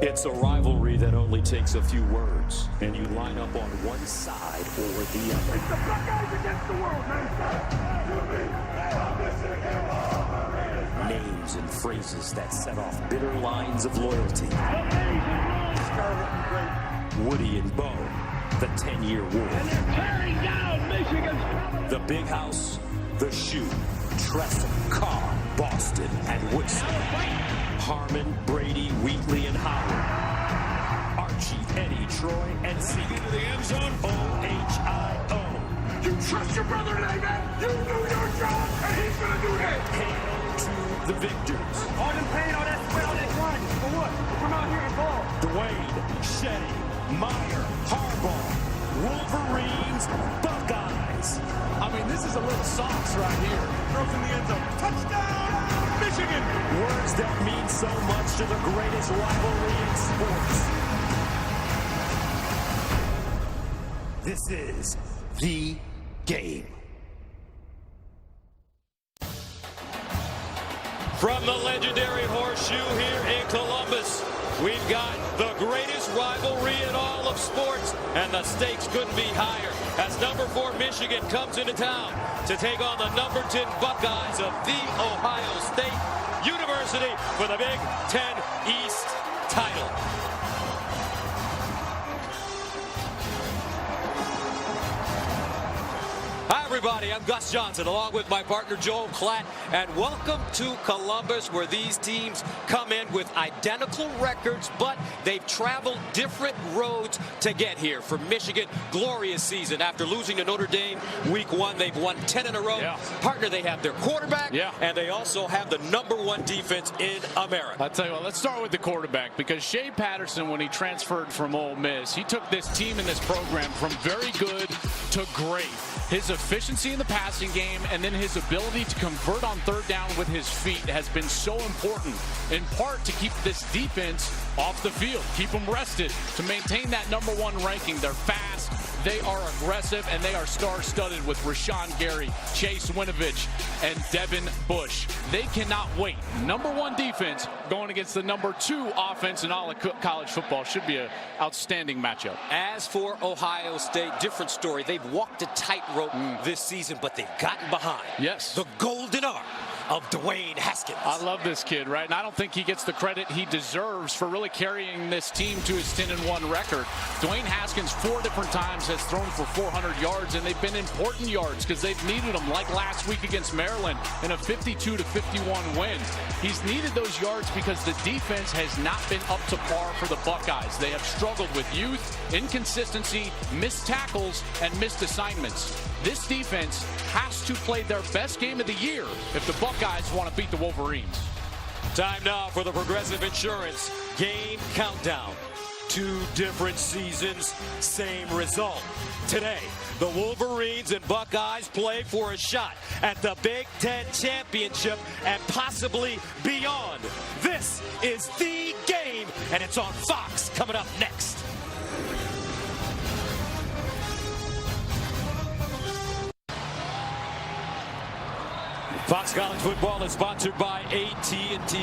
It's a rivalry that only takes a few words, and you line up on one side or the other. It's the Buckeyes against the world, man. Names and phrases that set off bitter lines of loyalty. Woody and Bo, the 10-year war. And they're tearing down Michigan's. The Big House, the Shoe, Tressel, Carr, Boston, and Woodson. Harmon, Brady, Wheatley, and Howard. Archie, Eddie, Troy, and Zeke. Into the end zone. O-H-I-O. You trust your brother today, man. You do your job, and he's going to do his. Hail to the victors. All them pain, all that sweat, all that grinding. For what? Come out here and ball. Dwayne, Shetty, Meyer, Harbaugh, Wolverines, Buckeyes. I mean, this is a little sauce right here. Throws in the end zone. Touchdown, Michigan. Words that mean so much to the greatest rivalry in sports. This is the game. From the legendary Horseshoe here in Columbus, we've got the greatest rivalry in all of sports, and the stakes couldn't be higher as number 4 Michigan comes into town to take on the number 10 Buckeyes of the Ohio State University for the Big Ten East title. Hi, everybody. I'm Gus Johnson, along with my partner, Joel Klatt, and welcome to Columbus, where these teams come in with identical records, but they've traveled different roads to get here. For Michigan, glorious season. After losing to Notre Dame week 1, they've won 10 in a row. Yeah. Partner, they have their quarterback, Yeah. and they also have the number 1 defense in America. I'll tell you what, let's start with the quarterback, because Shea Patterson, when he transferred from Ole Miss, he took this team and this program from very good to great. His efficiency in the passing game and then his ability to convert on third down with his feet has been so important, in part to keep this defense off the field, keep them rested, to maintain that number 1 ranking. They're fast, they are aggressive, and they are star-studded with Rashawn Gary, Chase Winovich, and Devin Bush. They cannot wait. Number 1 defense going against the number 2 offense in all of college football. Should be an outstanding matchup. As for Ohio State, different story. They've walked a tightrope this season, but they've gotten behind. Yes. The golden arm of Dwayne Haskins. I love this kid, right? And I don't think he gets the credit he deserves for really carrying this team to his 10-1 record. Dwayne Haskins 4 different times has thrown for 400 yards, and they've been important yards because they've needed them, like last week against Maryland in a 52-51 win. He's needed those yards because the defense has not been up to par for the Buckeyes. They have struggled with youth, inconsistency, missed tackles, and missed assignments. This defense has to play their best game of the year if the Buckeyes want to beat the Wolverines. Time now for the Progressive Insurance Game Countdown. 2 different seasons, same result. Today, the Wolverines and Buckeyes play for a shot at the Big Ten Championship and possibly beyond. This is the game, and it's on Fox coming up next. Fox College Football is sponsored by AT&T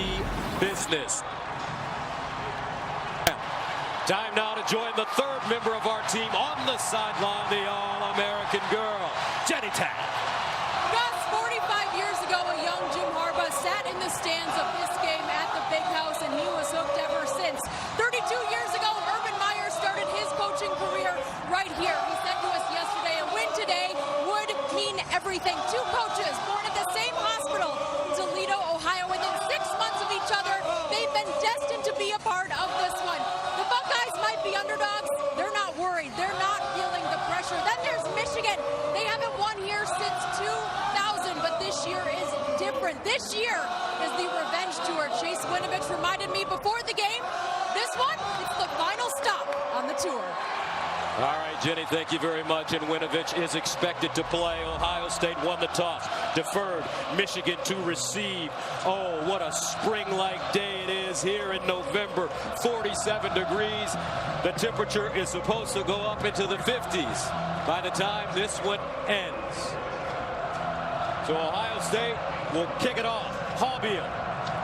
Business. Time now to join the 3rd member of our team on the sideline, the All-American girl, Jenny Tan. Gus, 45 years ago, a young Jim Harbaugh sat in the stands of this game at the Big House, and he was hooked ever since. 32 years ago, Urban Meyer started his coaching career right here. He said to us yesterday, a win today would mean everything. 2 coaches born at the same hospital in Toledo, Ohio, within 6 months of each other. They've been destined to be a part of this one. The Buckeyes might be underdogs. They're not worried. They're not feeling the pressure. Then there's Michigan. They haven't won here since 2000, but this year is different. This year is the revenge tour. Chase Winovich reminded me before the game, this one, it's the final stop on the tour. All right, Jenny, thank you very much. And Winovich is expected to play. Ohio State won the toss, deferred Michigan to receive. Oh, what a spring-like day it is here in November. 47 degrees. The temperature is supposed to go up into the 50s by the time this one ends. So Ohio State will kick it off. Hallbeal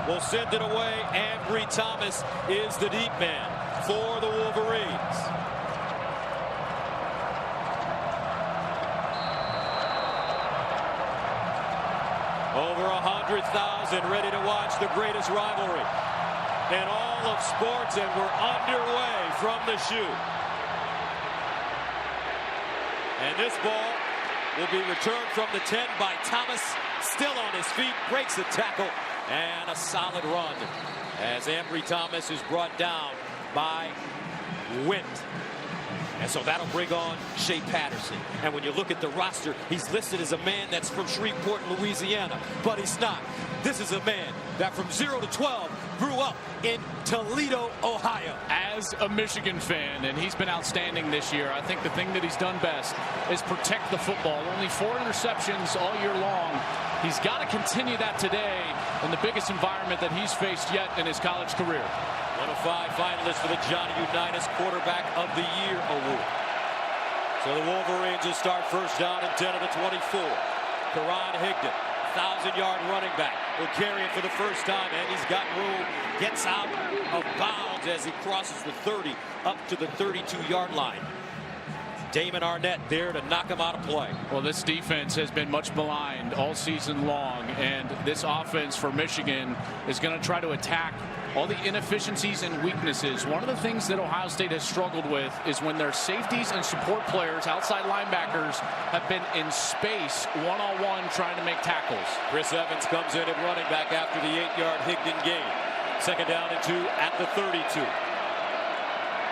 will send it away. Ambry Thomas is the deep man for the Wolverines. Over 100,000 ready to watch the greatest rivalry in all of sports, and we're underway from the shoe. And this ball will be returned from the 10 by Thomas, still on his feet, breaks the tackle, and a solid run as Ambry Thomas is brought down by Wint. And so that'll bring on Shea Patterson. And when you look at the roster, he's listed as a man that's from Shreveport, Louisiana. But he's not. This is a man that from 0 to 12 grew up in Toledo, Ohio. As a Michigan fan, and he's been outstanding this year, I think the thing that he's done best is protect the football. Only 4 interceptions all year long. He's got to continue that today in the biggest environment that he's faced yet in his college career. One of 5 finalists for the Johnny Unitas Quarterback of the Year award. So the Wolverines will start first down and 10 of the 24. Karan Higdon, 1,000-yard running back, will carry it for the first time, and he's got room. Gets out of bounds as he crosses the 30 up to the 32-yard line. Damon Arnett there to knock him out of play. Well, this defense has been much maligned all season long, and this offense for Michigan is going to try to attack all the inefficiencies and weaknesses. One of the things that Ohio State has struggled with is when their safeties and support players, outside linebackers, have been in space one-on-one trying to make tackles. Chris Evans comes in at running back after the 8-yard Higdon gain. Second down and 2 at the 32.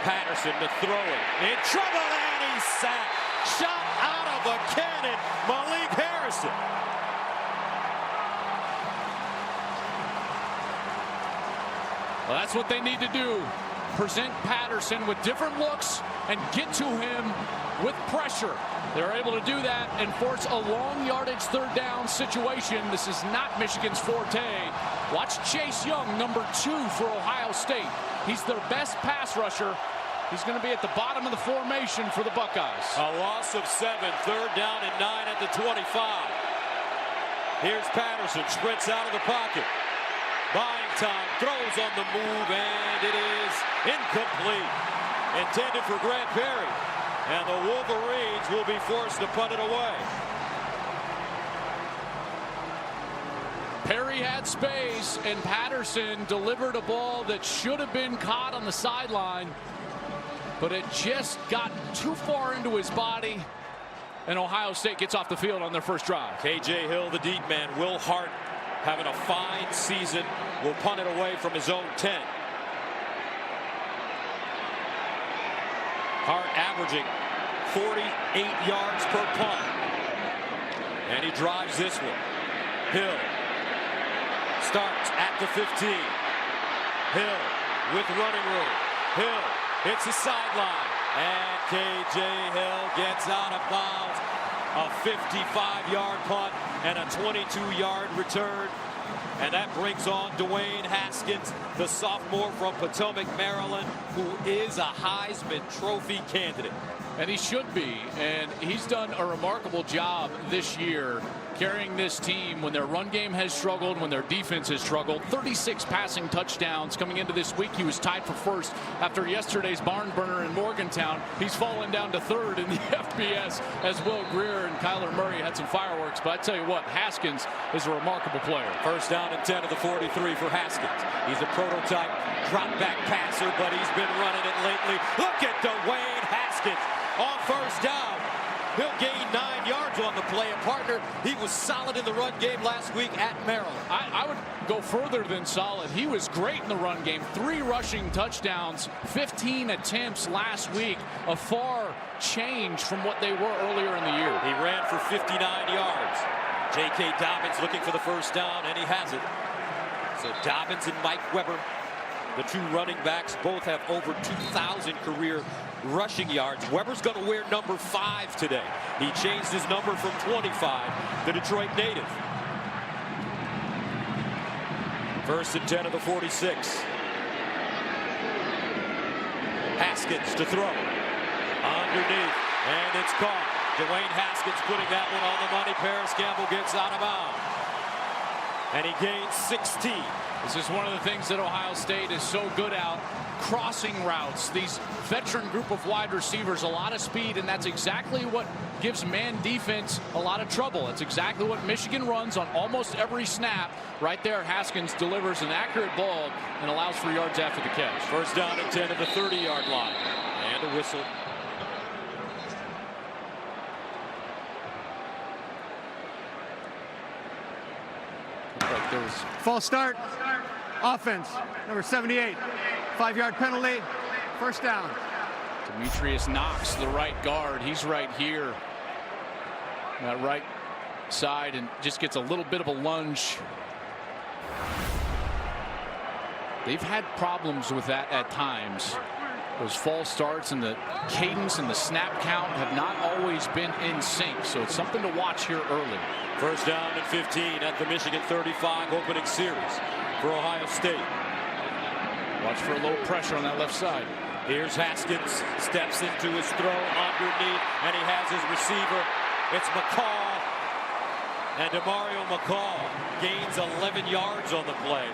Patterson to throw it. In trouble, and he's sacked. Shot out of a cannon, Malik Harrison. Well, that's what they need to do. Present Patterson with different looks and get to him with pressure. They're able to do that and force a long yardage third down situation. This is not Michigan's forte. Watch Chase Young, number 2 for Ohio State. He's their best pass rusher. He's going to be at the bottom of the formation for the Buckeyes. A loss of 7, third down and 9 at the 25. Here's Patterson, sprints out of the pocket. Buying time, throws on the move, and it is incomplete. Intended for Grant Perry. And the Wolverines will be forced to punt it away. Perry had space, and Patterson delivered a ball that should have been caught on the sideline, but it just got too far into his body, and Ohio State gets off the field on their first drive. KJ Hill, the deep man. Will Hart, having a fine season, will punt it away from his own 10. Hart averaging 48 yards per punt. And he drives this one. Hill starts at the 15. Hill with running room. Hill hits the sideline. And KJ Hill gets out of bounds. A 55-yard punt and a 22-yard return. And that brings on Dwayne Haskins, the sophomore from Potomac, Maryland, who is a Heisman Trophy candidate. And he should be. And he's done a remarkable job this year carrying this team when their run game has struggled, when their defense has struggled. 36 passing touchdowns coming into this week. He was tied for first after yesterday's barn burner in Morgantown. He's fallen down to third in the FBS as Will Greer and Kyler Murray had some fireworks. But I tell you what, Haskins is a remarkable player. First down and 10 of the 43 for Haskins. He's a prototype drop back passer, but he's been running it lately. Look at Dwayne Haskins on first down. He'll gain 9 yards on the play. A partner, he was solid in the run game last week at Maryland. I would go further than solid. He was great in the run game. 3 rushing touchdowns, 15 attempts last week. A far change from what they were earlier in the year. He ran for 59 yards. J.K. Dobbins looking for the first down, and he has it. So Dobbins and Mike Weber, the 2 running backs, both have over 2,000 career rushing yards. Weber's going to wear number 5 today. He changed his number from 25, the Detroit native. First and 10 of the 46. Haskins to throw. Underneath, and it's caught. Dwayne Haskins putting that one on the money. Paris Campbell gets out of bounds. And he gains 16. This is one of the things that Ohio State is so good at, crossing routes. These veteran group of wide receivers, a lot of speed, and that's exactly what gives man defense a lot of trouble. It's exactly what Michigan runs on almost every snap. Right there, Haskins delivers an accurate ball and allows for yards after the catch. First down and 10 at the 30-yard line. And a whistle. Like there was False start. Offense. Number 78. 5-yard penalty. First down. Demetrius Knox, the right guard. He's right here. That right side and just gets a little bit of a lunge. They've had problems with that at times. Those false starts and the cadence and the snap count have not always been in sync. So it's something to watch here early. First down and 15 at the Michigan 35 opening series for Ohio State. Watch for a little pressure on that left side. Here's Haskins, steps into his throw underneath, and he has his receiver. It's McCall, and Demario McCall gains 11 yards on the play.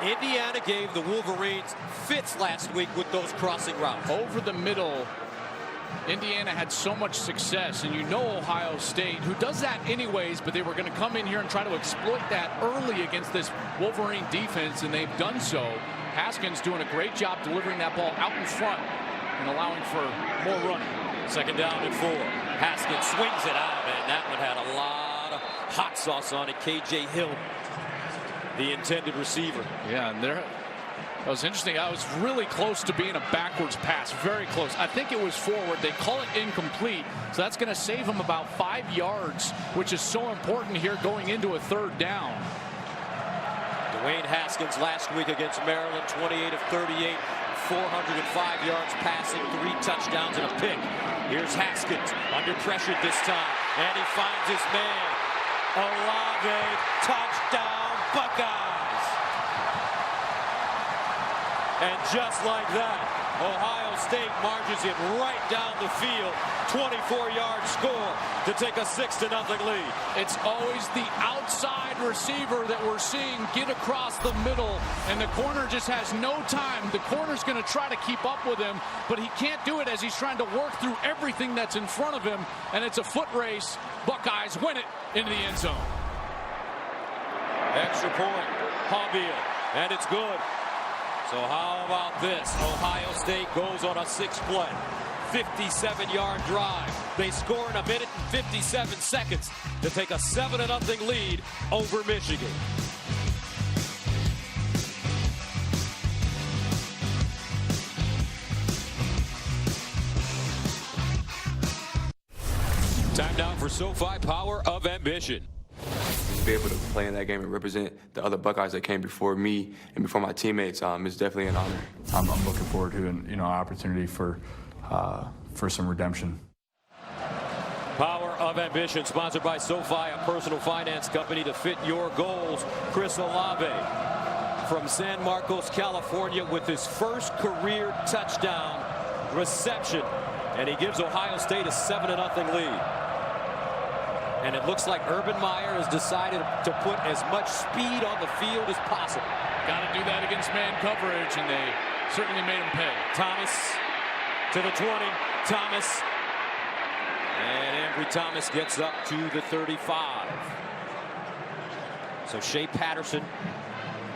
Indiana gave the Wolverines fits last week with those crossing routes. Over the middle, Indiana had so much success, and you know Ohio State, who does that anyways, but they were going to come in here and try to exploit that early against this Wolverine defense, and they've done so. Haskins doing a great job delivering that ball out in front and allowing for more running. Second down and 4. Haskins swings it out, and that one had a lot of hot sauce on it. KJ Hill, the intended receiver. Yeah, and that was interesting. I was really close to being a backwards pass, very close. I think it was forward. They call it incomplete, so that's going to save him about 5 yards, which is so important here going into a third down. Dwayne Haskins last week against Maryland, 28 of 38, 405 yards passing, 3 touchdowns and a pick. Here's Haskins under pressure this time, and he finds his man. Olave, touchdown, Buckeyes. And just like that, Ohio State marches it right down the field. 24-yard score to take a 6-0 lead. It's always the outside receiver that we're seeing get across the middle, and the corner just has no time. The corner's going to try to keep up with him, but he can't do it as he's trying to work through everything that's in front of him, and it's a foot race. Buckeyes win it into the end zone. Extra point, Hobbiel, and it's good. So how about this? Ohio State goes on a 6-play, 57-yard drive. They score in 1 minute and 57 seconds to take a 7-0 lead over Michigan. Time now for SoFi Power of Ambition. To be able to play in that game and represent the other Buckeyes that came before me and before my teammates is definitely an honor. I'm looking forward to an opportunity for some redemption. Power of Ambition, sponsored by SoFi, a personal finance company to fit your goals. Chris Olave from San Marcos, California, with his first career touchdown reception, and he gives Ohio State a 7-0 lead. And it looks like Urban Meyer has decided to put as much speed on the field as possible. Got to do that against man coverage, and they certainly made him pay. Thomas to the 20. Thomas. And Ambry Thomas gets up to the 35. So Shea Patterson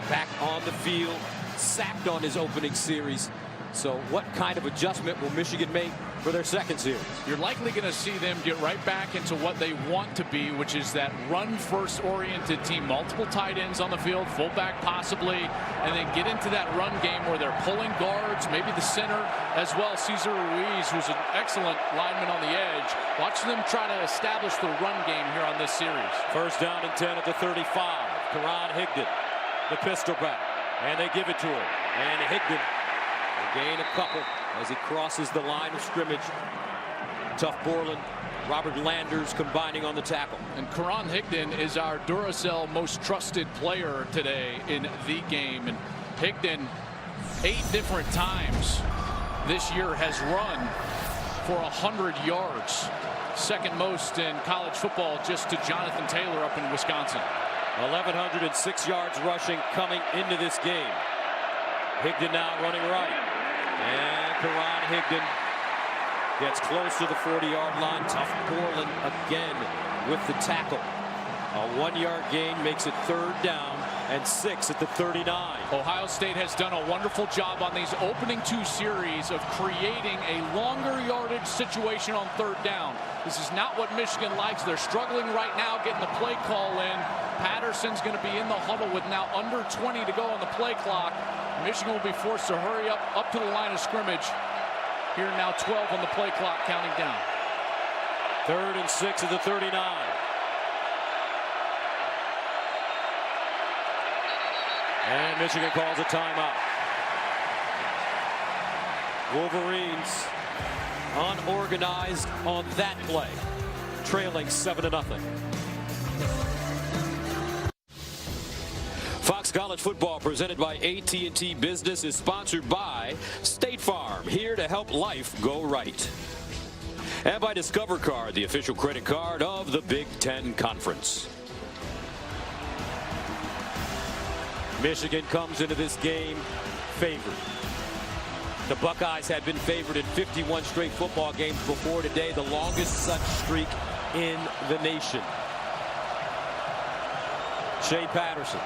back on the field, sacked on his opening series. So what kind of adjustment will Michigan make for their second series? You're likely going to see them get right back into what they want to be, which is that run-first oriented team. Multiple tight ends on the field, fullback possibly, and then get into that run game where they're pulling guards, maybe the center as well. Cesar Ruiz, who's an excellent lineman on the edge. Watch them try to establish the run game here on this series. First down and 10 at the 35. Karan Higdon, the pistol back, and they give it to him. And Higdon will gain a couple as he crosses the line of scrimmage. Tough Borland, Robert Landers combining on the tackle. And Karan Higdon is our Duracell most trusted player today in the game. And Higdon, 8 different times this year has run for 100 yards. Second most in college football, just to Jonathan Taylor up in Wisconsin. 1,106 yards rushing coming into this game. Higdon now running right. And Karan Higdon gets close to the 40-yard line. Tough Borland again with the tackle. A 1-yard gain makes it 3rd down and 6 at the 39. Ohio State has done a wonderful job on these opening 2 series of creating a longer yardage situation on 3rd down. This is not what Michigan likes. They're struggling right now getting the play call in. Patterson's going to be in the huddle with now under 20 to go on the play clock. Michigan will be forced to hurry up to the line of scrimmage. Here now 12 on the play clock, counting down. 3rd and 6 at the 39. And Michigan calls a timeout. Wolverines unorganized on that play, trailing 7-0. Fox College Football, presented by AT&T Business, is sponsored by State Farm, here to help life go right. And by Discover Card, the official credit card of the Big Ten Conference. Michigan comes into this game favored. The Buckeyes had been favored in 51 straight football games before today, the longest such streak in the nation. Shea Patterson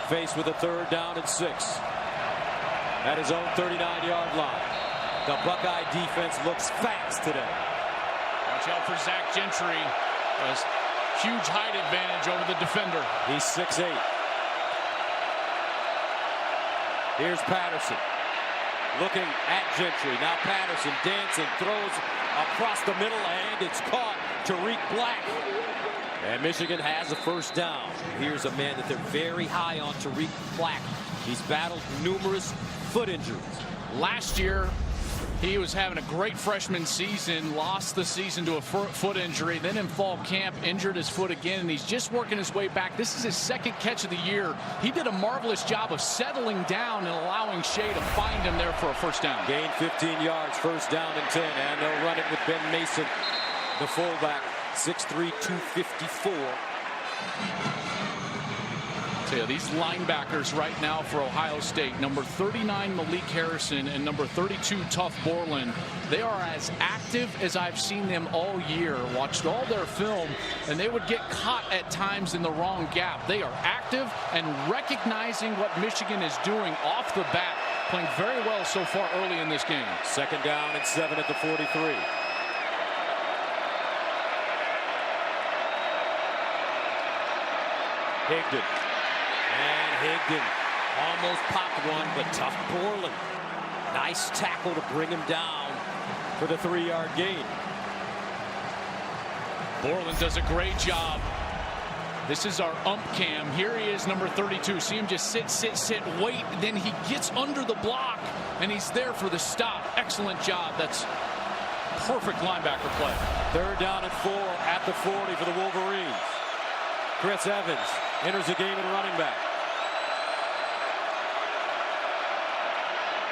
faced with a 3rd down and 6 at his own 39-yard line. The Buckeye defense looks fast today. Watch out for Zach Gentry. A huge height advantage over the defender. He's 6'8". Here's Patterson looking at Gentry. Now Patterson dancing, throws across the middle, and it's caught. Tariq Black. And Michigan has a 1st down. Here's a man that they're very high on, Tariq Black. He's battled numerous foot injuries. Last year, he was having a great freshman season, lost the season to a foot injury, then in fall camp injured his foot again, and he's just working his way back. This is his 2nd catch of the year. He did a marvelous job of settling down and allowing Shea to find him there for a 1st down. Gain 15 yards, 1st down and 10, and they'll run it with Ben Mason, the fullback, 6'3", 254. So yeah, these linebackers right now for Ohio State, number 39 Malik Harrison and number 32 Tough Borland, they are as active as I've seen them all year. Watched all their film, and they would get caught at times in the wrong gap. They are active and recognizing what Michigan is doing off the bat, playing very well so far early in this game. 2nd down and 7 at the 43. Higdon. And Higdon almost popped one, but Tough Borland. Nice tackle to bring him down for the 3-yard gain. Borland does a great job. This is our ump cam. Here he is, number 32. See him just sit, wait. Then he gets under the block, and he's there for the stop. Excellent job. That's perfect linebacker play. 3rd down and 4 at the 40 for the Wolverines. Chris Evans enters the game at running back.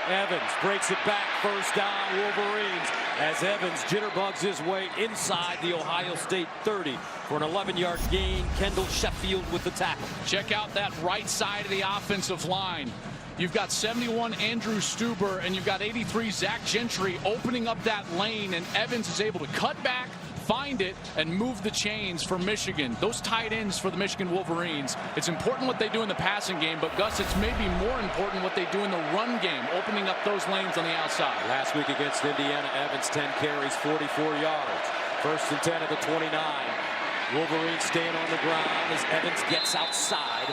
Evans breaks it back, 1st down Wolverines, as Evans jitterbugs his way inside the Ohio State 30 for an 11-yard gain. Kendall Sheffield with the tackle. Check out that right side of the offensive line. You've got 71 Andrew Stuber, and you've got 83 Zach Gentry opening up that lane, and Evans is able to cut back, find it, and move the chains for Michigan. Those tight ends for the Michigan Wolverines. It's important what they do in the passing game, but Gus, it's maybe more important what they do in the run game, opening up those lanes on the outside. Last week against Indiana, Evans 10 carries, 44 yards. 1st and 10 at the 29. Wolverines staying on the ground as Evans gets outside.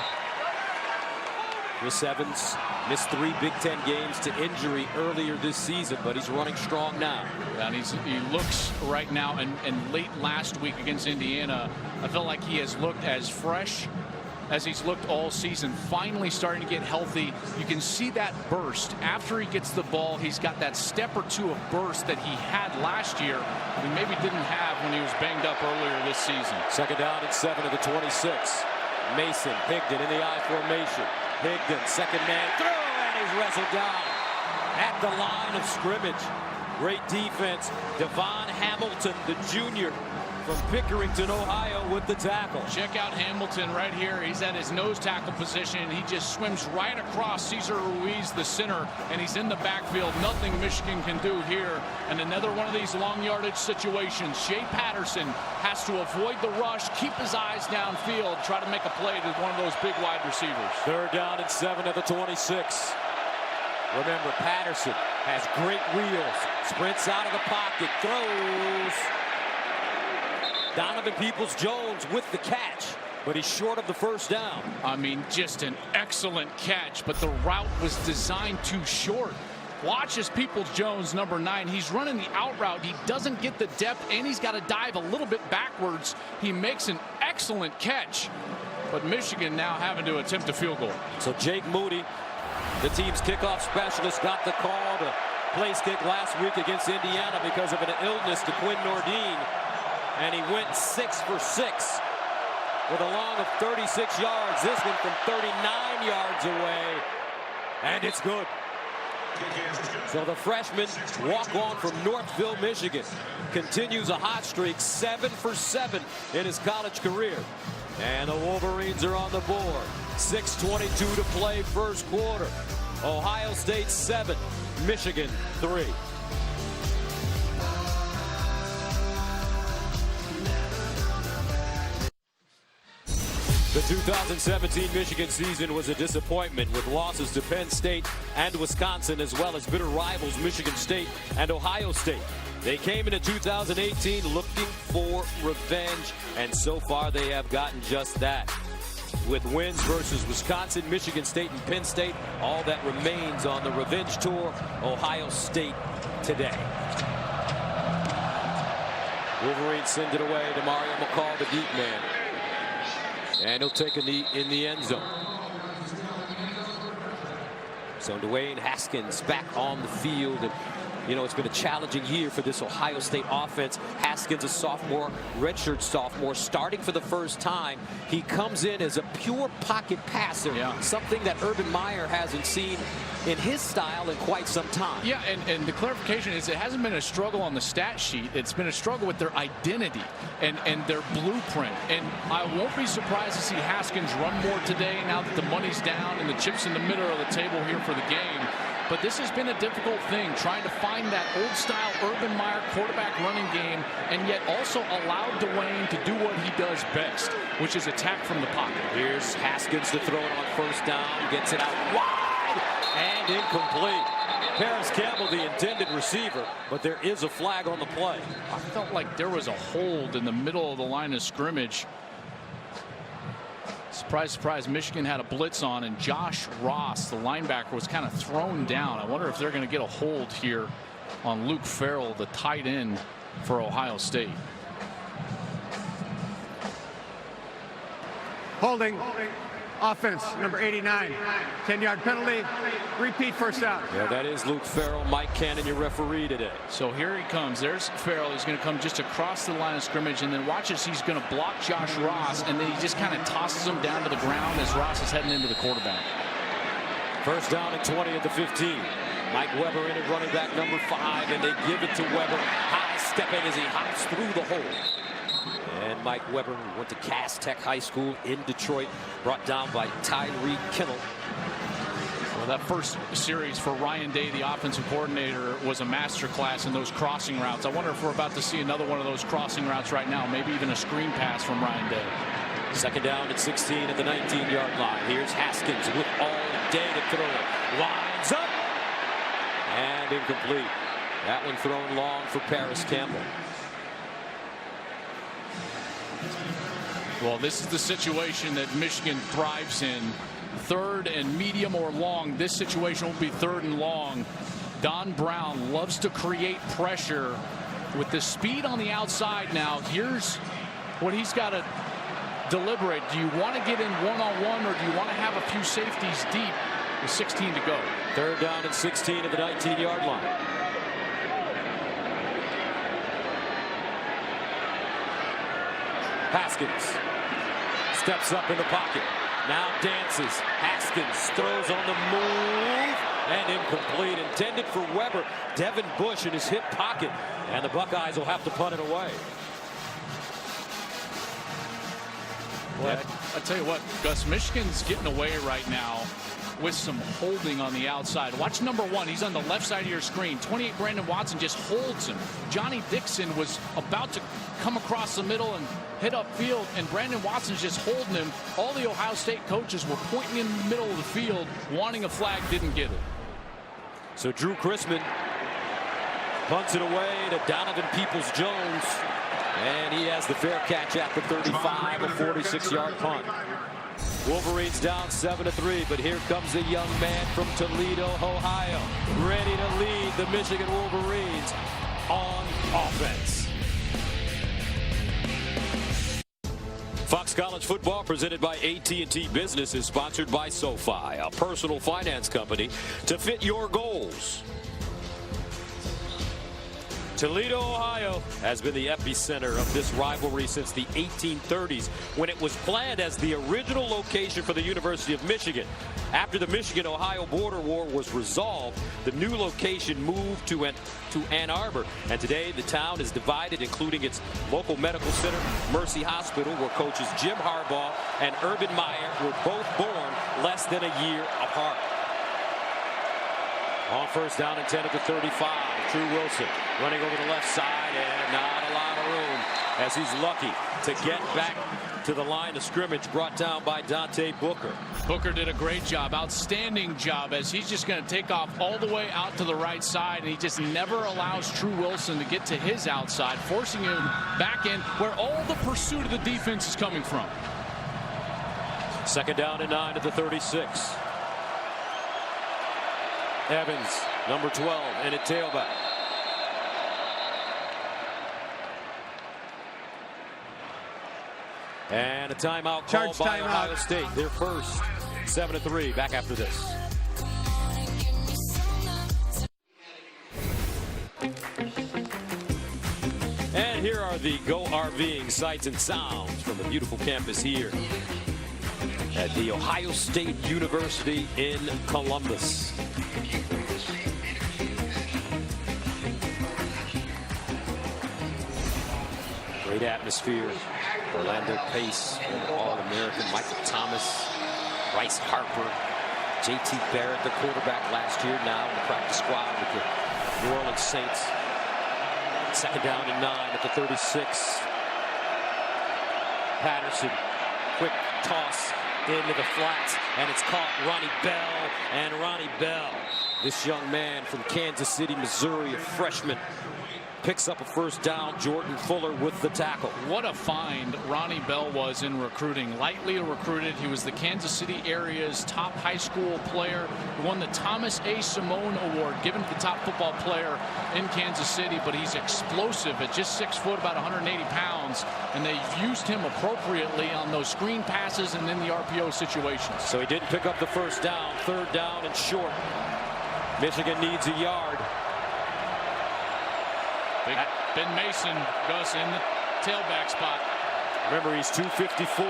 Chris Evans missed 3 Big Ten games to injury earlier this season, but he's running strong now. And he looks right now, and late last week against Indiana, I felt like he has looked as fresh as he's looked all season, finally starting to get healthy. You can see that burst. After he gets the ball, he's got that step or two of burst that he had last year, and maybe didn't have when he was banged up earlier this season. 2nd down and 7 at the 26. Mason, Higdon in the I formation. Higdon, 2nd man through, and he's wrestled down at the line of scrimmage. Great defense. Devon Hamilton, the junior, from Pickerington, Ohio with the tackle. Check out Hamilton right here. He's at his nose tackle position. He just swims right across Cesar Ruiz, the center, and he's in the backfield. Nothing Michigan can do here. And another one of these long yardage situations. Shea Patterson has to avoid the rush, keep his eyes downfield, try to make a play to one of those big wide receivers. Third down and 7 at the 26. Remember, Patterson has great wheels, sprints out of the pocket, throws. Donovan Peoples-Jones with the catch, but he's short of the first down. I mean, just an excellent catch, but the route was designed too short. Watch as Peoples-Jones, number 9. He's running the out route. He doesn't get the depth, and he's got to dive a little bit backwards. He makes an excellent catch, but Michigan now having to attempt a field goal. So Jake Moody, the team's kickoff specialist, got the call to place kick last week against Indiana because of an illness to Quinn Nordine. And he went 6 for 6 with a long of 36 yards. This one from 39 yards away. And it's good. So the freshman walk-on from Northville, Michigan, continues a hot streak, 7 for 7 in his college career. And the Wolverines are on the board. 6:22 to play first quarter. Ohio State 7, Michigan 3. The 2017 Michigan season was a disappointment with losses to Penn State and Wisconsin, as well as bitter rivals Michigan State and Ohio State. They came into 2018 looking for revenge, and so far they have gotten just that. With wins versus Wisconsin, Michigan State, and Penn State, all that remains on the revenge tour, Ohio State today. Wolverines send it away to Mario McCall, the deep man. And he'll take a knee in the end zone. So Dwayne Haskins back on the field. And, you know, it's been a challenging year for this Ohio State offense. Haskins, a sophomore, redshirt sophomore, starting for the first time. He comes in as a pure pocket passer, something that Urban Meyer hasn't seen in his style in quite some time. Yeah, and the clarification is it hasn't been a struggle on the stat sheet. It's been a struggle with their identity and their blueprint. And I won't be surprised to see Haskins run more today now that the money's down and the chips in the middle of the table here for the game. But this has been a difficult thing, trying to find that old-style Urban Meyer quarterback running game and yet also allow Dwayne to do what he does best, which is attack from the pocket. Here's Haskins to throw it on first down, gets it out wide and incomplete. Paris Campbell, the intended receiver, but there is a flag on the play. I felt like there was a hold in the middle of the line of scrimmage. Surprise, surprise, Michigan had a blitz on, and Josh Ross, the linebacker, was kind of thrown down. I wonder if they're going to get a hold here on Luke Farrell, the tight end for Ohio State. Holding. Offense, number 89. 10-yard penalty. Repeat first down. Yeah, that is Luke Farrell. Mike Cannon, your referee today. So here he comes. There's Farrell. He's going to come just across the line of scrimmage, and then watch as he's going to block Josh Ross, and then he just kind of tosses him down to the ground as Ross is heading into the quarterback. First down and 20 at the 15. Mike Weber in at running back number 5, and they give it to Weber. High stepping as he hops through the hole. And Mike Weber, who went to Cass Tech High School in Detroit, brought down by Tyree Kinnell. Well, that first series for Ryan Day, the offensive coordinator, was a masterclass in those crossing routes. I wonder if we're about to see another one of those crossing routes right now, maybe even a screen pass from Ryan Day. Second down at 16 at the 19-yard line. Here's Haskins with all day to throw it. Lines up and incomplete. That one thrown long for Paris Campbell. Well, this is the situation that Michigan thrives in. Third and medium or long. This situation will be third and long. Don Brown loves to create pressure with the speed on the outside. Now, here's what he's got to deliberate. Do you want to get in one-on-one, or do you want to have a few safeties deep with 16 to go? Third down and 16 at the 19-yard line. Haskins steps up in the pocket. Now dances. Haskins throws on the move and incomplete. Intended for Weber. Devin Bush in his hip pocket. And the Buckeyes will have to punt it away. Well, I tell you what, Gus, Michigan's getting away right now with some holding on the outside. Watch number 1. He's on the left side of your screen. 28 Brandon Watson just holds him. Johnny Dixon was about to come across the middle and hit upfield, and Brandon Watson's just holding him. All the Ohio State coaches were pointing in the middle of the field, wanting a flag, didn't get it. So Drew Chrisman punts it away to Donovan Peoples-Jones, and he has the fair catch at the 35, a 46-yard punt. Wolverines down 7-3, but here comes a young man from Toledo, Ohio, ready to lead the Michigan Wolverines on offense. Fox College Football, presented by AT&T Business, is sponsored by SoFi, a personal finance company to fit your goals. Toledo, Ohio has been the epicenter of this rivalry since the 1830s, when it was planned as the original location for the University of Michigan. After the Michigan-Ohio border war was resolved, the new location moved to Ann Arbor, and today the town is divided, including its local medical center, Mercy Hospital, where coaches Jim Harbaugh and Urban Meyer were both born less than a year apart. On first down and 10 at the 35, True Wilson running over the left side, and not a lot of room as he's lucky to get back to the line of scrimmage, brought down by Dante Booker. Booker did a great job, outstanding job, as he's just going to take off all the way out to the right side, and he just never allows True Wilson to get to his outside, forcing him back in where all the pursuit of the defense is coming from. Second down and 9 at the 36. Evans, number 12, and at tailback. And a timeout called by Ohio State. Their first. 7-3. Back after this. And here are the Go RVing sights and sounds from the beautiful campus here at the Ohio State University in Columbus. Great atmosphere. Orlando Pace, All-American, Michael Thomas, Bryce Harper, J.T. Barrett, the quarterback last year, now in the practice squad with the New Orleans Saints. Second down and 9 at the 36. Patterson, quick toss into the flats, and it's caught. Ronnie Bell, and Ronnie Bell, this young man from Kansas City, Missouri, a freshman, picks up a first down. Jordan Fuller with the tackle. What a find Ronnie Bell was in recruiting. Lightly recruited. He was the Kansas City area's top high school player. He won the Thomas A. Simone Award, given to the top football player in Kansas City, but he's explosive at just 6 foot, about 180 pounds, and they've used him appropriately on those screen passes and in the RPO situations. So he didn't pick up the first down. Third down and short. Michigan needs a yard. Ben Mason, Gus, in the tailback spot. Remember, he's 254.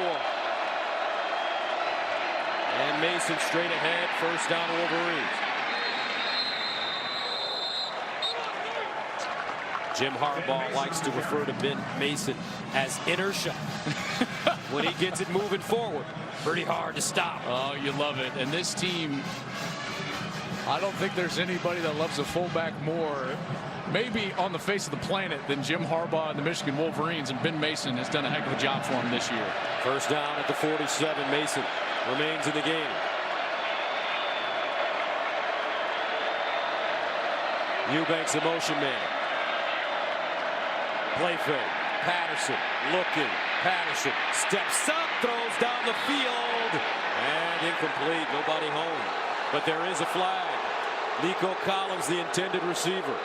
And Mason straight ahead. First down, Wolverines. Jim Harbaugh likes to refer to Ben Mason as inertia. When he gets it moving forward, pretty hard to stop. Oh, you love it. And this team, I don't think there's anybody that loves a fullback more, maybe on the face of the planet, than Jim Harbaugh and the Michigan Wolverines, and Ben Mason has done a heck of a job for him this year. First down at the 47. Mason remains in the game. Eubanks, the motion man. Play fake. Patterson looking. Patterson steps up, throws down the field, and incomplete. Nobody home. But there is a flag. Nico Collins, the intended receiver.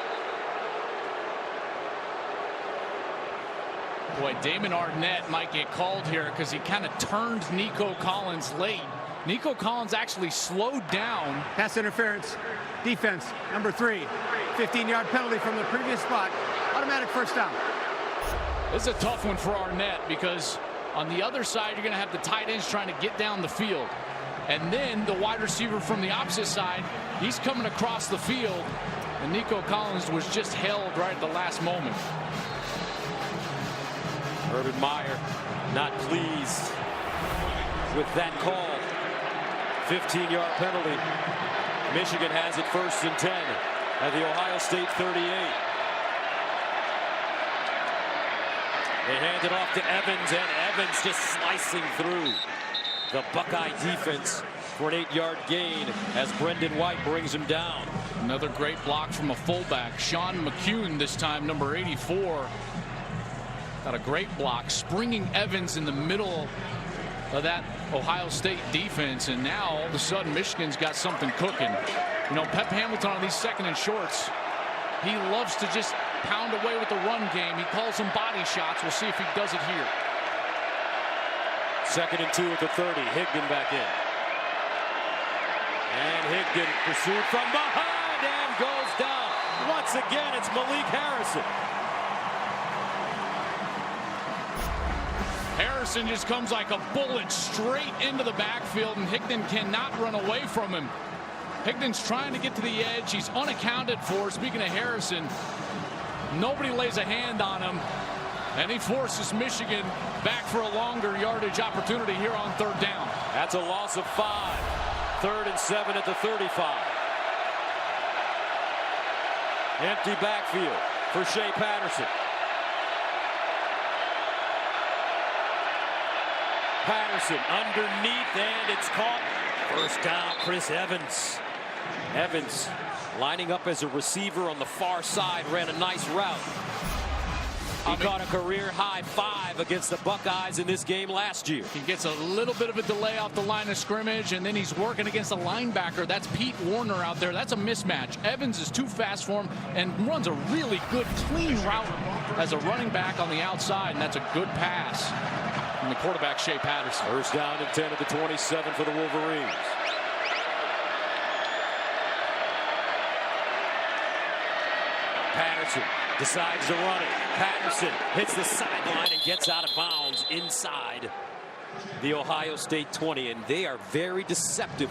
Boy, Damon Arnett might get called here because he kind of turned Nico Collins late. Nico Collins actually slowed down. Pass interference. Defense, number 3. 15-yard penalty from the previous spot. Automatic first down. This is a tough one for Arnett because on the other side, you're going to have the tight ends trying to get down the field. And then the wide receiver from the opposite side, he's coming across the field, and Nico Collins was just held right at the last moment. Urban Meyer not pleased with that call. 15-yard penalty. Michigan has it 1st and 10 at the Ohio State 38. They hand it off to Evans, and Evans just slicing through the Buckeye defense for an 8-yard gain as Brendan White brings him down. Another great block from a fullback. Sean McCune, this time number 84. Got a great block, springing Evans in the middle of that Ohio State defense, and now all of a sudden Michigan's got something cooking. You know, Pep Hamilton on these 2nd and shorts, he loves to just pound away with the run game. He calls them body shots. We'll see if he does it here. 2nd and 2 at the 30. Higdon back in. And Higdon pursued from behind and goes down. Once again, it's Malik Harrison. Harrison just comes like a bullet straight into the backfield, and Higdon cannot run away from him. Higdon's trying to get to the edge. He's unaccounted for. Speaking of Harrison, nobody lays a hand on him, and he forces Michigan back for a longer yardage opportunity here on 3rd down. That's a loss of 5. 3rd and 7 at the 35. Empty backfield for Shea Patterson. Patterson underneath, and it's caught. 1st down, Chris Evans. Evans lining up as a receiver on the far side, ran a nice route. He caught a career-high 5 against the Buckeyes in this game last year. He gets a little bit of a delay off the line of scrimmage, and then he's working against a linebacker. That's Pete Warner out there. That's a mismatch. Evans is too fast for him and runs a really good, clean route as a running back on the outside, and that's a good pass from the quarterback, Shea Patterson. 1st down and 10 at the 27 for the Wolverines. Patterson decides to run it. Patterson hits the sideline and gets out of bounds inside the Ohio State 20, and they are very deceptive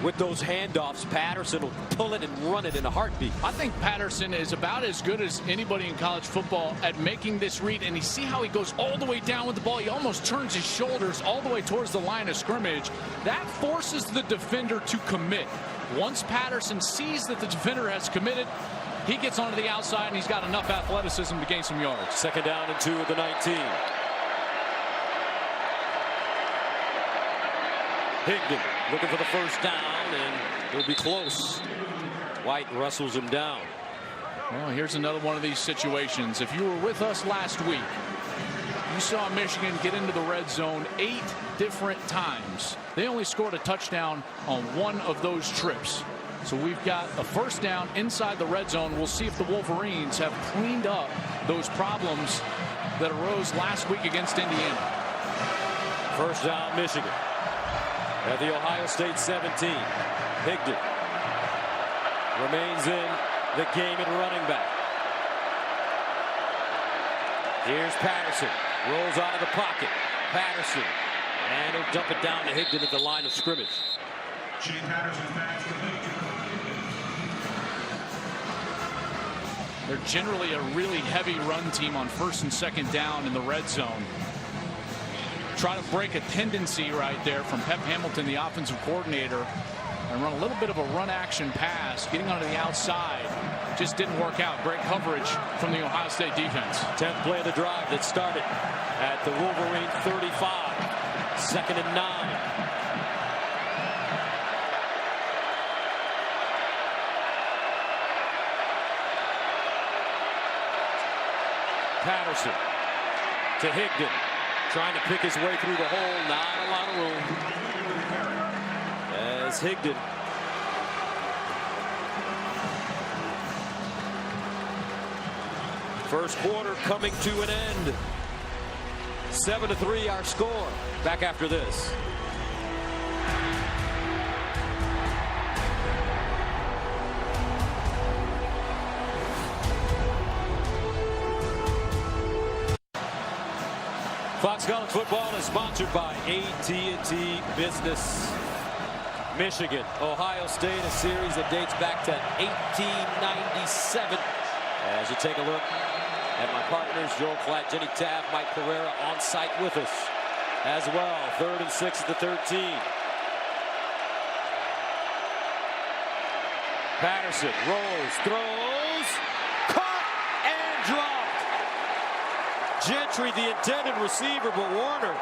with those handoffs. Patterson will pull it and run it in a heartbeat. I think Patterson is about as good as anybody in college football at making this read, and you see how he goes all the way down with the ball. He almost turns his shoulders all the way towards the line of scrimmage. That forces the defender to commit. Once Patterson sees that the defender has committed, he gets onto the outside, and he's got enough athleticism to gain some yards. 2nd down and 2 at the 19. Higdon looking for the 1st down, and it'll be close. White wrestles him down. Well, here's another one of these situations. If you were with us last week, you saw Michigan get into the red zone 8 different times. They only scored a touchdown on 1 of those trips. So we've got a 1st down inside the red zone. We'll see if the Wolverines have cleaned up those problems that arose last week against Indiana. 1st down, Michigan at the Ohio State 17. Higdon remains in the game at running back. Here's Patterson. Rolls out of the pocket. Patterson. And he'll dump it down to Higdon at the line of scrimmage. They're generally a really heavy run team on 1st and 2nd down in the red zone. Try to break a tendency right there from Pep Hamilton, the offensive coordinator, and run a little bit of a run action pass, getting onto the outside. Just didn't work out. Great coverage from the Ohio State defense. 10th play of the drive that started at the Wolverine 35. 2nd and 9. Patterson to Higdon, trying to pick his way through the hole. Not a lot of room. As Higdon first quarter coming to an end. 7-3 our score. Back after this. Fox College Football is sponsored by AT&T Business. Michigan, Ohio State, a series that dates back to 1897. As you take a look at my partners, Joel Klatt, Jenny Taft, Mike Pereira on site with us. as well. 3rd and 6 at the 13. Patterson rolls, throws, caught and dropped. Gentry, the intended receiver, but Warner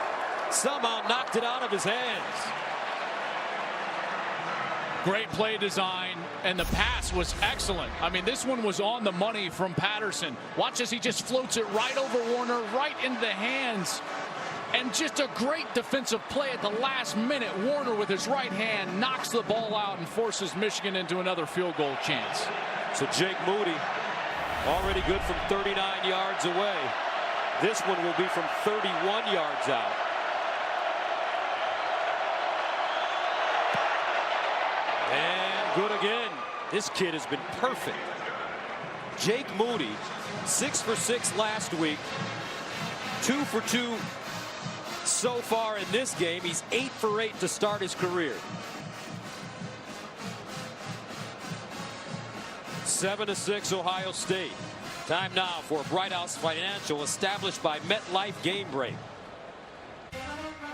somehow knocked it out of his hands. Great play design, and the pass was excellent. I mean, this one was on the money from Patterson. Watch as he just floats it right over Warner, right into the hands. And just a great defensive play at the last minute. Warner with his right hand knocks the ball out and forces Michigan into another field goal chance. So Jake Moody already good from 39 yards away. This one will be from 31 yards out. And good again. This kid has been perfect. Jake Moody, 6 for 6 last week. 2 for 2 so far in this game. He's 8 for 8 to start his career. 7-6 Ohio State. Time now for Bright House Financial, established by MetLife Game Break.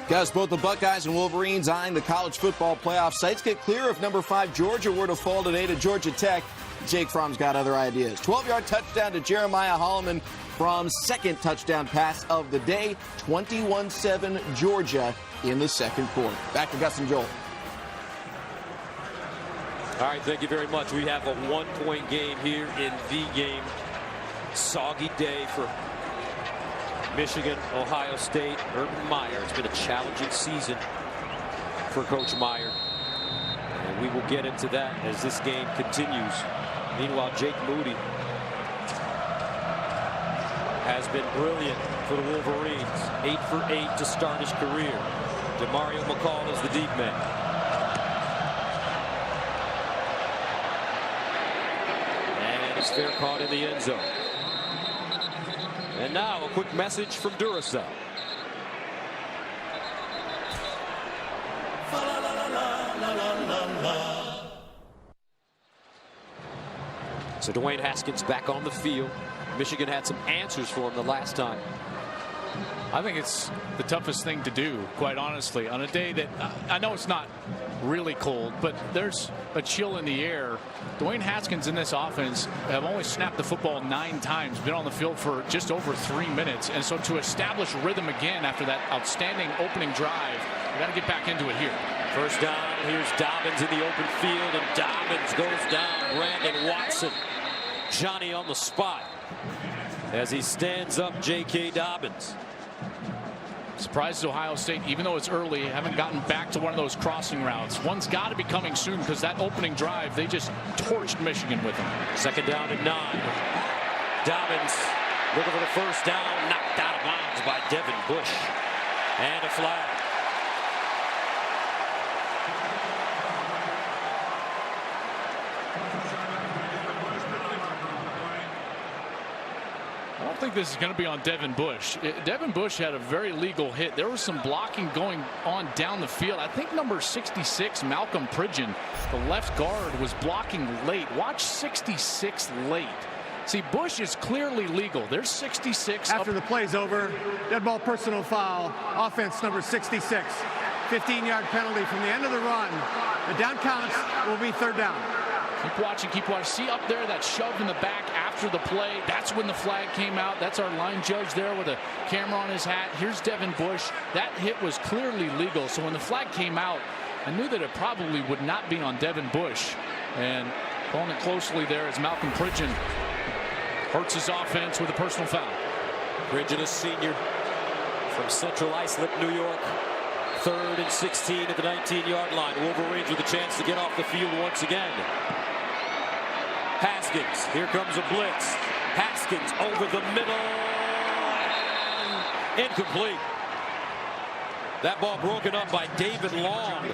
Guys, both the Buckeyes and Wolverines eyeing the college football playoff. Sights get clear if number 5 Georgia were to fall today to Georgia Tech. Jake Fromm's got other ideas. 12-yard touchdown to Jeremiah Holloman from second touchdown pass of the day. 21-7 Georgia in the second quarter. Back to Gus and Joel. All right, thank you very much. We have a 1-point game here in the game. Soggy day for Michigan, Ohio State, Urban Meyer. It's been a challenging season for Coach Meyer. And we will get into that as this game continues. Meanwhile, Jake Moody has been brilliant for the Wolverines. 8 for 8 to start his career. DeMario McCall is the deep man. And it's fair caught in the end zone. And now a quick message from Duracell. So Dwayne Haskins back on the field. Michigan had some answers for him the last time. I think it's the toughest thing to do, quite honestly, on a day that I know it's not really cold, but there's a chill in the air. Dwayne Haskins in this offense have only snapped the football 9 times, been on the field for just over 3 minutes. And so to establish rhythm again after that outstanding opening drive, we got to get back into it here. First down, here's Dobbins in the open field, and Dobbins goes down. Brandon Watson, Johnny on the spot as he stands up J.K. Dobbins. Surprises Ohio State, even though it's early, haven't gotten back to one of those crossing routes. One's got to be coming soon because that opening drive, they just torched Michigan with them. Second down and 9. Dobbins looking for the first down, knocked out of bounds by Devin Bush. And a flag. I don't think this is going to be on Devin Bush. Devin Bush had a very legal hit. There was some blocking going on down the field. I think number 66, Malcolm Pridgeon, the left guard, was blocking late. Watch 66 late. See, Bush is clearly legal. There's 66. After the play's over, dead ball personal foul, offense number 66. 15-yard penalty from the end of the run. The down counts will be third down. Keep watching, keep watching. See up there that shove in the back after the play. That's when the flag came out. That's our line judge there with a camera on his hat. Here's Devin Bush. That hit was clearly legal. So when the flag came out, I knew that it probably would not be on Devin Bush. And calling it closely there is Malcolm Pridgeon. Hurts his offense with a personal foul. Pridgeon, a senior from Central Islip, New York. 3rd and 16 at the 19-yard line. Wolverines with a chance to get off the field once again. Haskins, here comes a blitz. Haskins over the middle. And incomplete. That ball broken up by David Long.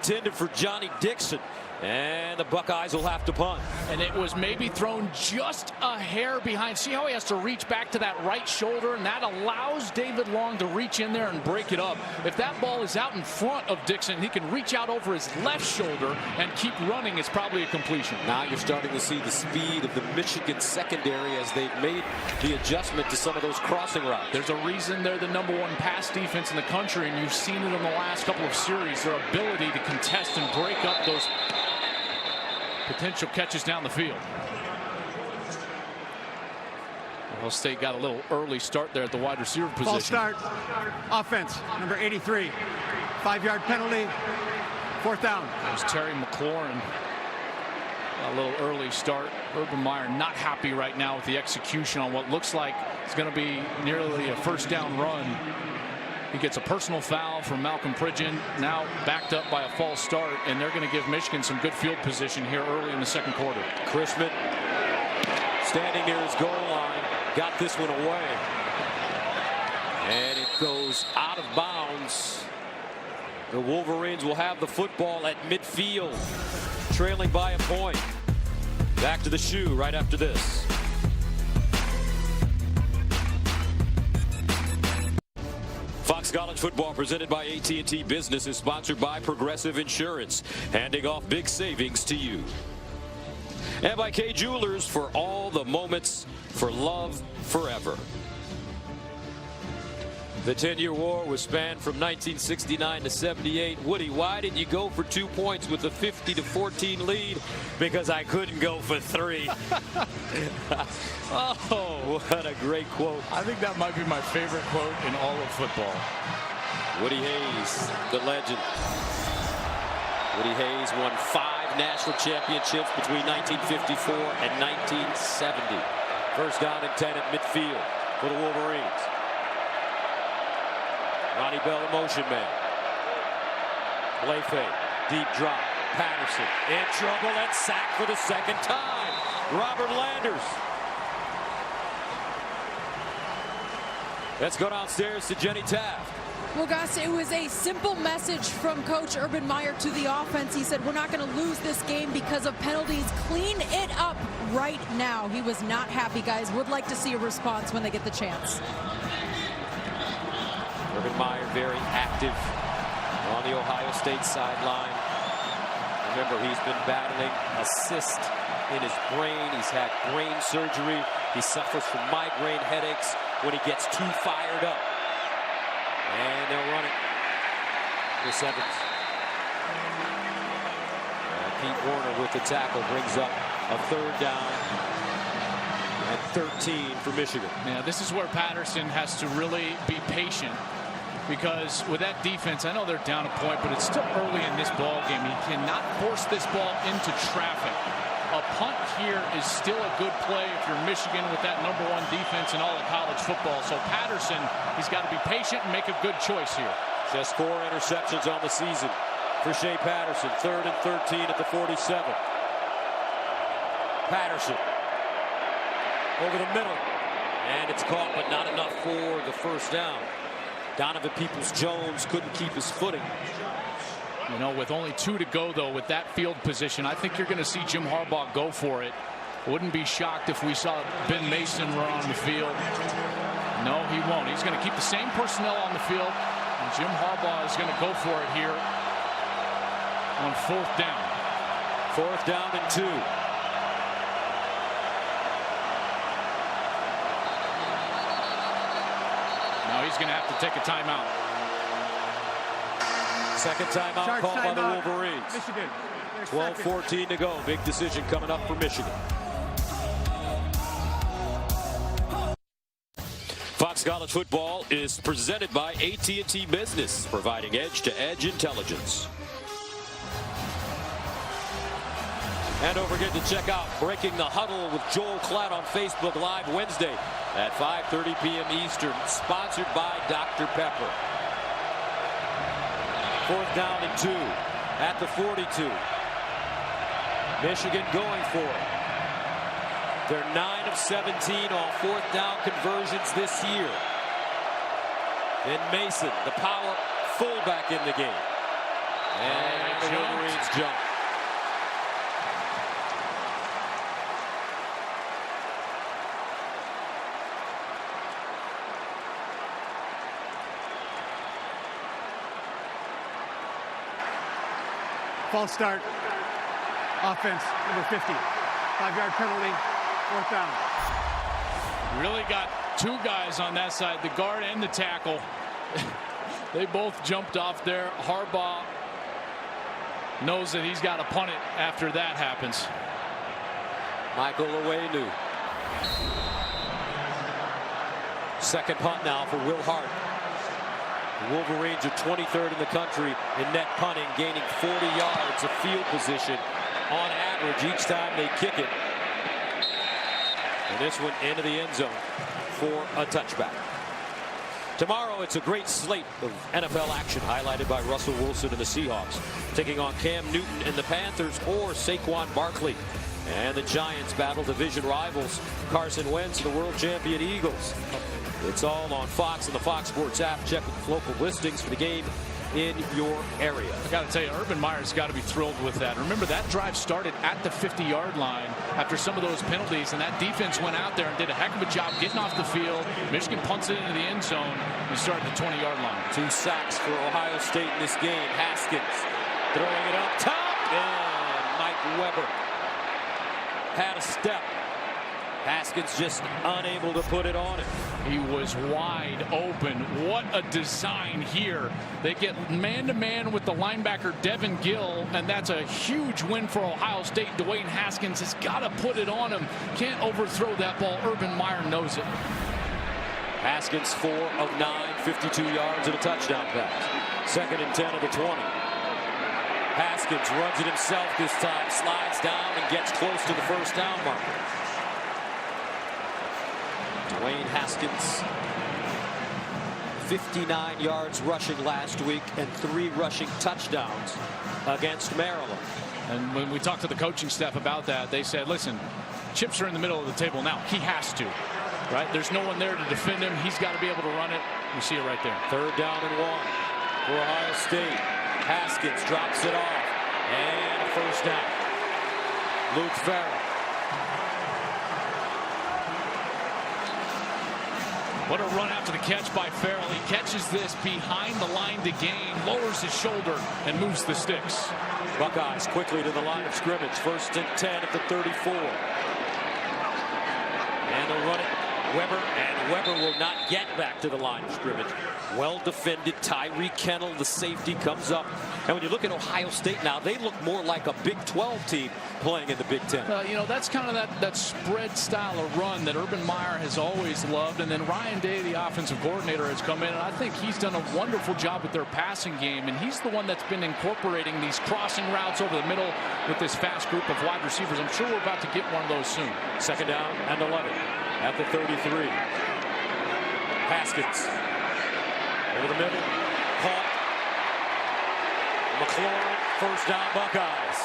intended for Johnny Dixon. And the Buckeyes will have to punt. And it was maybe thrown just a hair behind. See how he has to reach back to that right shoulder, and that allows David Long to reach in there and break it up. If that ball is out in front of Dixon, he can reach out over his left shoulder and keep running. It's probably a completion. Now you're starting to see the speed of the Michigan secondary as they've made the adjustment to some of those crossing routes. There's a reason they're the #1 pass defense in the country, and you've seen it in the last couple of series. Their ability to contest and break up those potential catches down the field. Ohio State got a little early start there at the wide receiver position. False start. Offense, number 83. 5-yard penalty. 4th down. There's Terry McLaurin. A little early start. Urban Meyer not happy right now with the execution on what looks like it's going to be nearly a 1st down run. He gets a personal foul from Malcolm Pridgeon, now backed up by a false start, and they're going to give Michigan some good field position here early in the 2nd quarter. Chrisman standing near his goal line, got this one away. And it goes out of bounds. The Wolverines will have the football at midfield, trailing by a point. Back to the shoe right after this. Fox College Football presented by AT&T Business is sponsored by Progressive Insurance, handing off big savings to you. And by Kay Jewelers, for all the moments for love forever. The 10-year war was spanned from 1969 to 78. Woody, why did you go for 2 points with a 50-14 lead? Because I couldn't go for 3. Oh, what a great quote. I think that might be my favorite quote in all of football. Woody Hayes, the legend. Woody Hayes won 5 national championships between 1954 and 1970. 1st down and 10 at midfield for the Wolverines. Ronnie Bell, the motion man. Play fake, deep drop. Patterson in trouble and sacked for the 2nd time. Robert Landers. Let's go downstairs to Jenny Taft. Well, Gus, it was a simple message from Coach Urban Meyer to the offense. He said, we're not going to lose this game because of penalties. Clean it up right now. He was not happy, guys. Would like to see a response when they get the chance. Urban Meyer very active on the Ohio State sideline. Remember, he's been battling a cyst in his brain. He's had brain surgery. He suffers from migraine headaches when he gets too fired up. And they'll run it. Chris Evans. Pete Warner with the tackle brings up a 3rd down and 13 for Michigan. Yeah, this is where Patterson has to really be patient, because with that defense, I know they're down a point, but it's still early in this ball game. He cannot force this ball into traffic. A punt here is still a good play if you're Michigan with that #1 defense in all of college football. So Patterson, he's got to be patient and make a good choice here. Just 4 interceptions on the season for Shea Patterson. 3rd and 13 at the 47. Patterson over the middle, and it's caught, but not enough for the 1st down. Donovan Peoples-Jones couldn't keep his footing. You know, with only 2 to go, though, with that field position, I think you're going to see Jim Harbaugh go for it. Wouldn't be shocked if we saw Ben Mason run on the field. No, he won't. He's going to keep the same personnel on the field, and Jim Harbaugh is going to go for it here on 4th down. 4th down and 2. Now he's going to have to take a timeout. 2nd timeout called by the Wolverines. Michigan. 12-14 to go. Big decision coming up for Michigan. Fox College Football is presented by AT&T Business, providing edge-to-edge intelligence. And don't forget to check out Breaking the Huddle with Joel Klatt on Facebook Live Wednesday at 5:30 p.m. Eastern, sponsored by Dr. Pepper. 4th down and 2 at the 42. Michigan going for it. They're 9 of 17 on 4th down conversions this year. Then Mason, the power fullback in the game. And the Wolverines jump. False start. Offense, number 50. 5-yard penalty, 4th down. Really got two guys on that side, the guard and the tackle. They both jumped off there. Harbaugh knows that he's got to punt it after that happens. Michael Onwenu. Second punt now for Will Hart. The Wolverines are 23rd in the country in net punting, gaining 40 yards of field position on average each time they kick it. And this one into the end zone for a touchback. Tomorrow, it's a great slate of NFL action highlighted by Russell Wilson and the Seahawks, taking on Cam Newton and the Panthers, or Saquon Barkley and the Giants battle division rivals Carson Wentz and the world champion Eagles. It's all on Fox and the Fox Sports app. Check local listings for the game in your area. I got to tell you, Urban Meyer's got to be thrilled with that. Remember, that drive started at the 50-yard line after some of those penalties, and that defense went out there and did a heck of a job getting off the field. Michigan punts it into the end zone and started the 20-yard line. 2 sacks for Ohio State in this game. Haskins throwing it up top, and Mike Weber had a step. Haskins just unable to put it on him. He was wide open. What a design here. They get man-to-man with the linebacker Devin Gill, and that's a huge win for Ohio State. Dwayne Haskins has got to put it on him. Can't overthrow that ball. Urban Meyer knows it. Haskins 4 of 9, 52 yards and a touchdown pass. 2nd and 10 of the 20. Haskins runs it himself this time, slides down and gets close to the first down marker. Dwayne Haskins, 59 yards rushing last week and 3 rushing touchdowns against Maryland. And when we talked to the coaching staff about that, they said, listen, chips are in the middle of the table now. He has to, right? There's no one there to defend him. He's got to be able to run it. You see it right there. 3rd down and 1 for Ohio State. Haskins drops it off and a first down. Luke Farrell. What a run after the catch by Farrell. He catches this behind the line to gain, lowers his shoulder, and moves the sticks. Buckeyes quickly to the line of scrimmage. 1st and 10 at the 34. And they'll run it. Weber will not get back to the line of scrimmage. Well defended. Tyree Kennel, the safety, comes up. And when you look at Ohio State now, they look more like a Big 12 team playing in the Big 10. You know, that's kind of that spread style of run that Urban Meyer has always loved. And then Ryan Day, the offensive coordinator, has come in, and I think he's done a wonderful job with their passing game. And he's the one that's been incorporating these crossing routes over the middle with this fast group of wide receivers. I'm sure we're about to get one of those soon. 2nd down and 11 at the 33. Haskins over the middle, caught. McLaurin, 1st down Buckeyes.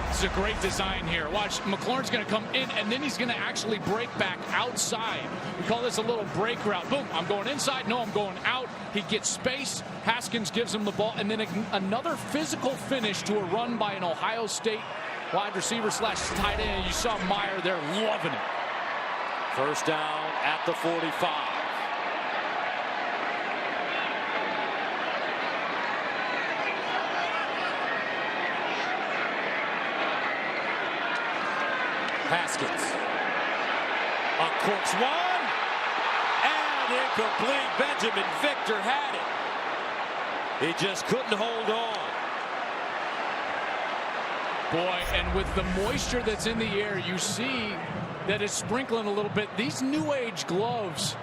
This is a great design here. Watch, McLaurin's going to come in, and then he's going to actually break back outside. We call this a little break route. Boom, I'm going inside. No, I'm going out. He gets space. Haskins gives him the ball, and then another physical finish to a run by an Ohio State wide receiver / tight end. You saw Meyer there loving it. 1st down at the 45. Haskins uncorks one and incomplete. Benjamin Victor had it. He just couldn't hold on. Boy, and with the moisture that's in the air, you see that it's sprinkling a little bit. These new age gloves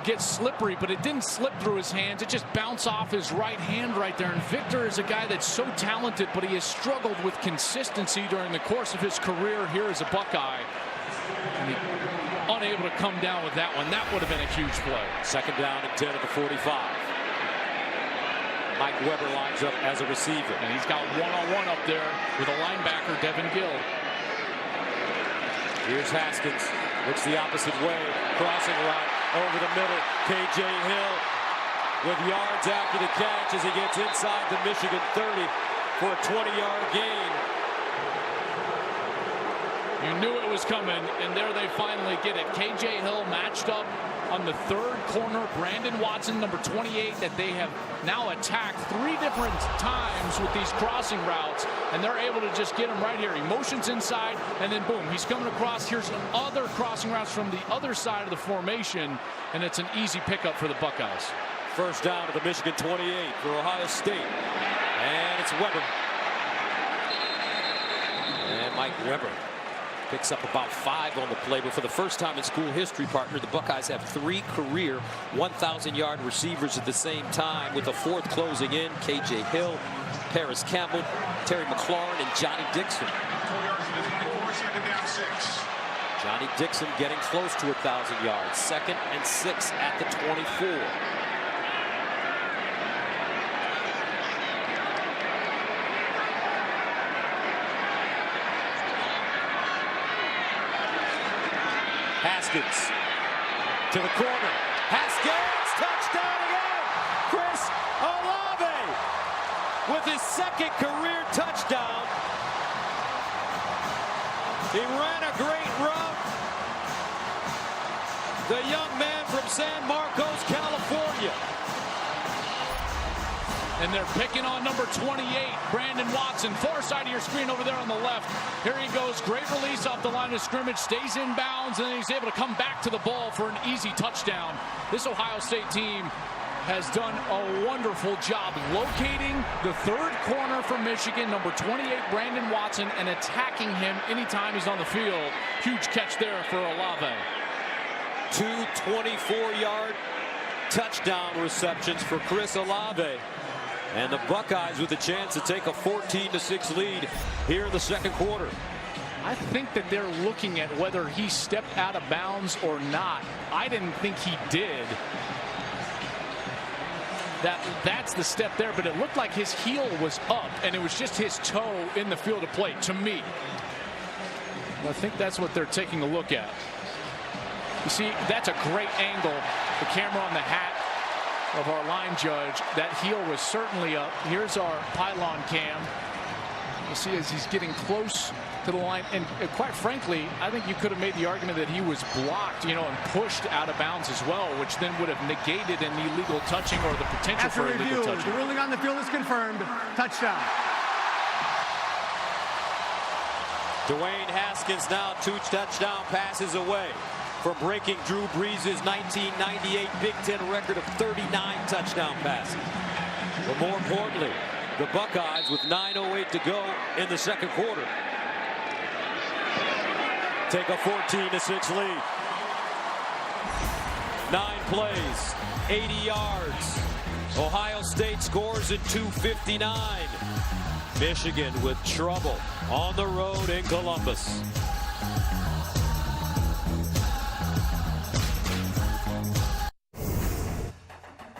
get slippery, but it didn't slip through his hands. It just bounced off his right hand right there. And Victor is a guy that's so talented, but he has struggled with consistency during the course of his career here as a Buckeye. And he unable to come down with that one. That would have been a huge play. 2nd down and 10 at the 45. Mike Weber lines up as a receiver. And he's got one-on-one up there with a linebacker, Devin Gill. Here's Haskins. Looks the opposite way. Crossing route. over the middle. K.J. Hill with yards after the catch as he gets inside the Michigan 30 for a 20-yard gain. You knew it was coming, and there they finally get it. K.J. Hill matched up on the third corner. Brandon Watson, number 28, that they have now attacked 3 different times with these crossing routes, and they're able to just get him right here. He motions inside, and then boom, he's coming across. Here's other crossing routes from the other side of the formation, and it's an easy pickup for the Buckeyes. First down to the Michigan 28 for Ohio State, and it's Weber. And Mike Weber picks up about 5 on the play, but for the first time in school history, partner, the Buckeyes have 3 career 1,000-yard receivers at the same time, with a 4th closing in. K.J. Hill, Paris Campbell, Terry McLaurin, and Johnny Dixon. Johnny Dixon getting close to 1,000 yards. 2nd and 6 at the 24. Haskins to the corner. Haskins, touchdown again. Chris Olave with his 2nd career touchdown. He ran a great route. The young man from San Marcos, California. And they're picking on number 28, Brandon Watson. Far side of your screen over there on the left. Here he goes. Great release off the line of scrimmage. Stays in bounds, and then he's able to come back to the ball for an easy touchdown. This Ohio State team has done a wonderful job locating the 3rd corner for Michigan, number 28, Brandon Watson, and attacking him anytime he's on the field. Huge catch there for Olave. 2 24-yard touchdown receptions for Chris Olave. And the Buckeyes with a chance to take a 14-6 lead here in the 2nd quarter. I think that they're looking at whether he stepped out of bounds or not. I didn't think he did. That's the step there, but it looked like his heel was up, and it was just his toe in the field of play, to me. I think that's what they're taking a look at. You see, that's a great angle. The camera on the hat of our line judge. That heel was certainly up. Here's our pylon cam. You see as he's getting close to the line, and quite frankly, I think you could have made the argument that he was blocked, and pushed out of bounds as well, which then would have negated an illegal touching or the potential for illegal touching. The ruling on the field is confirmed. Touchdown. Dwayne Haskins now 2 touchdown passes away from breaking Drew Brees' 1998 Big Ten record of 39 touchdown passes. But more importantly, the Buckeyes with 9:08 to go in the 2nd quarter take a 14-6 lead. 9 plays, 80 yards. Ohio State scores in 2:59. Michigan with trouble on the road in Columbus.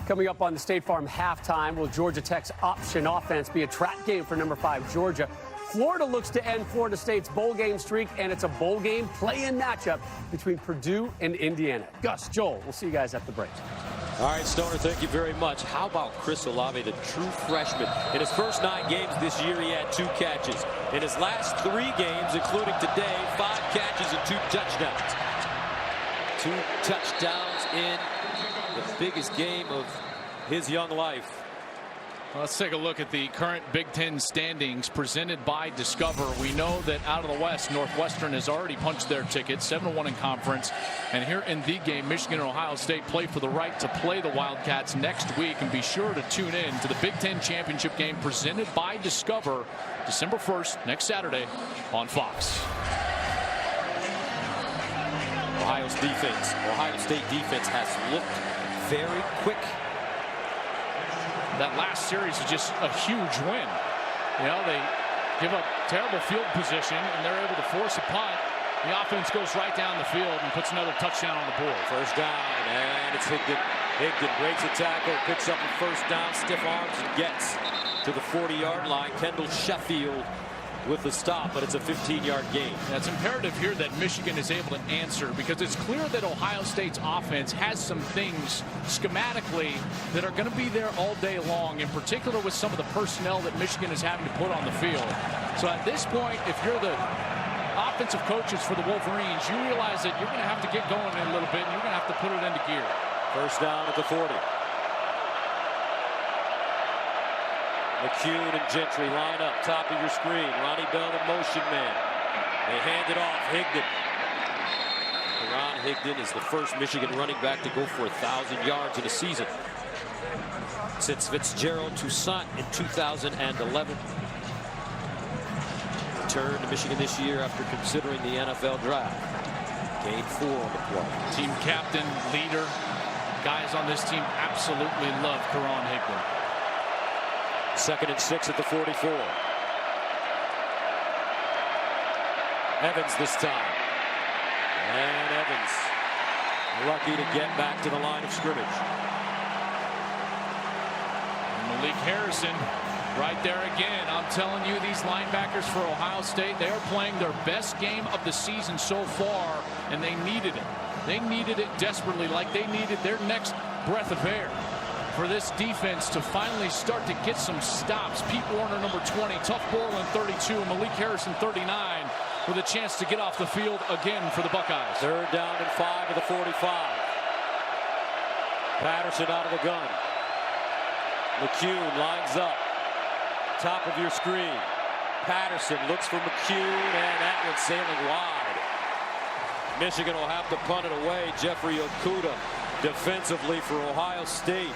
Coming up on the State Farm halftime, will Georgia Tech's option offense be a trap game for number 5 Georgia? Florida looks to end Florida State's bowl game streak, and it's a bowl game play-in matchup between Purdue and Indiana. Gus, Joel, we'll see you guys at the break. All right, Stoner, thank you very much. How about Chris Olave, the true freshman? In his first 9 games this year, he had 2 catches. In his last 3 games, including today, 5 catches and 2 touchdowns. 2 touchdowns in the biggest game of his young life. Well, let's take a look at the current Big Ten standings presented by Discover. We know that out of the West, Northwestern has already punched their ticket, 7-1 in conference. And here in the game, Michigan and Ohio State play for the right to play the Wildcats next week. And be sure to tune in to the Big Ten championship game presented by Discover, December 1st, next Saturday on Fox. Ohio State defense has looked very quick. That last series is just a huge win. They give up terrible field position, and they're able to force a punt. The offense goes right down the field and puts another touchdown on the board. First down, and it's Higdon. Higdon breaks a tackle, picks up the first down, stiff arms, and gets to the 40-yard line. Kendall Sheffield with the stop, but it's a 15-yard gain. It's imperative here that Michigan is able to answer, because it's clear that Ohio State's offense has some things schematically that are going to be there all day long, in particular with some of the personnel that Michigan is having to put on the field. So at this point, if you're the offensive coaches for the Wolverines, you realize that you're going to have to get going in a little bit, and you're going to have to put it into gear. First down at the 40. McCune and Gentry line up, top of your screen. Ronnie Bell, the motion man. They hand it off. Higdon. Ron Higdon is the first Michigan running back to go for 1,000 yards in a season since Fitzgerald Toussaint in 2011. Returned to Michigan this year after considering the NFL draft. Gained 4 on the play. Team captain, leader. Guys on this team absolutely love Karan Higdon. 2nd and 6 at the 44. Evans this time. And Evans lucky to get back to the line of scrimmage. Malik Harrison right there again. I'm telling you, these linebackers for Ohio State, they are playing their best game of the season so far, and they needed it. They needed it desperately, like they needed their next breath of air for this defense to finally start to get some stops. Pete Warner, number 20, Tuff Borland, 32, Malik Harrison, 39, with a chance to get off the field again for the Buckeyes. 3rd down and 5 of the 45. Patterson out of the gun. McCune lines up. Top of your screen. Patterson looks for McCune, and that one's sailing wide. Michigan will have to punt it away. Jeffrey Okudah defensively for Ohio State.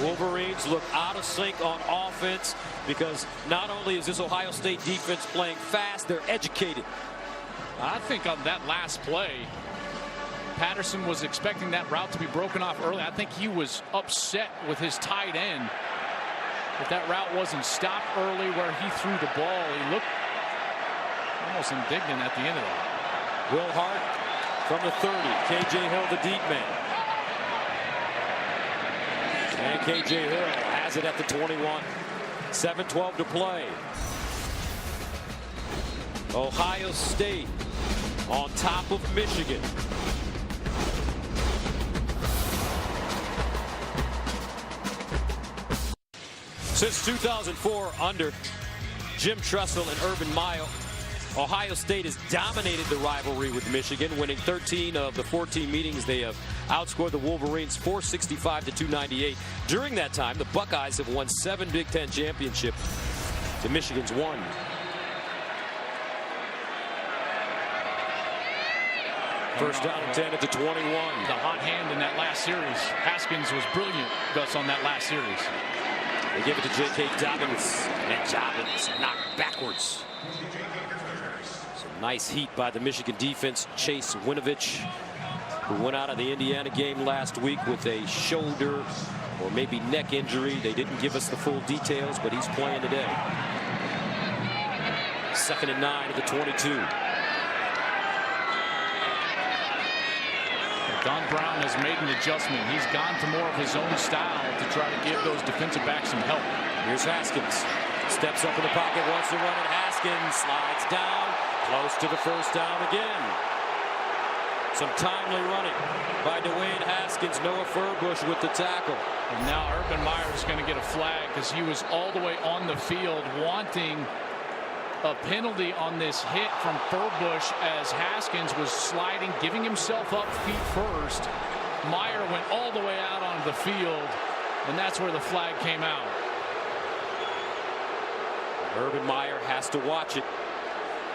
Wolverines look out of sync on offense because not only is this Ohio State defense playing fast, they're educated. I think on that last play, Patterson was expecting that route to be broken off early. I think he was upset with his tight end. If that route wasn't stopped early where he threw the ball, he looked almost indignant at the end of that. Will Hart from the 30. K.J. Hill, the deep man. And K.J. Hill has it at the 21. 7:12 to play. Ohio State on top of Michigan. Since 2004, under Jim Tressel and Urban Meyer, Ohio State has dominated the rivalry with Michigan, winning 13 of the 14 meetings. They have outscored the Wolverines 465 to 298. During that time, the Buckeyes have won 7 Big Ten championships to Michigan's 1. First down and 10 at the 21. The hot hand in that last series. Haskins was brilliant, Gus, on that last series. They give it to J.K. Dobbins, and Dobbins knocked backwards. Some nice heat by the Michigan defense. Chase Winovich, who went out of the Indiana game last week with a shoulder or maybe neck injury. They didn't give us the full details, but he's playing today. 2nd and 9 at the 22. Don Brown has made an adjustment. He's gone to more of his own style to try to give those defensive backs some help. Here's Haskins. Steps up in the pocket, wants to run it. Haskins slides down, close to the first down again. Some timely running by Dwayne Haskins. Noah Furbush with the tackle. And now Urban Meyer is going to get a flag because he was all the way on the field wanting a penalty on this hit from Furbush as Haskins was sliding, giving himself up feet first. Meyer went all the way out onto the field, and that's where the flag came out. Urban Meyer has to watch it.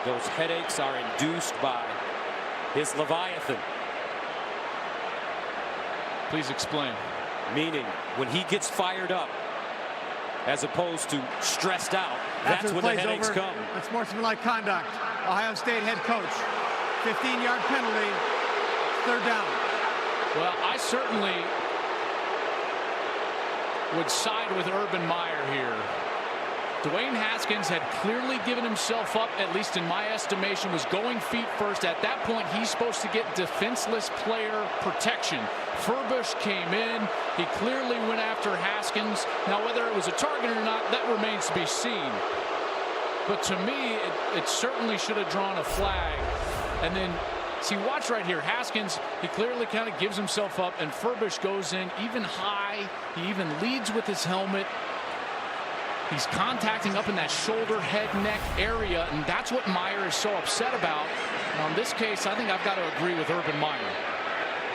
Those headaches are induced by his Leviathan. Please explain. Meaning, when he gets fired up, as opposed to stressed out, that's when the headaches come. Unsportsmanlike conduct. Ohio State head coach. 15-yard penalty. 3rd down. Well, I certainly would side with Urban Meyer here. Dwayne Haskins had clearly given himself up, at least in my estimation, was going feet first. At that point, he's supposed to get defenseless player protection. Furbush came in. He clearly went after Haskins. Now, whether it was a target or not, that remains to be seen. But to me, it certainly should have drawn a flag. And then, see, watch right here. Haskins, he clearly kind of gives himself up, and Furbish goes in even high. He even leads with his helmet. He's contacting up in that shoulder, head, neck area, and that's what Meyer is so upset about. And on this case, I think I've got to agree with Urban Meyer.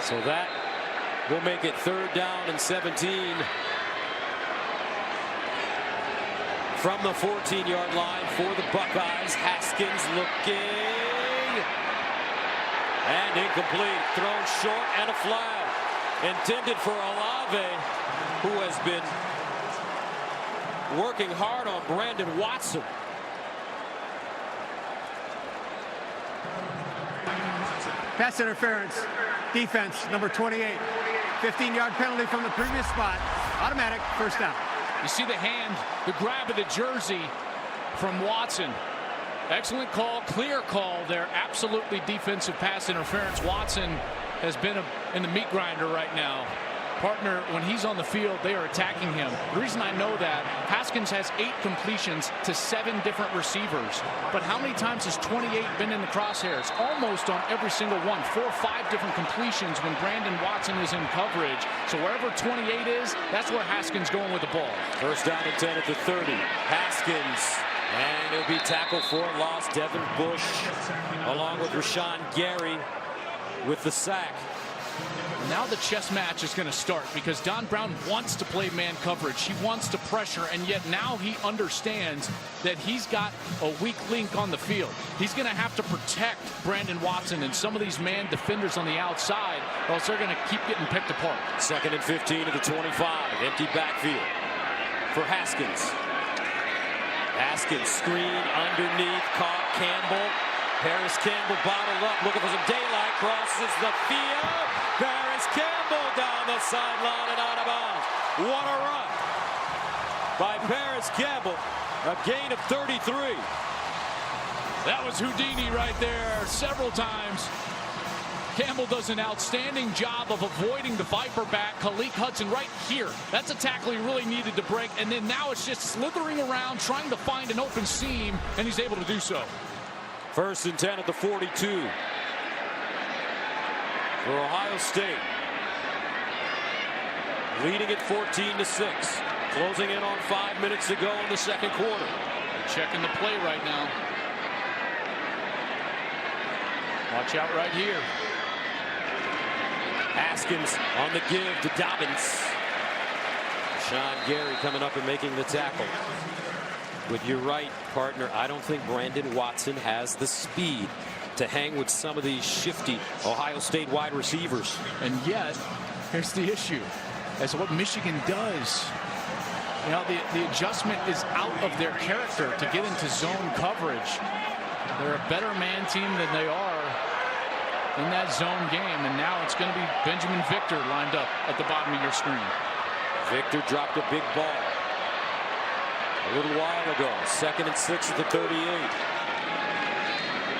So that will make it 3rd down and 17. From the 14-yard line for the Buckeyes. Haskins looking. And incomplete. Thrown short and a flag. Intended for Olave, who has been working hard on Brandon Watson. Pass interference. Defense, number 28. 15-yard penalty from the previous spot. Automatic, 1st down. You see the hand, the grab of the jersey from Watson. Excellent call, clear call there. Absolutely defensive pass interference. Watson has been in the meat grinder right now. Partner, when he's on the field, they are attacking him. The reason I know that, Haskins has 8 completions to 7 different receivers. But how many times has 28 been in the crosshairs? Almost on every single one. 4 or 5 different completions when Brandon Watson is in coverage. So wherever 28 is, that's where Haskins going with the ball. 1st down and 10 at the 30. Haskins. And he'll be tackled for a loss. Devin Bush along with Rashawn Gary with the sack. Now the chess match is going to start because Don Brown wants to play man coverage. He wants to pressure, and yet now he understands that he's got a weak link on the field. He's going to have to protect Brandon Watson and some of these man defenders on the outside, or else they're going to keep getting picked apart. 2nd and 15 to the 25. Empty backfield for Haskins. Haskins screen underneath, caught Campbell. Paris Campbell bottled up, looking for some daylight, crosses the field. Paris Campbell down the sideline and out of bounds. What a run by Paris Campbell. A gain of 33. That was Houdini right there several times. Campbell does an outstanding job of avoiding the Viper back. Khaleke Hudson right here. That's a tackle he really needed to break. And then now it's just slithering around, trying to find an open seam, and he's able to do so. 1st and 10 at the 42 for Ohio State. Leading at 14-6. Closing in on 5 minutes to go in the 2nd quarter. Checking the play right now. Watch out right here. Haskins on the give to Dobbins. Sean Gary coming up and making the tackle. But you're right, partner. I don't think Brandon Watson has the speed to hang with some of these shifty Ohio State wide receivers. And yet, here's the issue. That's what Michigan does. You know, the adjustment is out of their character to get into zone coverage. They're a better man team than they are in that zone game. And now it's going to be Benjamin Victor lined up at the bottom of your screen. Victor dropped a big ball a little while ago. 2nd and 6 at the 38.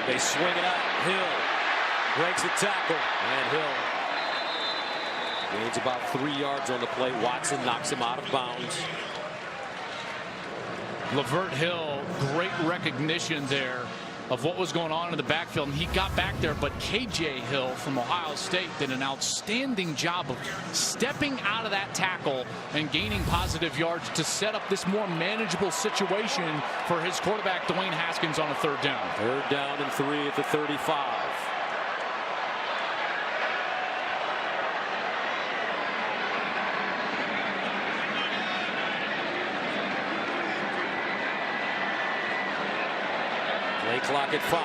They swing it out. Hill breaks a tackle, and Hill gains about 3 yards on the play. Watson knocks him out of bounds. Lavert Hill, great recognition there of what was going on in the backfield, and he got back there, but KJ Hill from Ohio State did an outstanding job of stepping out of that tackle and gaining positive yards to set up this more manageable situation for his quarterback Dwayne Haskins on a 3rd down. 3rd down and 3 at the 35. Play clock at 5.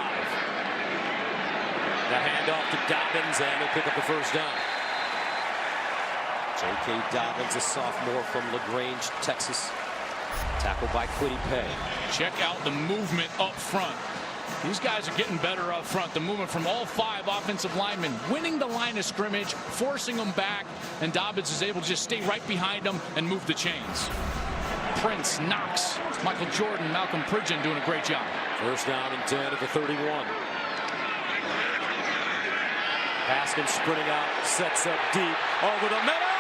The handoff to Dobbins, and he'll pick up the 1st down. J.K. Dobbins, a sophomore from LaGrange, Texas. Tackled by Kwity Paye. Check out the movement up front. These guys are getting better up front. The movement from all 5 offensive linemen, winning the line of scrimmage, forcing them back, and Dobbins is able to just stay right behind them and move the chains. Prince, Knox, Michael Jordan, Malcolm Pridgeon doing a great job. 1st down and 10 at the 31. Haskins sprinting out, sets up deep, over the middle!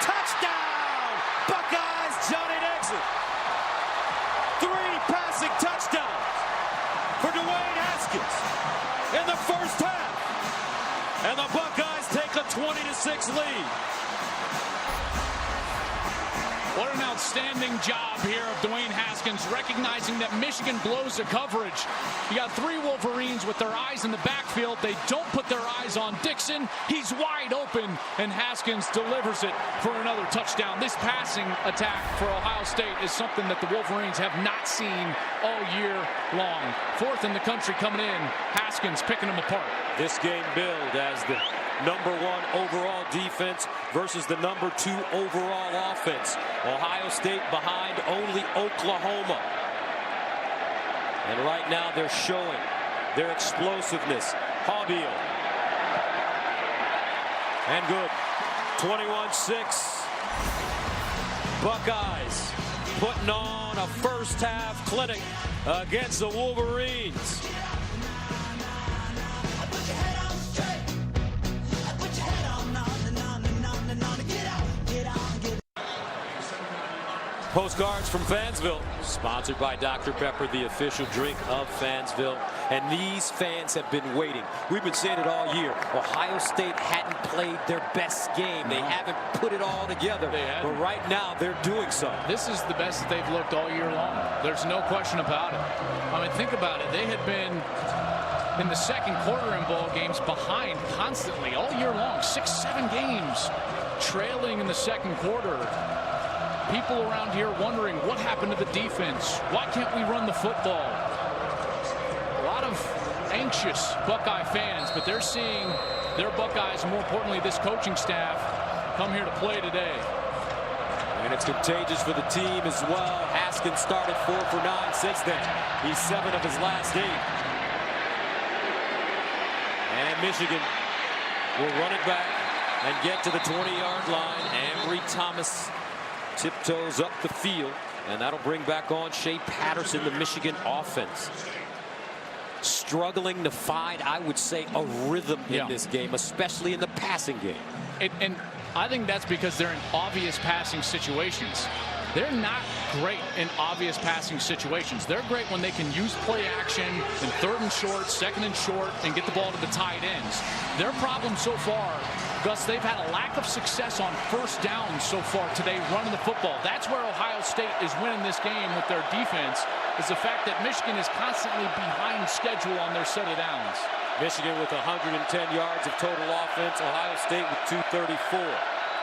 Touchdown! Buckeyes, Johnny Dixon! 3 passing touchdowns! and the Buckeyes take a 20-6 lead. What an outstanding job here of Dwayne Haskins, recognizing that Michigan blows the coverage. You got three Wolverines with their eyes in the backfield. They don't put their eyes on Dixon. He's wide open, and Haskins delivers it for another touchdown. This passing attack for Ohio State is something that the Wolverines have not seen all year long. Fourth in the country coming in. Haskins picking them apart. This game billed as the #1 overall defense versus the #2 overall offense. Ohio State behind only Oklahoma. And right now they're showing their explosiveness. Haubeil. And good. 21-6. Buckeyes putting on a first half clinic against the Wolverines. Postcards from Fansville, sponsored by Dr. Pepper, the official drink of Fansville. And these fans have been waiting. We've been saying it all year. Ohio State hadn't played their best game. They haven't put it all together. But right now, they're doing so. This is the best that they've looked all year long. There's no question about it. I mean, think about it. They had been in the second quarter in ball games behind constantly all year long. 6-7 games trailing in the second quarter. People around here wondering what happened to the defense. Why can't we run the football? A lot of anxious Buckeye fans, but they're seeing their Buckeyes, more importantly this coaching staff, come here to play today. And it's contagious for the team as well. Haskins started 4 for 9 since then. He's 7 of his last 8. And Michigan will run it back and get to the 20-yard line. Ambry Thomas tiptoes up the field, and that'll bring back on Shea Patterson, the Michigan offense. Struggling to find, I would say, a rhythm in this game, especially in the passing game. And I think that's because they're in obvious passing situations. They're not great in obvious passing situations. They're great when they can use play action in 3rd and short, 2nd and short, and get the ball to the tight ends. Their problem so far, Gus, they've had a lack of success on first down so far today running the football. That's where Ohio State is winning this game with their defense, is the fact that Michigan is constantly behind schedule on their set of downs. Michigan with 110 yards of total offense. Ohio State with 234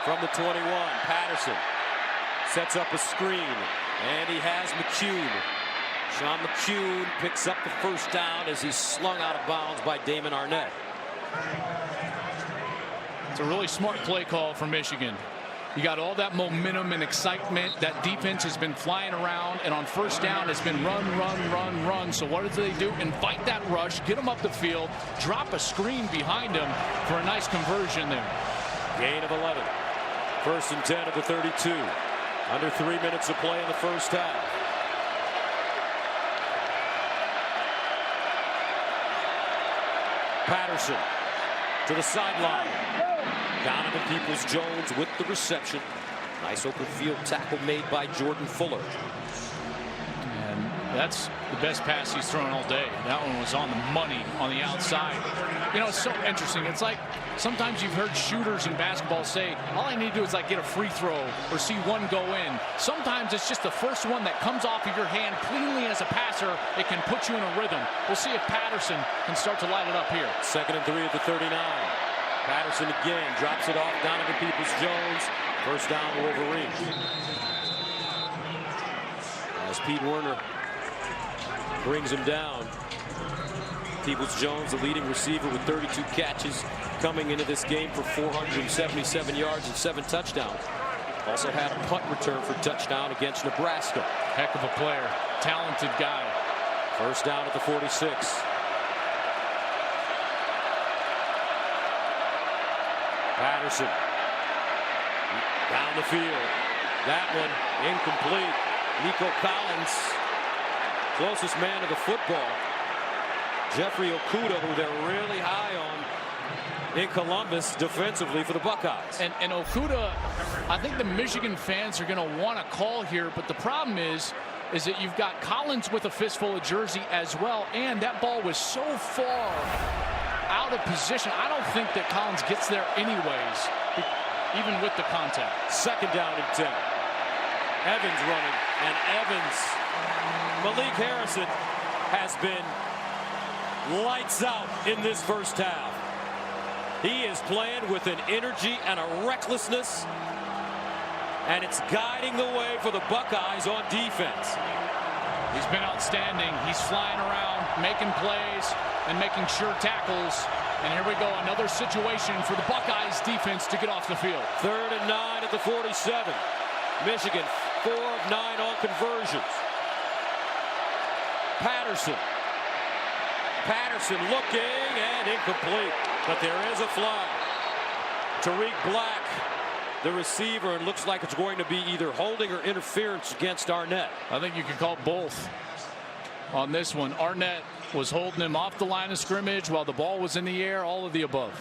from the 21. Patterson sets up a screen, and he has McCune. Sean McCune picks up the first down as he's slung out of bounds by Damon Arnett. It's a really smart play call for Michigan. You got all that momentum and excitement. That defense has been flying around, and on first down it's been run, run, run, run. So what do they do? Invite that rush, get them up the field, drop a screen behind them for a nice conversion there. Gain of 11. 1st and 10 of the 32. Under 3 minutes of play in the first half. Patterson to the sideline. Donovan Peoples-Jones with the reception. Nice open field tackle made by Jordan Fuller. And that's the best pass he's thrown all day. That one was on the money on the outside. You know, it's so interesting. It's like sometimes you've heard shooters in basketball say, all I need to do is like get a free throw or see one go in. Sometimes it's just the first one that comes off of your hand cleanly as a passer. It can put you in a rhythm. We'll see if Patterson can start to light it up here. 2nd and 3 at the 39. Patterson again drops it off. Donovan Peoples-Jones. First down, Wolverines. As Pete Werner brings him down. Peoples-Jones, the leading receiver with 32 catches, coming into this game for 477 yards and 7 touchdowns. Also had a punt return for touchdown against Nebraska. Heck of a player. Talented guy. First down at the 46. Patterson down the field. That one incomplete. Nico Collins, closest man to the football. Jeffrey Okudah, who they're really high on in Columbus defensively for the Buckeyes. And Okudah, I think the Michigan fans are going to want to call here, but the problem is that you've got Collins with a fistful of jersey as well, and that ball was so far out of position. I don't think that Collins gets there anyways, even with the contact. Second down and 10. Evans running, and Evans, Malik Harrison has been lights out in this first half. He is playing with an energy and a recklessness, and it's guiding the way for the Buckeyes on defense. He's been outstanding. He's flying around, making plays, and making sure tackles. And here we go, another situation for the Buckeyes defense to get off the field. 3rd and 9 at the 47. Michigan 4 of 9 on conversions. Patterson looking and incomplete, but there is a flag. Tariq Black, the receiver, and looks like it's going to be either holding or interference against Arnett. I think you can call both on this one. Arnett was holding him off the line of scrimmage while the ball was in the air, all of the above.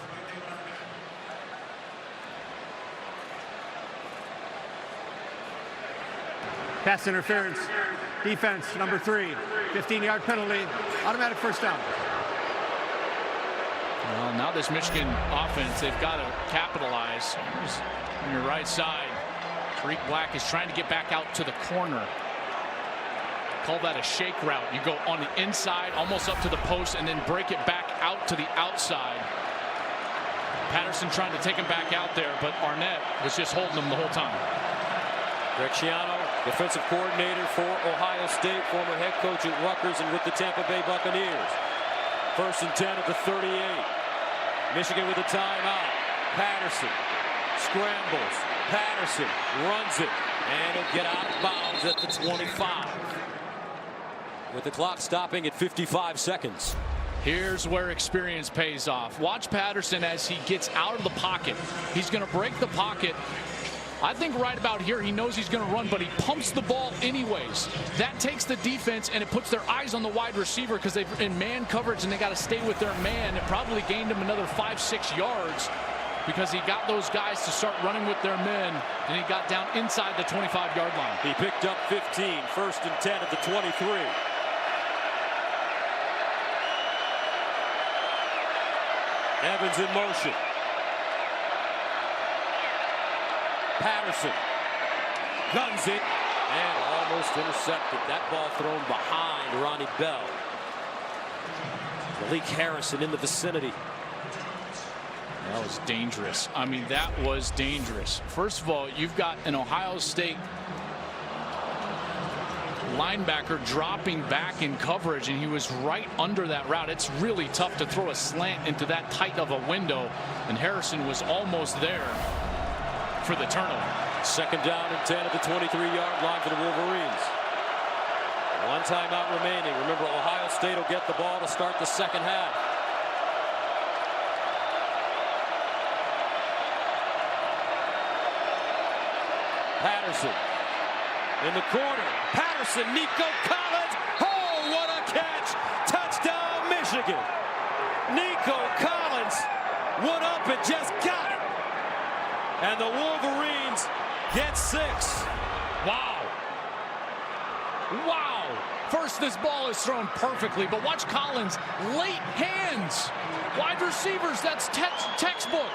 Pass interference. Defense, number 3. 15-yard penalty. Automatic first down. Well, now this Michigan offense, they've got to capitalize. On your right side, Tariq Black is trying to get back out to the corner. Call that a shake route. You go on the inside, almost up to the post, and then break it back out to the outside. Patterson trying to take him back out there, but Arnett was just holding him the whole time. Greg Schiano, defensive coordinator for Ohio State, former head coach at Rutgers and with the Tampa Bay Buccaneers. 1st and 10 at the 38. Michigan with a timeout. Patterson scrambles. Patterson runs it, and it'll get out of bounds at the 25. With the clock stopping at 55 seconds. Here's where experience pays off. Watch Patterson as he gets out of the pocket. He's going to break the pocket. I think right about here he knows he's going to run, but he pumps the ball anyways. That takes the defense and it puts their eyes on the wide receiver because they're in man coverage and they got to stay with their man. It probably gained him another 5-6 yards because he got those guys to start running with their men, and he got down inside the 25-yard line. He picked up 15, 1st and 10 at the 23. Evans in motion. Patterson guns it and almost intercepted. That ball thrown behind Ronnie Bell. Malik Harrison in the vicinity. That was dangerous. I mean, that was dangerous. First of all, you've got an Ohio State linebacker dropping back in coverage, and he was right under that route. It's really tough to throw a slant into that tight of a window, and Harrison was almost there for the turnover. 2nd down and 10 at the 23-yard line for the Wolverines. 1 timeout remaining. Remember, Ohio State will get the ball to start the second half. Patterson in the corner. Patterson, Nico Collins. Oh, what a catch! Touchdown, Michigan. Nico Collins went up and just got it. And the Wolverines get 6. Wow. Wow. First, this ball is thrown perfectly, but watch Collins. Late hands. Wide receivers, that's textbook.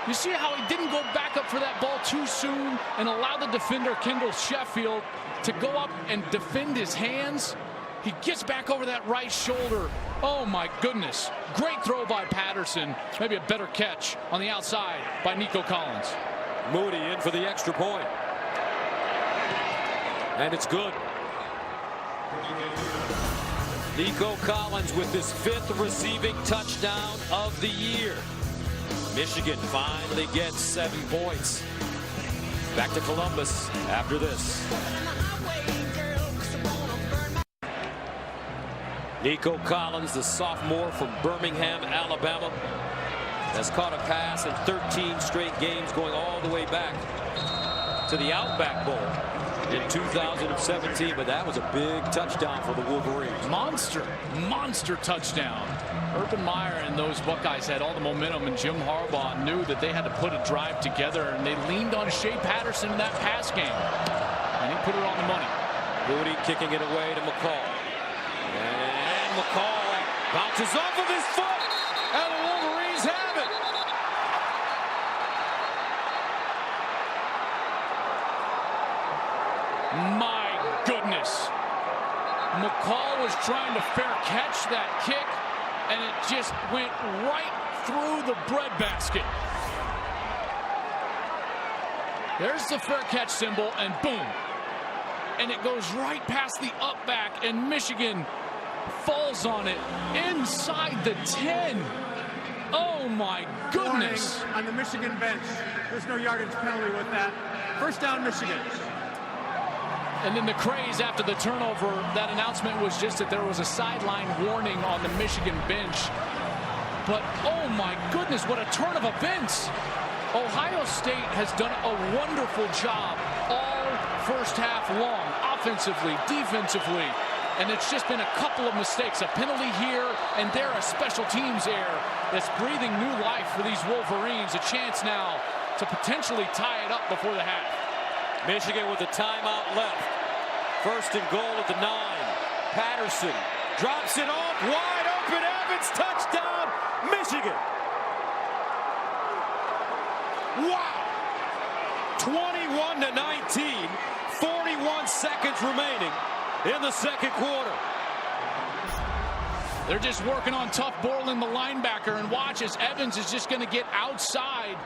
You see how he didn't go back up for that ball too soon and allow the defender, Kendall Sheffield, to go up and defend his hands? He gets back over that right shoulder. Oh, my goodness. Great throw by Patterson. Maybe a better catch on the outside by Nico Collins. Moody in for the extra point. And it's good. Nico Collins with his 5th receiving touchdown of the year. Michigan finally gets 7 points. Back to Columbus after this. Nico Collins, the sophomore from Birmingham, Alabama, has caught a pass in 13 straight games going all the way back to the Outback Bowl in 2017, but that was a big touchdown for the Wolverines. Monster touchdown. Urban Meyer and those Buckeyes had all the momentum, and Jim Harbaugh knew that they had to put a drive together, and they leaned on Shea Patterson in that pass game, and he put it on the money. Moody kicking it away to McCall. And McCall bounces off of his foot, and My goodness. McCall was trying to fair catch that kick, and it just went right through the breadbasket. There's the fair catch symbol, and boom. And it goes right past the up back, and Michigan falls on it inside the 10. Oh, my goodness. Warning on the Michigan bench. There's no yardage penalty with that. First down, Michigan. And then the craze after the turnover, that announcement was just that there was a sideline warning on the Michigan bench. But, oh, my goodness, what a turn of events. Ohio State has done a wonderful job all first half long, offensively, defensively. And it's just been a couple of mistakes, a penalty here and there, a special teams error that's breathing new life for these Wolverines. A chance now to potentially tie it up before the half. Michigan with a timeout left. First and goal at the 9. Patterson drops it off, wide open, Evans, touchdown, Michigan. Wow! 21-19, 41 seconds remaining in the second quarter. They're just working on tough Borland, the linebacker, and watch as Evans is just going to get outside.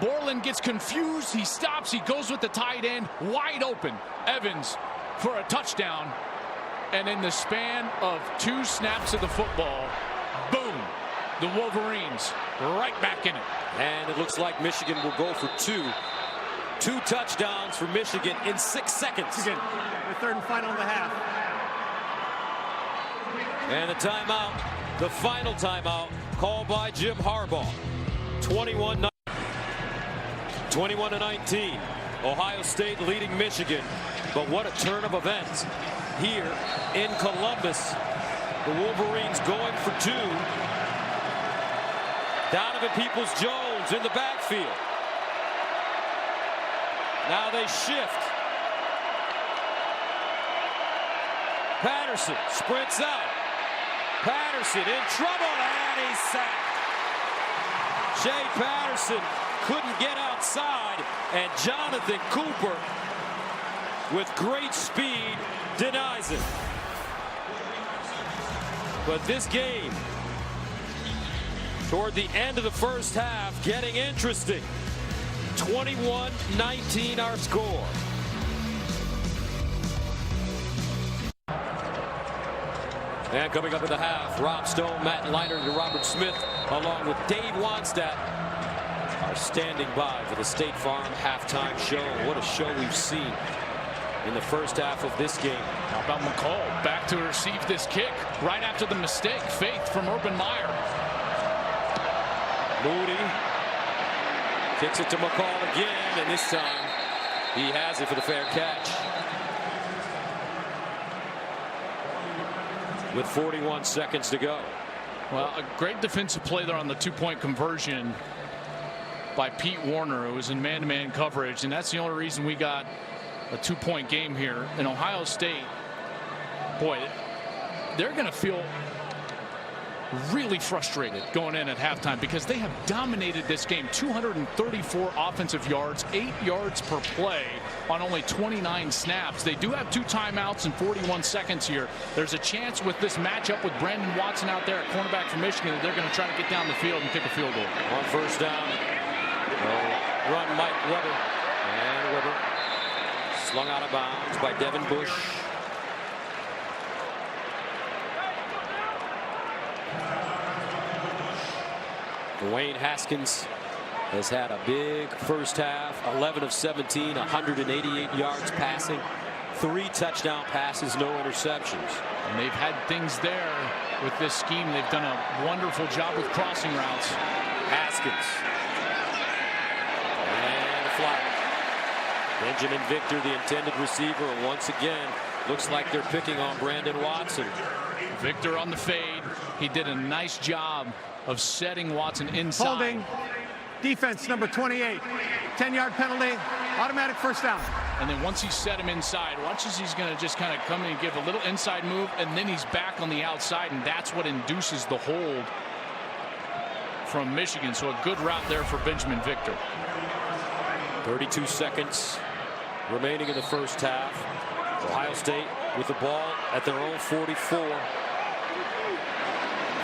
Borland gets confused. He stops. He goes with the tight end. Wide open. Evans for a touchdown. And in the span of 2 snaps of the football, boom, the Wolverines right back in it. And it looks like Michigan will go for 2. 2 touchdowns for Michigan in 6 seconds. Michigan, the third and final of the half. And the timeout, the final timeout, called by Jim Harbaugh. 21-19. Ohio State leading Michigan. But what a turn of events here in Columbus. The Wolverines going for 2. Donovan Peoples-Jones in the backfield. Now they shift. Patterson sprints out. Patterson in trouble, and he's sacked. Shea Patterson couldn't get outside, and Jonathan Cooper, with great speed, denies it. But this game, toward the end of the first half, getting interesting. 21-19 our score. And coming up in the half, Rob Stone, Matt Leiter, and Robert Smith, along with Dave Wannstedt, are standing by for the State Farm halftime show. What a show we've seen in the first half of this game. How about McCall back to receive this kick right after the mistake. Faith from Urban Meyer. Moody kicks it to McCall again, and this time he has it for the fair catch. With 41 seconds to go. Well, a great defensive play there on the 2-point conversion by Pete Warner. It was in man-to-man coverage, and that's the only reason we got a 2-point game here. In Ohio State, boy, they're going to feel really frustrated going in at halftime because they have dominated this game. 234 offensive yards, 8 yards per play on only 29 snaps. They do have 2 timeouts and 41 seconds here. There's a chance with this matchup with Brandon Watson out there at cornerback for Michigan that they're going to try to get down the field and kick a field goal. On first down, run Mike Weber, and Weber slung out of bounds by Devin Bush. Dwayne Haskins has had a big first half, 11 of 17, 188 yards passing, 3 touchdown passes, no interceptions. And they've had things there with this scheme. They've done a wonderful job with crossing routes. Haskins. And a flag. Benjamin Victor, the intended receiver, and once again, looks like they're picking on Brandon Watson. Victor on the fade. He did a nice job of setting Watson inside. Holding. Defense number 28. 10-yard penalty. Automatic first down. And then once he set him inside, watch as he's going to just kind of come in and give a little inside move, and then he's back on the outside, and that's what induces the hold from Michigan. So a good route there for Benjamin Victor. 32 seconds remaining in the first half. Ohio State with the ball at their own 44.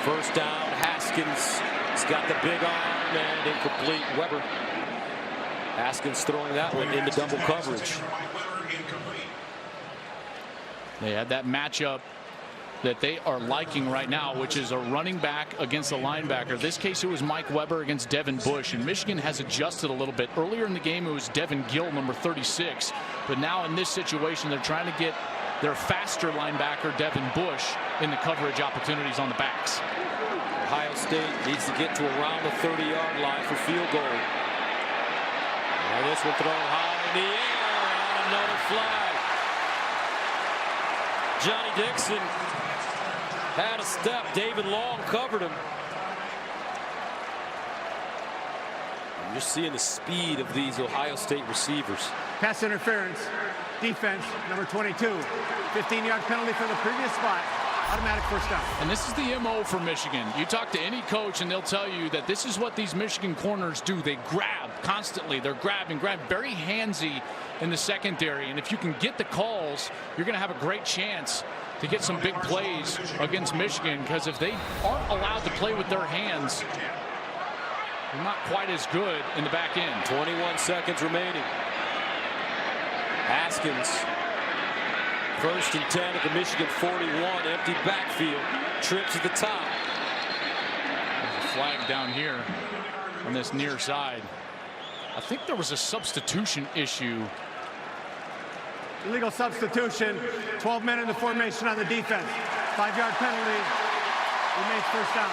First down, Haskins. He's got the big arm and incomplete. Weber. Haskins throwing that one into double coverage. They had that matchup that they are liking right now, which is a running back against a linebacker. This case, it was Mike Weber against Devin Bush, and Michigan has adjusted a little bit. Earlier in the game, it was Devin Gill, number 36, but now in this situation, they're trying to get their faster linebacker, Devin Bush, in the coverage opportunities on the backs. Ohio State needs to get to around the 30-yard line for field goal. And this one thrown high in the air, and another flag. Johnny Dixon had a step. David Long covered him. And you're seeing the speed of these Ohio State receivers. Pass interference. Defense, number 22. 15-yard penalty for the previous spot. Automatic first down. And this is the MO for Michigan. You talk to any coach and they'll tell you that this is what these Michigan corners do. They grab constantly. They're grabbing, very handsy in the secondary. And if you can get the calls, you're going to have a great chance to get some big plays against Michigan, because if they aren't allowed to play with their hands, they're not quite as good in the back end. 21 seconds remaining. Haskins, 1st and 10 at the Michigan 41, empty backfield, trips at the top. There's a flag down here on this near side. I think there was a substitution issue. Illegal substitution. 12 men in the formation on the defense. 5-yard penalty. Remains first down.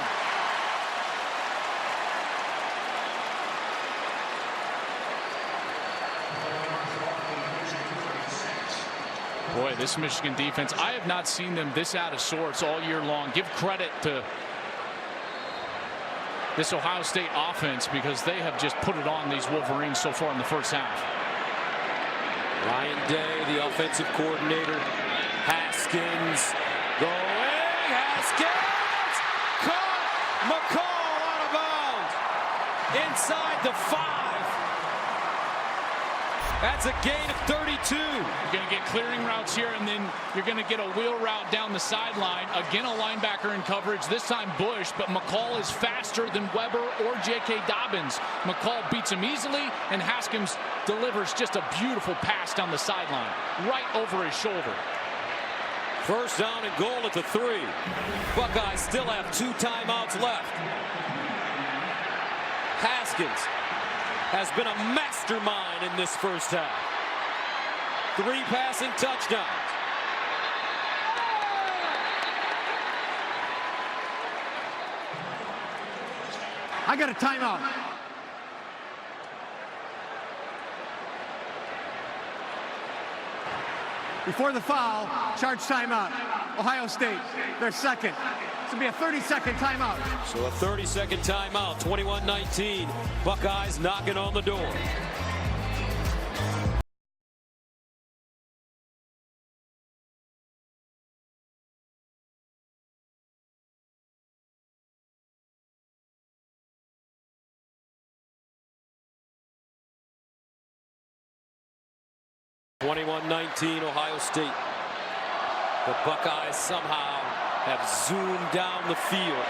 Boy, this Michigan defense, I have not seen them this out of sorts all year long. Give credit to this Ohio State offense, because they have just put it on these Wolverines so far in the first half. Ryan Day, the offensive coordinator. Haskins going. Haskins caught. McCall out of bounds inside the 5. That's a gain of 32. You're going to get clearing routes here, and then you're going to get a wheel route down the sideline. Again, a linebacker in coverage, this time Bush, but McCall is faster than Weber or J.K. Dobbins. McCall beats him easily, and Haskins delivers just a beautiful pass down the sideline, right over his shoulder. First down and goal at the 3. Buckeyes still have 2 timeouts left. Haskins has been a mastermind in this first half. 3 passing touchdowns. I got a timeout. Before the foul, charge timeout. Ohio State, their second. This will be a 30-second timeout. So a 30-second timeout, 21-19. Buckeyes knocking on the door. (21-19) Ohio State. The Buckeyes somehow have zoomed down the field.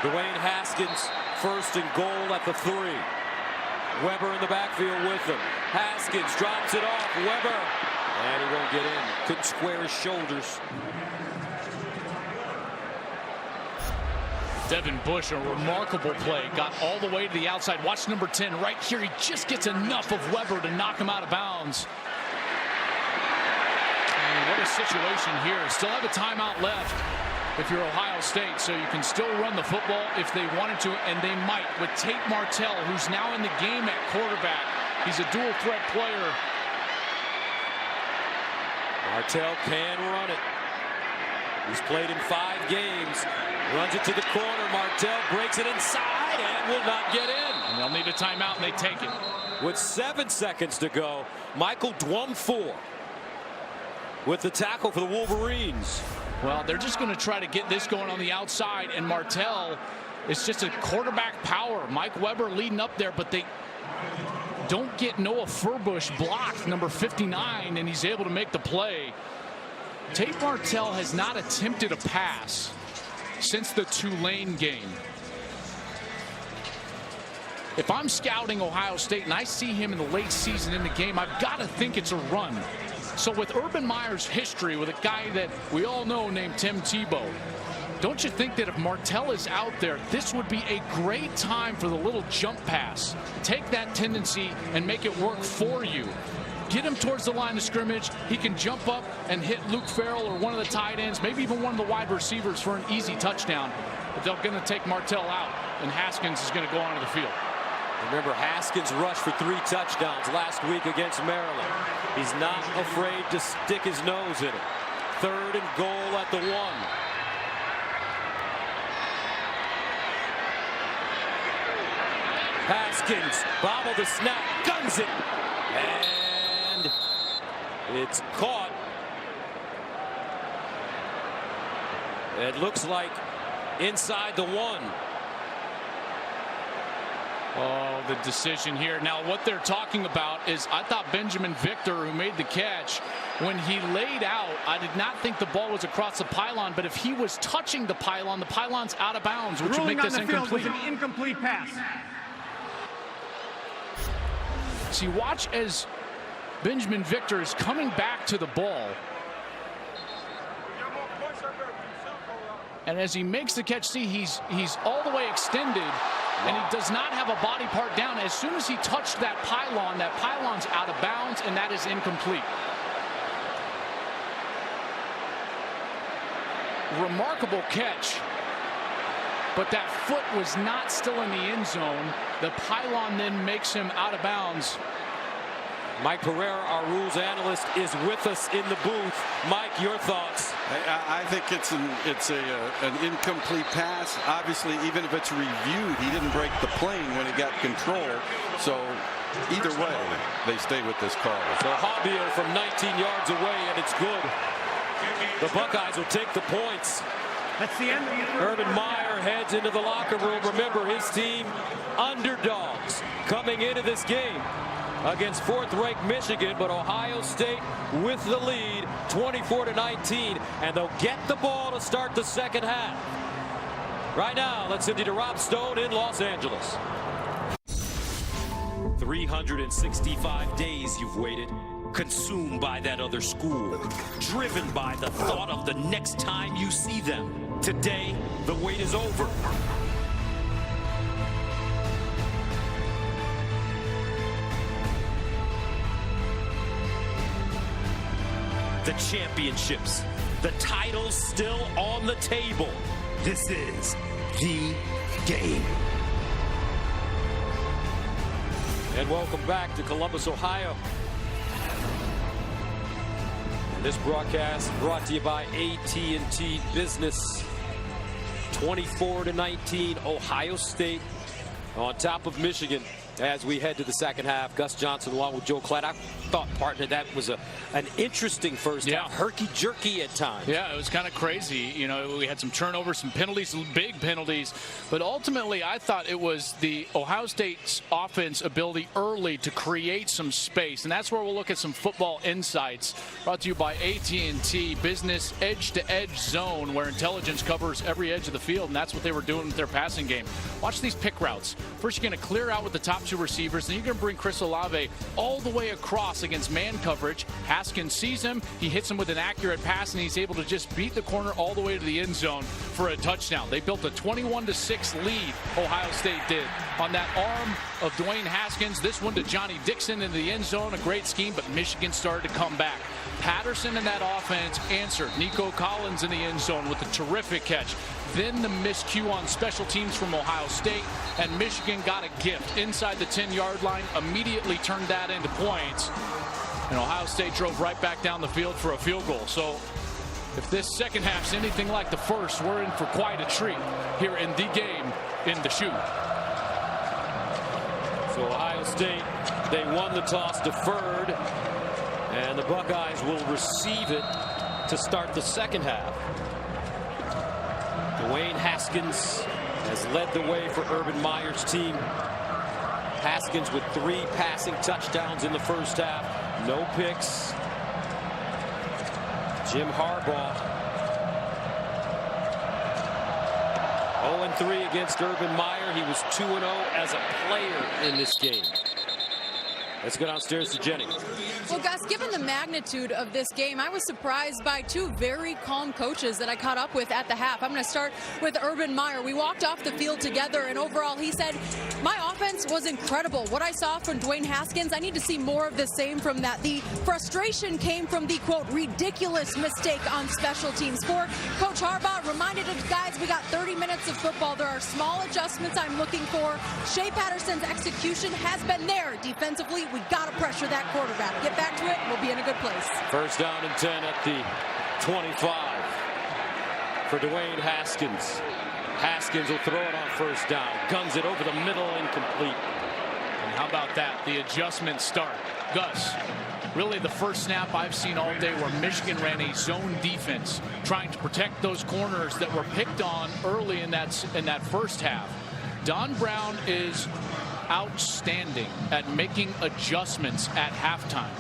Dwayne Haskins, 1st and goal at the 3. Weber in the backfield with him. Haskins drops it off. Weber, and he won't get in. Couldn't square his shoulders. Devin Bush, a remarkable play, got all the way to the outside. Watch number 10 right here. He just gets enough of Weber to knock him out of bounds. And what a situation here. Still have a timeout left if you're Ohio State, so you can still run the football if they wanted to, and they might with Tate Martell, who's now in the game at quarterback. He's a dual threat player. Martell can run it. He's played in 5 games. Runs it to the corner. Martell breaks it inside and will not get in. And they'll need a timeout, and they take it. With 7 seconds to go, Michael Dwumfour with the tackle for the Wolverines. Well, they're just going to try to get this going on the outside, and Martell is just a quarterback power. Mike Weber leading up there, but don't get Noah Furbush blocked, number 59, and he's able to make the play. Tate Martell has not attempted a pass since the Tulane game. If I'm scouting Ohio State and I see him in the late season in the game, I've got to think it's a run. So with Urban Meyer's history with a guy that we all know named Tim Tebow, don't you think that if Martell is out there, this would be a great time for the little jump pass? Take that tendency and make it work for you. Get him towards the line of scrimmage. He can jump up and hit Luke Farrell or one of the tight ends, maybe even one of the wide receivers for an easy touchdown. But they're going to take Martell out, and Haskins is going to go onto the field. Remember, Haskins rushed for 3 touchdowns last week against Maryland. He's not afraid to stick his nose in it. 3rd and goal at the 1. Haskins bobble the snap, guns it, and it's caught. It looks like inside the 1. Oh, the decision here. Now, what they're talking about is, I thought Benjamin Victor, who made the catch, when he laid out, I did not think the ball was across the pylon, but if he was touching the pylon's out of bounds, which would make this incomplete. Ruling on the field was an incomplete pass. See, watch as Benjamin Victor is coming back to the ball. And as he makes the catch, see, he's all the way extended, and he does not have a body part down. As soon as he touched that pylon's out of bounds, and that is incomplete. Remarkable catch, but that foot was not still in the end zone. The pylon then makes him out of bounds. Mike Pereira, our rules analyst, is with us in the booth. Mike, your thoughts? I think it's an incomplete pass. Obviously, even if it's reviewed, he didn't break the plane when he got control. So either way, they stay with this call. So Javier from 19 yards away, and it's good. The Buckeyes will take the points. That's the end of the Urban Meyer heads into the locker room. Remember, his team underdogs coming into this game against 4th-ranked Michigan, but Ohio State with the lead, 24-19, and they'll get the ball to start the second half. Right now, let's send you to Rob Stone in Los Angeles. 365 days you've waited, consumed by that other school, driven by the thought of the next time you see them. Today, the wait is over. The championships, the titles still on the table. This is the game. And welcome back to Columbus, Ohio. This broadcast brought to you by AT&T Business. 24-19, Ohio State on top of Michigan. As we head to the second half, Gus Johnson along with Joe Klatt. I thought, partner, that was an interesting first half. Herky-jerky at times. Yeah, it was kind of crazy. You know, we had some turnovers, some penalties, big penalties. But ultimately, I thought it was the Ohio State's offense ability early to create some space. And that's where we'll look at some football insights brought to you by AT&T Business Edge-to-Edge Zone, where intelligence covers every edge of the field. And that's what they were doing with their passing game. Watch these pick routes. First, you're going to clear out with the top 2 receivers. Then you're going to bring Chris Olave all the way across against man coverage. Haskins sees him. He hits him with an accurate pass, and he's able to just beat the corner all the way to the end zone for a touchdown. They built a 21-6 lead, Ohio State did, on that arm of Dwayne Haskins. This one to Johnny Dixon into the end zone. A great scheme, but Michigan started to come back. Patterson in that offense answered. Nico Collins in the end zone with a terrific catch. Then the miscue on special teams from Ohio State, and Michigan got a gift inside the 10-yard line, immediately turned that into points, and Ohio State drove right back down the field for a field goal. So if this second half's anything like the first, we're in for quite a treat here in the game in the shoe. So Ohio State, they won the toss, deferred, and the Buckeyes will receive it to start the second half. Dwayne Haskins has led the way for Urban Meyer's team. Haskins with 3 passing touchdowns in the first half. No picks. Jim Harbaugh 0-3 against Urban Meyer. He was 2-0 as a player in this game. Let's go downstairs to Jenny. Well, Gus, given the magnitude of this game, I was surprised by 2 very calm coaches that I caught up with at the half. I'm going to start with Urban Meyer. We walked off the field together, and overall, he said, my offense was incredible. What I saw from Dwayne Haskins, I need to see more of the same from that. The frustration came from the, quote, ridiculous mistake on special teams. For Coach Harbaugh, reminded us, guys, we got 30 minutes of football. There are small adjustments I'm looking for. Shea Patterson's execution has been there defensively. We got to pressure that quarterback. Get back to it, we'll be in a good place. First down and 10 at the 25 for Dwayne Haskins. Haskins will throw it on first down. Guns it over the middle, incomplete. And how about that? The adjustment start. Gus, really the first snap I've seen all day where Michigan ran a zone defense, trying to protect those corners that were picked on early in that first half. Don Brown is outstanding at making adjustments at halftime.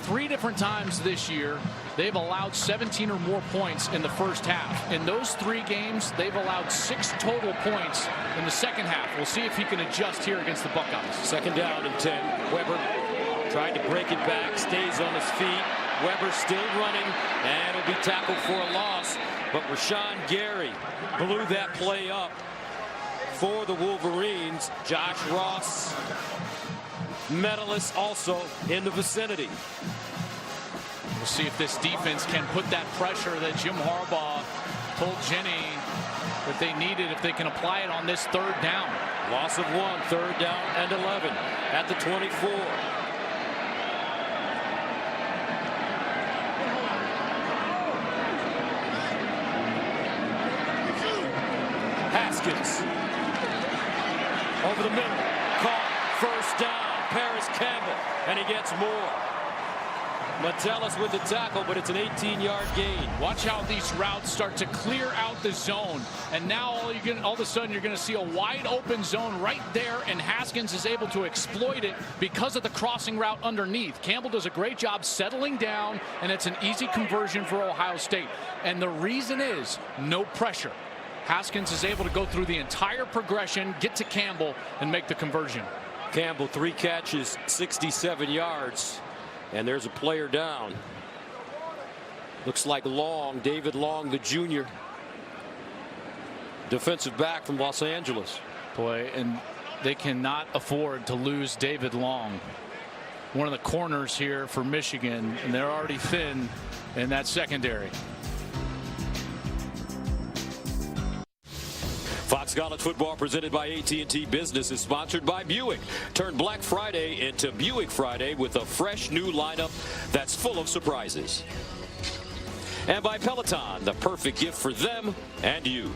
3 different times this year, they've allowed 17 or more points in the first half. In those 3 games, they've allowed 6 total points in the second half. We'll see if he can adjust here against the Buckeyes. Second down and 10. Weber tried to break it back, stays on his feet. Weber still running, and will be tackled for a loss. But Rashawn Gary blew that play up for the Wolverines. Josh Ross, medalist, also in the vicinity. We'll see if this defense can put that pressure that Jim Harbaugh told Jenny that they needed, if they can apply it on this 3rd down. Loss of 1, 3rd down and 11 at the 24. Haskins over the middle, caught, first down, Paris Campbell, and he gets more. Metellus with the tackle, but it's an 18-yard gain. Watch how these routes start to clear out the zone, and now all of a sudden you're going to see a wide open zone right there, and Haskins is able to exploit it because of the crossing route underneath. Campbell does a great job settling down, and it's an easy conversion for Ohio State. And the reason is no pressure. Haskins is able to go through the entire progression, get to Campbell, and make the conversion. Campbell, 3 catches, 67 yards, and there's a player down. Looks like Long, David Long, the junior, defensive back from Los Angeles. Boy, and they cannot afford to lose David Long, one of the corners here for Michigan, and they're already thin in that secondary. Fox College Football presented by AT&T Business is sponsored by Buick. Turn Black Friday into Buick Friday with a fresh new lineup that's full of surprises. And by Peloton, the perfect gift for them and you.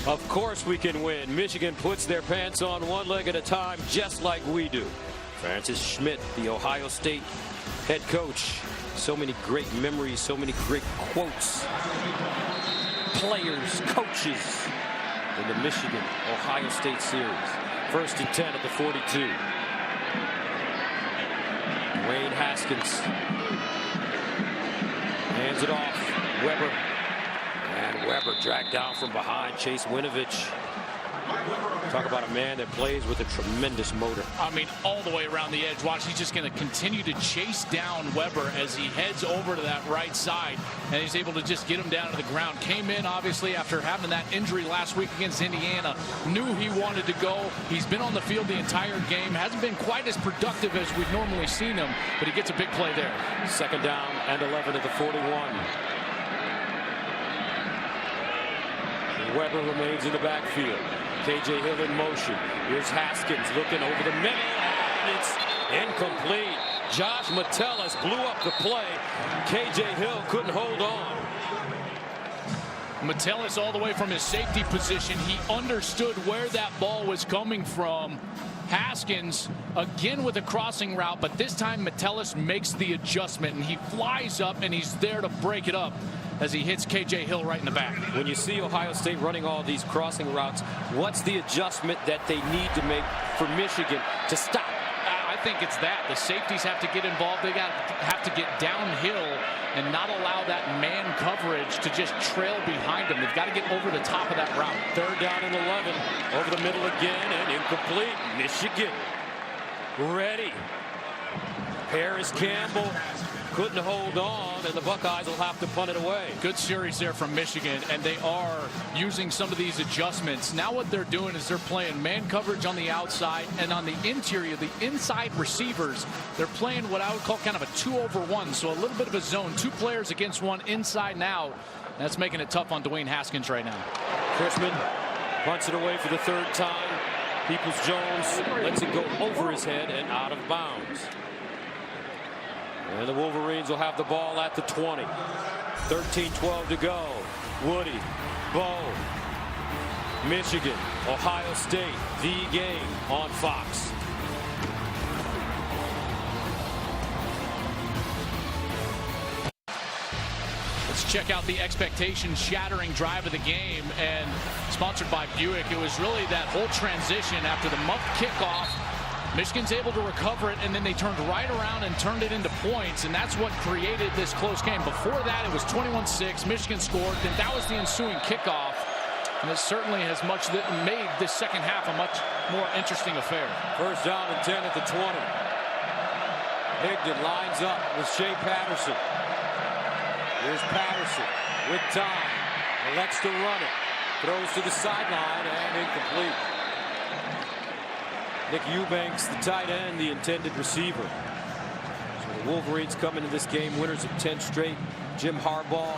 Of course we can win. Michigan puts their pants on one leg at a time, just like we do. Francis Schmidt, the Ohio State head coach. So many great memories, so many great quotes. Players, coaches in the Michigan-Ohio State series. 1st and 10 at the 42. Dwayne Haskins hands it off. Weber. And Weber dragged down from behind. Chase Winovich. Talk about a man that plays with a tremendous motor. I mean, all the way around the edge. Watch, he's just going to continue to chase down Weber as he heads over to that right side, and he's able to just get him down to the ground. Came in, obviously, after having that injury last week against Indiana. Knew he wanted to go. He's been on the field the entire game. Hasn't been quite as productive as we've normally seen him, but he gets a big play there. 2nd down and 11 at the 41. Weber remains in the backfield. KJ Hill in motion. Here's Haskins looking over the middle, and it's incomplete. Josh Metellus blew up the play. KJ Hill couldn't hold on. Metellus all the way from his safety position. He understood where that ball was coming from. Haskins again with a crossing route, but this time Metellus makes the adjustment, and he flies up, and he's there to break it up as he hits KJ Hill right in the back. When you see Ohio State running all these crossing routes, what's the adjustment that they need to make for Michigan to stop? I think it's that. The safeties have to get involved. They have to get downhill and not allow that man coverage to just trail behind them. They've got to get over the top of that route. 3rd down and 11. Over the middle again and incomplete. Michigan ready. Paris Campbell couldn't hold on, and the Buckeyes will have to punt it away. Good series there from Michigan, and they are using some of these adjustments. Now what they're doing is they're playing man coverage on the outside, and on the interior, the inside receivers, they're playing what I would call kind of a 2-over-1, so a little bit of a zone. 2 players against 1 inside and out. That's making it tough on Dwayne Haskins right now. Chrisman punts it away for the 3rd time. Peoples-Jones lets it go over his head and out of bounds. And the Wolverines will have the ball at the 20. 13-12 to go. Woody, Bo, Michigan, Ohio State, the game on Fox. Let's check out the expectation-shattering drive of the game, and sponsored by Buick. It was really that whole transition after the muff kickoff. Michigan's able to recover it, and then they turned right around and turned it into points, and that's what created this close game. Before that, it was 21-6. Michigan scored. Then that was the ensuing kickoff, and it certainly has made this second half a much more interesting affair. 1st down and 10 at the 20. Higdon lines up with Shea Patterson. Here's Patterson with time. Elects to run it. Throws to the sideline and incomplete. Nick Eubanks, the tight end, the intended receiver. So the Wolverines come into this game winners of 10 straight. Jim Harbaugh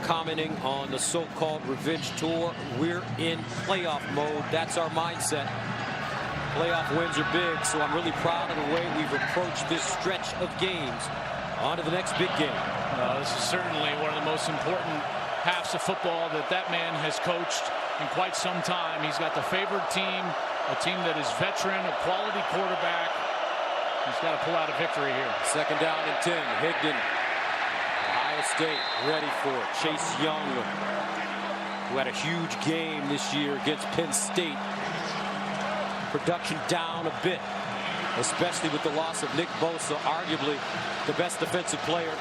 commenting on the so-called revenge tour. We're in playoff mode. That's our mindset. Playoff wins are big, so I'm really proud of the way we've approached this stretch of games. On to the next big game. This is certainly one of the most important halves of football that man has coached in quite some time. He's got the favored team, a team that is veteran, a quality quarterback. He's got to pull out a victory here. 2nd down and 10. Higdon, Ohio State ready for it. Chase Young, who had a huge game this year against Penn State. Production down a bit, especially with the loss of Nick Bosa, arguably the best defensive player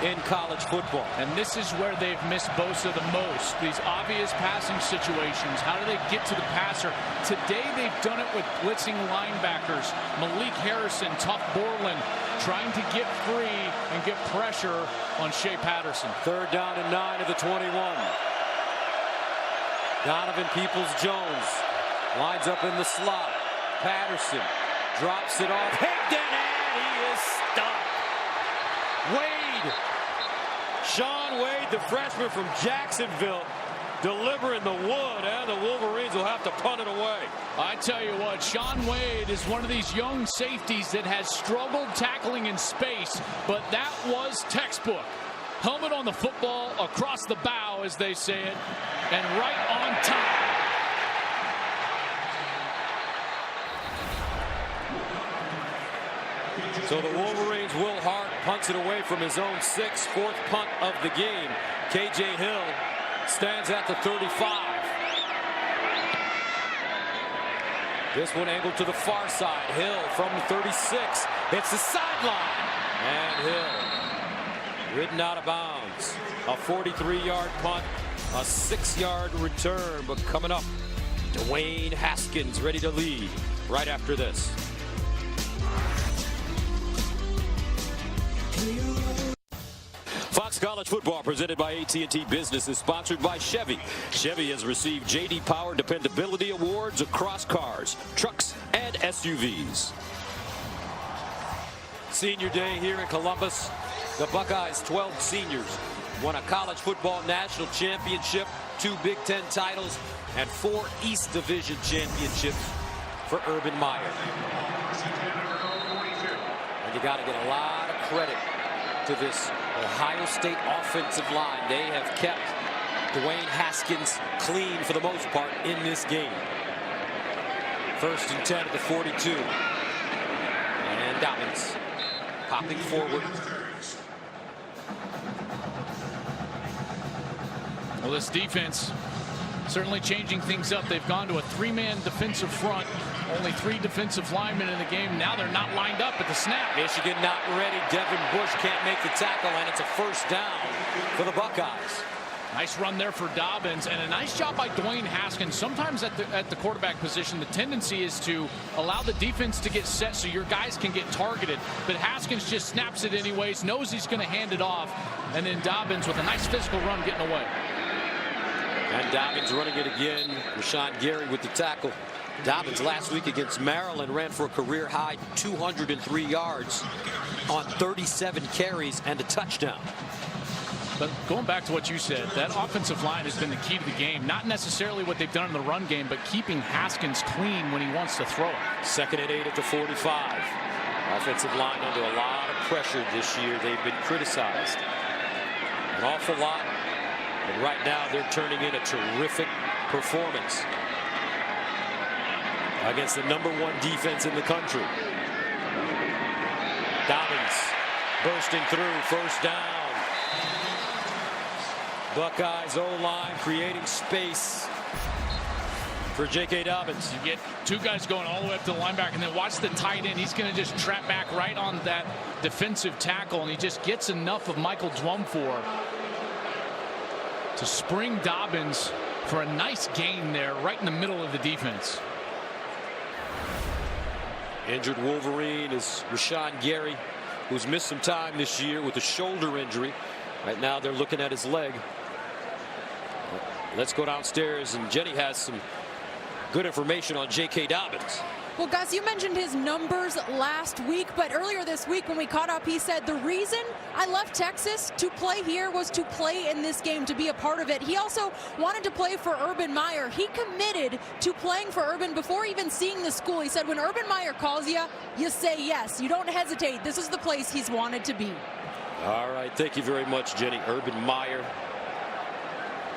in college football. And this is where they've missed Bosa the most. These obvious passing situations. How do they get to the passer? Today they've done it with blitzing linebackers. Malik Harrison, Tuff Borland, trying to get free and get pressure on Shea Patterson. 3rd down and 9 of the 21. Donovan Peoples-Jones lines up in the slot. Patterson drops it off. Higdon, and he is stopped. Wade. Sean Wade, the freshman from Jacksonville, delivering the wood, and the Wolverines will have to punt it away. I tell you what, Sean Wade is one of these young safeties that has struggled tackling in space, but that was textbook. Helmet on the football, across the bow, as they say it, and right on time. So the Wolverines, Will Hart punts it away from his own 6th, 4th punt of the game. KJ Hill stands at the 35. This one angled to the far side. Hill from the 36. It's the sideline. And Hill ridden out of bounds. A 43-yard punt, a 6-yard return. But coming up, Dwayne Haskins ready to lead right after this. Fox College Football presented by AT&T Business is sponsored by Chevy. Chevy has received J.D. Power Dependability Awards across cars, trucks, and SUVs. Senior day here in Columbus. The Buckeyes, 12 seniors, won a college football national championship, 2 Big Ten titles, and 4 East Division championships for Urban Meyer. And you got to get a lot of credit to this Ohio State offensive line. They have kept Dwayne Haskins clean for the most part in this game. First and 10 at the 42. And Dobbins popping forward. Well, this defense certainly changing things up. They've gone to a 3-man defensive front. Only 3 defensive linemen in the game. Now they're not lined up at the snap. Michigan not ready. Devin Bush can't make the tackle, and it's a first down for the Buckeyes. Nice run there for Dobbins, and a nice job by Dwayne Haskins. Sometimes at the quarterback position, the tendency is to allow the defense to get set so your guys can get targeted. But Haskins just snaps it anyways, knows he's going to hand it off, and then Dobbins with a nice physical run getting away. And Dobbins running it again. Rashawn Gary with the tackle. Dobbins last week against Maryland ran for a career-high 203 yards on 37 carries and a touchdown. But going back to what you said, that offensive line has been the key to the game. Not necessarily what they've done in the run game, but keeping Haskins clean when he wants to throw it. 2nd and 8 at the 45. Offensive line under a lot of pressure this year. They've been criticized an awful lot. But right now, they're turning in a terrific performance against the #1 defense in the country. Dobbins bursting through, first down. Buckeyes O-line creating space for J.K. Dobbins. You get 2 guys going all the way up to the linebacker, and then watch the tight end. He's going to just trap back right on that defensive tackle, and he just gets enough of Michael Dwumfor to spring Dobbins for a nice gain there right in the middle of the defense. Injured Wolverine is Rashawn Gary, who's missed some time this year with a shoulder injury. Right now they're looking at his leg. Let's go downstairs, and Jenny has some good information on J.K. Dobbins. Well, Gus, you mentioned his numbers last week, but earlier this week when we caught up, he said the reason I left Texas to play here was to play in this game, to be a part of it. He also wanted to play for Urban Meyer. He committed to playing for Urban before even seeing the school. He said when Urban Meyer calls you, you say yes. You don't hesitate. This is the place he's wanted to be. All right, thank you very much, Jenny. Urban Meyer,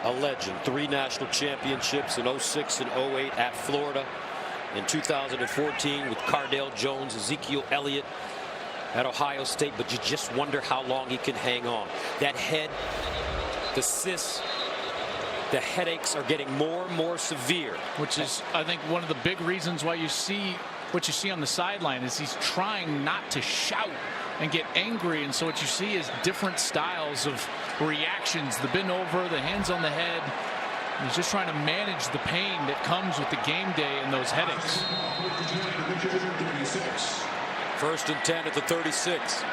a legend. 3 national championships in 06 and 08 at Florida. In 2014 with Cardale Jones, Ezekiel Elliott at Ohio State, but you just wonder how long he can hang on. That head, the cysts, the headaches are getting more and more severe. Which is, I think, one of the big reasons why you see what you see on the sideline is he's trying not to shout and get angry, and so what you see is different styles of reactions. The bend over, the hands on the head. He's just trying to manage the pain that comes with the game day and those headaches. 1st and 10 at the 36.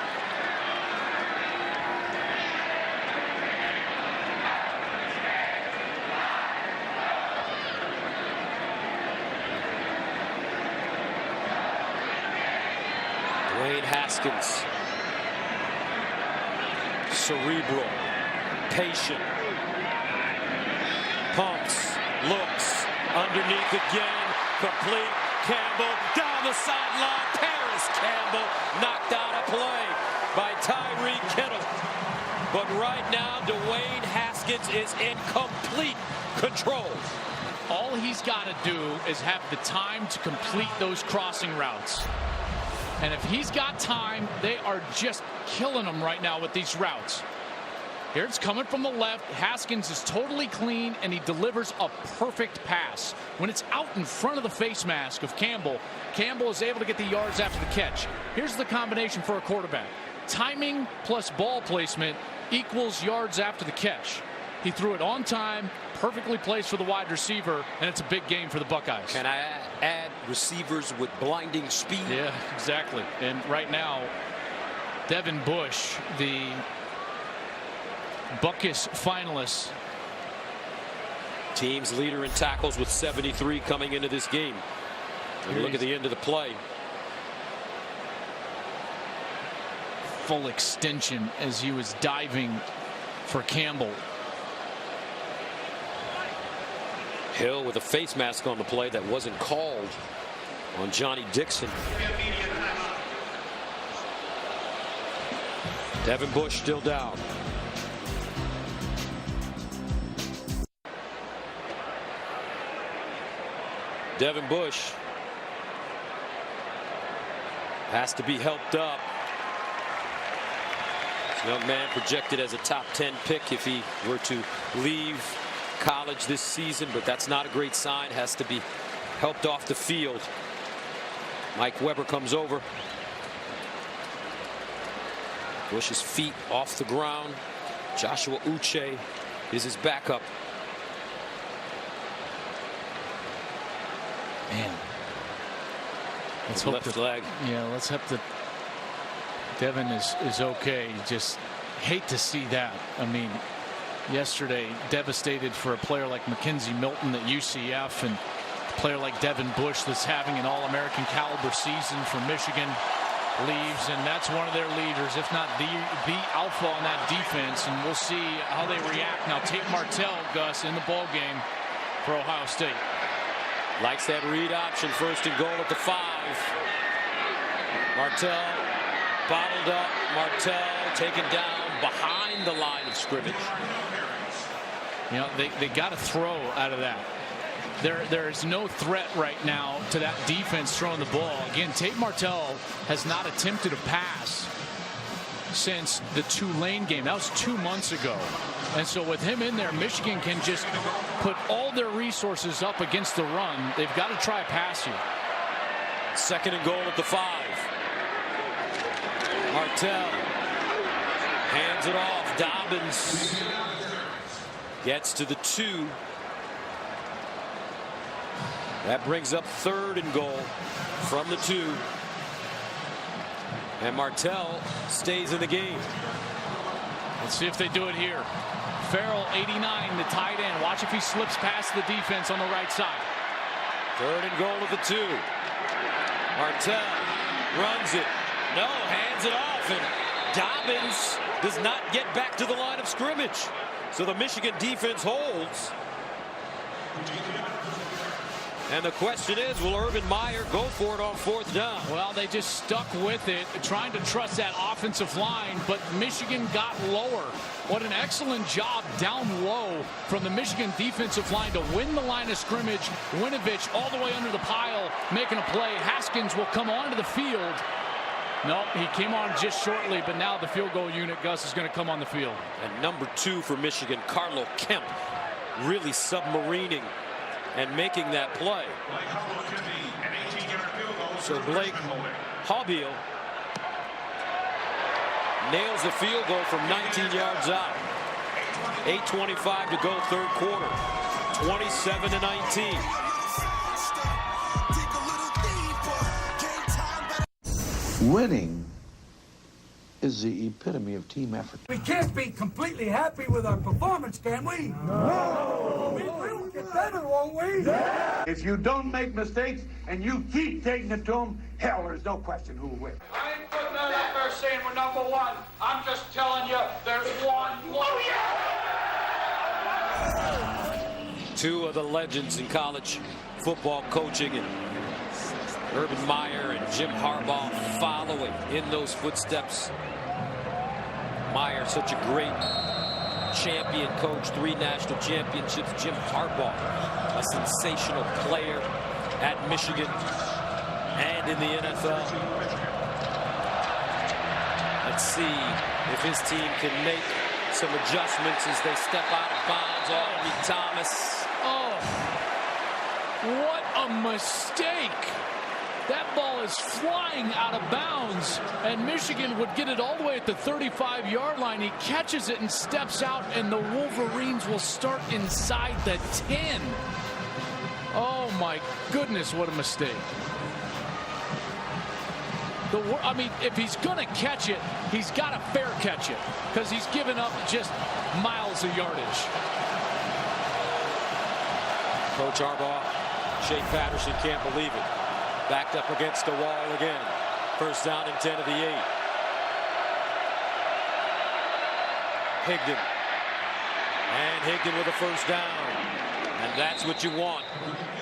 Dwayne Haskins. Cerebral. Patient. Pumps, looks, underneath again, complete, Campbell down the sideline, Paris Campbell knocked out a play by Tyreek Kittle. But right now, Dwayne Haskins is in complete control. All he's got to do is have the time to complete those crossing routes. And if he's got time, they are just killing him right now with these routes. Here it's coming from the left. Haskins is totally clean, and he delivers a perfect pass. When it's out in front of the face mask of Campbell, Campbell is able to get the yards after the catch. Here's the combination for a quarterback. Timing plus ball placement equals yards after the catch. He threw it on time, perfectly placed for the wide receiver, and it's a big game for the Buckeyes. Can I add receivers with blinding speed? Yeah, exactly. And right now, Devin Bush, the Buckus finalist. Team's leader in tackles with 73 coming into this game. And look at the end of the play. Full extension as he was diving for Campbell. Hill with a face mask on the play that wasn't called on Johnny Dixon. Devin Bush still down. Devin Bush Has to be helped up. This young man projected as a top 10 pick if he were to leave college this season, but that's not a great sign. Has to be helped off the field. Mike Weber comes over. Bush's feet off the ground. Joshua Uche is his backup. Man. Let's hope left leg. Yeah, let's hope that Devin is okay. Just hate to see that. I mean, yesterday devastated for a player like Mackenzie Milton at UCF, and a player like Devin Bush that's having an All-American caliber season for Michigan leaves, and that's one of their leaders, if not the alpha on that defense, and we'll see how they react. Now Tate Martell, Gus, in the ball game for Ohio State. Likes that read option. First and goal at the 5. Martell bottled up. Martell taken down behind the line of scrimmage. You know, they got to throw out of that. There is no threat right now to that defense throwing the ball. Again, Tate Martell has not attempted a pass since the Tulane game. That was 2 months ago. And so with him in there, Michigan can just put all their resources up against the run. They've got to try a pass here. Second and goal at the 5. Martell hands it off. Dobbins gets to the 2. That brings up third and goal from the 2. And Martell stays in the game. Let's see if they do it here. Farrell, 89, the tight end. Watch if he slips past the defense on the right side. Third and goal at the 2. Martell runs it. No, hands it off. And Dobbins does not get back to the line of scrimmage. So the Michigan defense holds. And the question is, will Urban Meyer go for it on 4th down? Well, they just stuck with it, trying to trust that offensive line, but Michigan got lower. What an excellent job down low from the Michigan defensive line to win the line of scrimmage. Winovich all the way under the pile, making a play. Haskins will come onto the field. Nope, he came on just shortly, but now the field goal unit, Gus, is going to come on the field. And number 2 for Michigan, Carlo Kemp, really submarining and making that play. So Blake Haubeil nails the field goal from 19 yards out. 8:25 to go, third quarter. 27-19. Winning is the epitome of team effort. We can't be completely happy with our performance, can we? No! We will get better, won't we? Yeah. If you don't make mistakes and you keep taking it to them, hell, there's no question who will win. I ain't putting that up there saying we're number 1. I'm just telling you there's one. Oh, yeah! 2 of the legends in college football coaching, and Urban Meyer and Jim Harbaugh following in those footsteps. Meyer, such a great champion coach, 3 national championships. Jim Harbaugh, a sensational player at Michigan and in the NFL. Let's see if his team can make some adjustments as they step out of bounds. Aubrey Thomas. Oh, what a mistake. That ball is flying out of bounds, and Michigan would get it all the way at the 35-yard line. He catches it and steps out, and the Wolverines will start inside the 10. Oh, my goodness, what a mistake. I mean, if he's going to catch it, he's got to fair catch it, because he's given up just miles of yardage. Coach Harbaugh, Shea Patterson can't believe it. Backed up against the wall again. First down and 10 of the 8. Higdon. And Higdon with a first down. And that's what you want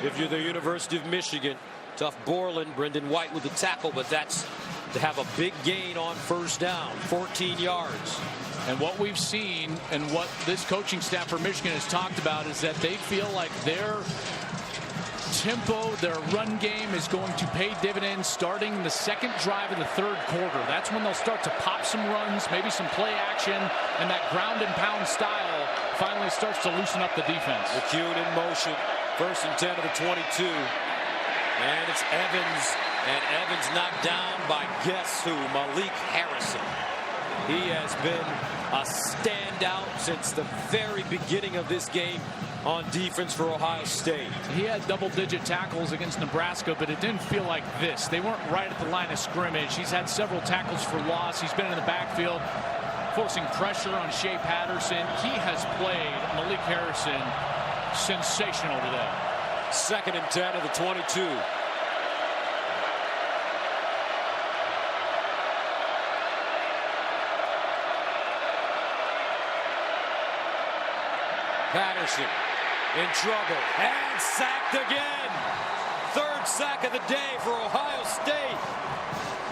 if you're the University of Michigan. Tough Borland, Brendan White with the tackle, but that's to have a big gain on first down, 14 yards. And what we've seen and what this coaching staff for Michigan has talked about is that they feel like they're tempo, their run game is going to pay dividends starting the second drive of the third quarter. That's when they'll start to pop some runs, maybe some play action, and that ground and pound style finally starts to loosen up the defense. McCune in motion, 1st and 10 of the 22. And it's Evans, and Evans knocked down by guess who? Malik Harrison. He has been a standout since the very beginning of this game on defense for Ohio State. He had double-digit tackles against Nebraska, but it didn't feel like this. They weren't right at the line of scrimmage. He's had several tackles for loss. He's been in the backfield, forcing pressure on Shea Patterson. He has played, Malik Harrison, sensational today. 2nd and 10 of the 22. Patterson in trouble and sacked again. 3rd sack of the day for Ohio State.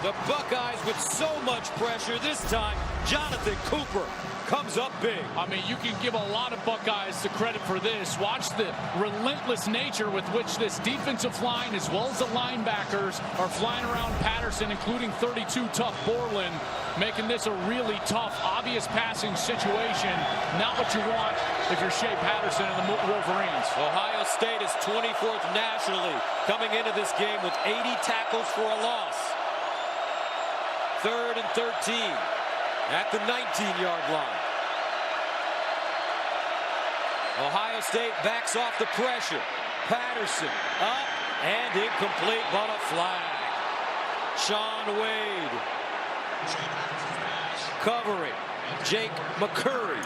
The Buckeyes with so much pressure. This time, Jonathan Cooper comes up big. I mean, you can give a lot of Buckeyes the credit for this. Watch the relentless nature with which this defensive line, as well as the linebackers, are flying around Patterson, including 32 tough Borland, making this a really tough, obvious passing situation. Not what you want if you're Shea Patterson and the Wolverines. Ohio State is 24th nationally, coming into this game with 80 tackles for a loss. 3rd and 13 at the 19-yard line. Ohio State backs off the pressure. Patterson up and incomplete, but a flag. Shaun Wade covering Jake McCurry.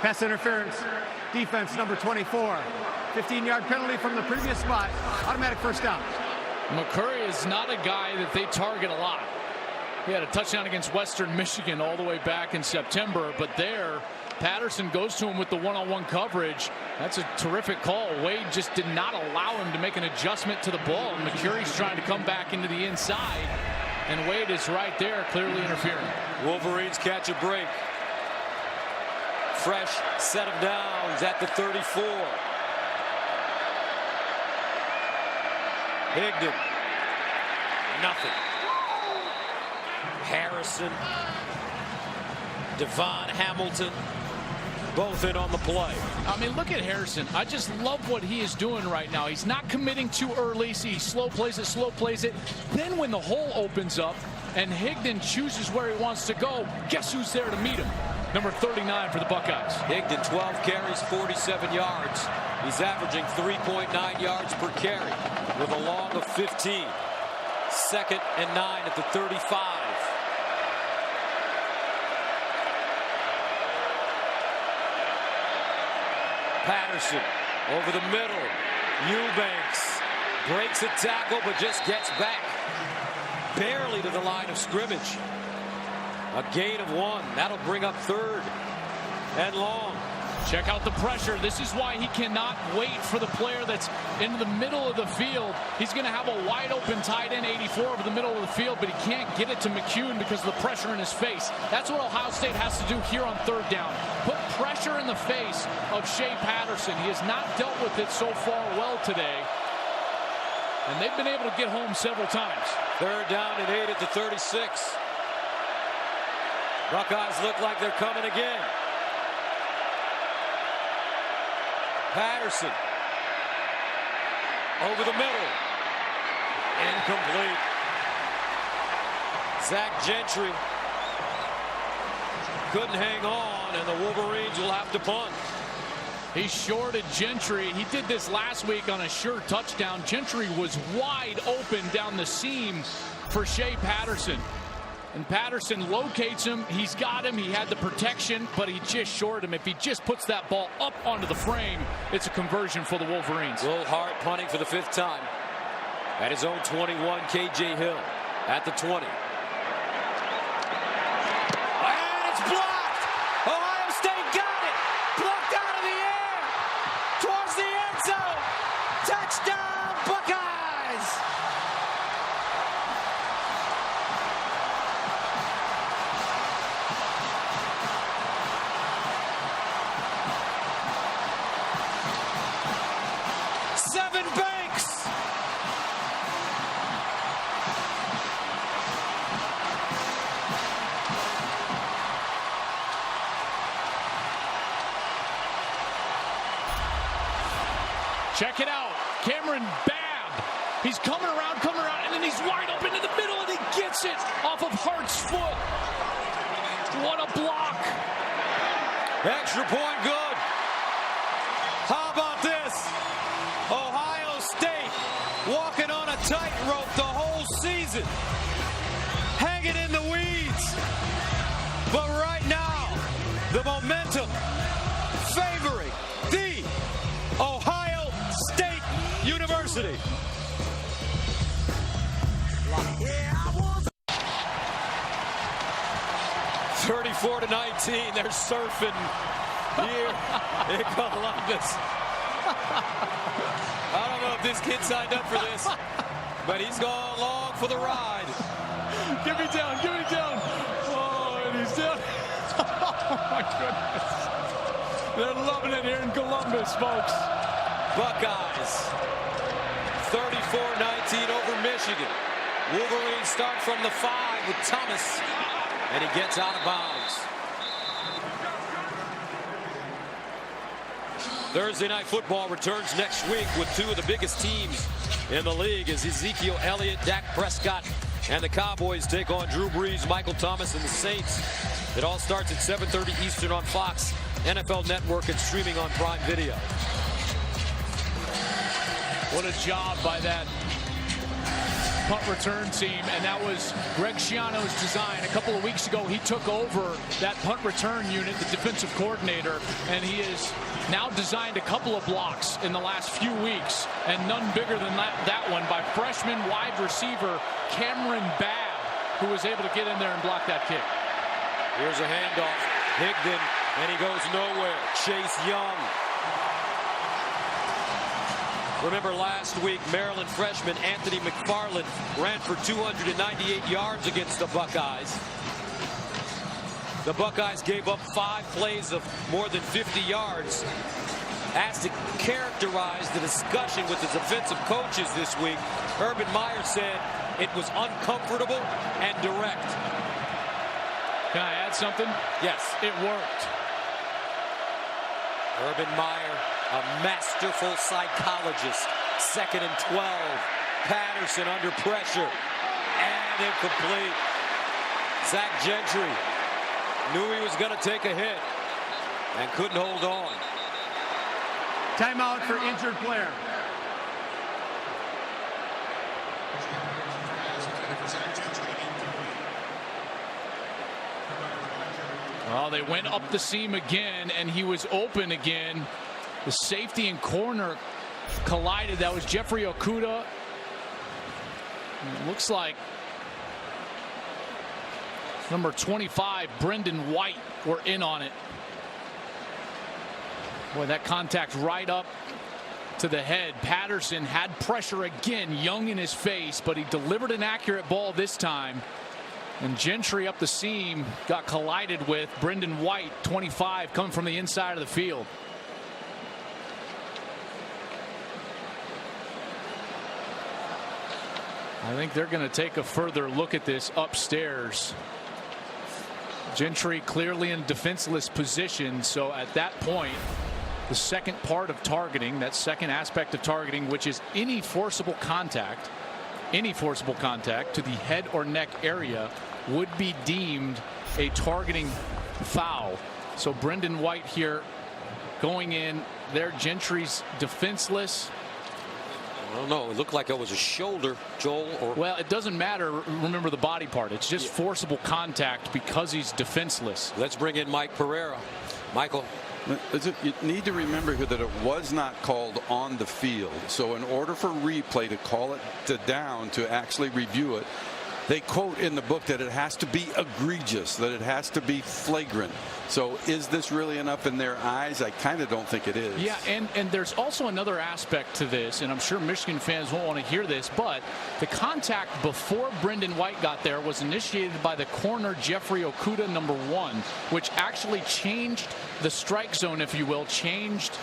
Pass interference, defense number 24. 15-yard penalty from the previous spot. Automatic first down. McCurry is not a guy that they target a lot. He had a touchdown against Western Michigan all the way back in September, but there, Patterson goes to him with the one-on-one coverage. That's a terrific call. Wade just did not allow him to make an adjustment to the ball. McCurry's trying to come back into the inside, and Wade is right there, clearly interfering. Wolverines catch a break. Fresh set of downs at the 34. Higdon. Nothing. Harrison. Devon Hamilton. Both in on the play. I mean, look at Harrison. I just love what he is doing right now. He's not committing too early. See, he slow plays it. Then when the hole opens up and Higdon chooses where he wants to go, guess who's there to meet him? Number 39 for the Buckeyes. Higdon, 12 carries, 47 yards. He's averaging 3.9 yards per carry with a long of 15. 2nd and 9 at the 35. Patterson over the middle. Eubanks breaks a tackle but just gets back barely to the line of scrimmage. A gain of 1. That'll bring up 3rd and long. Check out the pressure. This is why he cannot wait for the player that's in the middle of the field. He's going to have a wide open tight end 84 over the middle of the field, but he can't get it to McCune because of the pressure in his face. That's what Ohio State has to do here on 3rd down. Put pressure in the face of Shea Patterson. He has not dealt with it so far well today, and they've been able to get home several times. 3rd down and 8 at the 36. Buckeyes look like they're coming again. Patterson over the middle. Incomplete. Zach Gentry couldn't hang on, and the Wolverines will have to punt. He shorted Gentry. He did this last week on a sure touchdown. Gentry was wide open down the seam for Shea Patterson. And Patterson locates him. He's got him. He had the protection, but he just shorted him. If he just puts that ball up onto the frame, it's a conversion for the Wolverines. Will Hart punting for the 5th time. At his own 21, KJ Hill at the 20. And it's blocked! Ohio State got it! Blocked out of the air! Towards the end zone! Touchdown, Buckeyes! Sevyn Banks. Check it out. Cameron Babb. He's coming around, and then he's wide open in the middle, and he gets it off of Hart's foot. What a block. Extra point good. How about this? Ohio State walking on a tightrope the whole season. Hanging in the weeds. But right now, the momentum favoring the Ohio State University. 34-19, they're surfing here in Columbus. I don't know if this kid signed up for this, but he's gone along for the ride. Give me down. Oh, and he's down. Oh, my goodness. They're loving it here in Columbus, folks. Buckeyes, 34-19 over Michigan. Wolverines start from the 5 with Thomas, and he gets out of bounds. Thursday Night Football returns next week with two of the biggest teams in the league as Ezekiel Elliott, Dak Prescott, and the Cowboys take on Drew Brees, Michael Thomas, and the Saints. It all starts at 7:30 Eastern on Fox, NFL Network, and streaming on Prime Video. What a job by that punt return team, and that was Greg Schiano's design. A couple of weeks ago, he took over that punt return unit, the defensive coordinator, and he has now designed a couple of blocks in the last few weeks, and none bigger than that one by freshman wide receiver Cameron Babb, who was able to get in there and block that kick. Here's a handoff. Higdon, and he goes nowhere. Chase Young. Remember last week, Maryland freshman Anthony McFarland ran for 298 yards against the Buckeyes. The Buckeyes gave up 5 plays of more than 50 yards. Asked to characterize the discussion with the defensive coaches this week, Urban Meyer said it was uncomfortable and direct. Can I add something? Yes. It worked. Urban Meyer, a masterful psychologist. 2nd and 12. Patterson under pressure. And incomplete. Zach Gentry knew he was going to take a hit and couldn't hold on. Timeout for injured player. Well, they went up the seam again, and he was open again. The safety and corner collided. That was Jeffrey Okudah. It looks like number 25, Brendan White, were in on it. Boy, that contact right up to the head. Patterson had pressure again, Young in his face, but he delivered an accurate ball this time. And Gentry up the seam got collided with Brendan White, 25, coming from the inside of the field. I think they're going to take a further look at this upstairs. Gentry clearly in defenseless position, so at that point, the second part of targeting, that second aspect of targeting, which is any forcible contact to the head or neck area, would be deemed a targeting foul. So Brendan White here going in there. Gentry's defenseless. I don't know. It looked like it was a shoulder, Joel. Or well, it doesn't matter. Remember the body part. It's just forcible contact because he's defenseless. Let's bring in Mike Pereira. Michael. You need to remember that it was not called on the field. So in order for replay to call it down to actually review it, they quote in the book that it has to be egregious, that it has to be flagrant. So is this really enough in their eyes? I kind of don't think it is. Yeah, and there's also another aspect to this, and I'm sure Michigan fans won't want to hear this, but the contact before Brendan White got there was initiated by the corner Jeffrey Okudah, number 1, which actually changed the strike zone, if you will, changed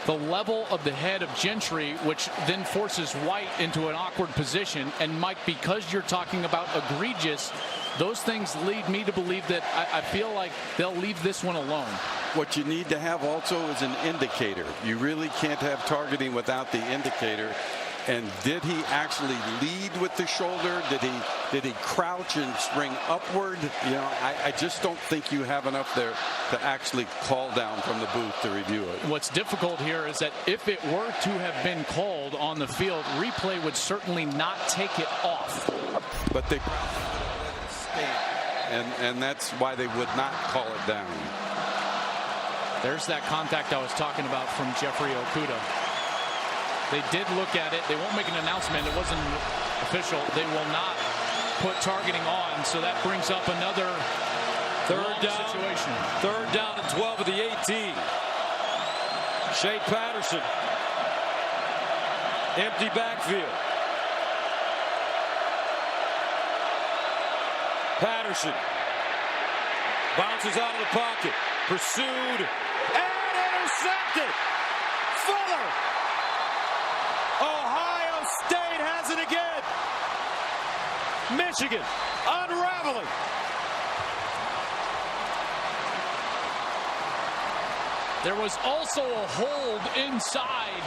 the level of the head of Gentry, which then forces White into an awkward position. And Mike, because you're talking about egregious, those things lead me to believe that I feel like they'll leave this one alone. What you need to have also is an indicator. You really can't have targeting without the indicator. And did he actually lead with the shoulder? Did he crouch and spring upward? You know, I just don't think you have enough there to actually call down from the booth to review it. What's difficult here is that if it were to have been called on the field, replay would certainly not take it off. But they and that's why they would not call it down. There's that contact I was talking about from Jeffrey Okudah. They did look at it. They won't make an announcement. It wasn't official. They will not put targeting on. So that brings up another third down situation. Third down and 12 of the 18. Shea Patterson. Empty backfield. Patterson bounces out of the pocket. Pursued and intercepted. Fuller. Ohio State has it again. Michigan unraveling. There was also a hold inside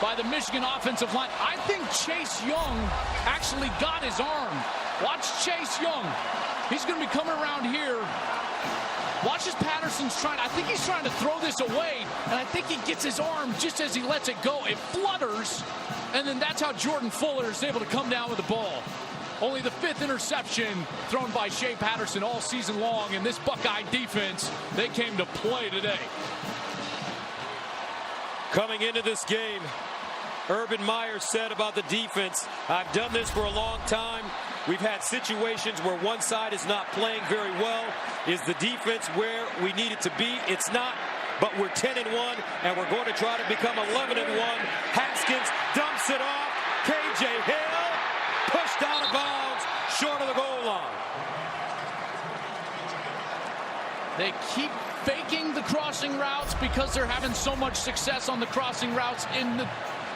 by the Michigan offensive line. I think Chase Young actually got his arm. Watch Chase Young. He's going to be coming around here. Watch as Patterson's trying. I think he's trying to throw this away, and I think he gets his arm just as he lets it go. It flutters, and then that's how Jordan Fuller is able to come down with the ball. Only the 5th interception thrown by Shea Patterson all season long, and this Buckeye defense, they came to play today. Coming into this game, Urban Meyer said about the defense, I've done this for a long time. We've had situations where one side is not playing very well. Is the defense where we need it to be? It's not, but we're 10-1, and we're going to try to become 11-1. Haskins dumps it off. KJ Hill pushed out of bounds, short of the goal line. They keep faking the crossing routes because they're having so much success on the crossing routes in the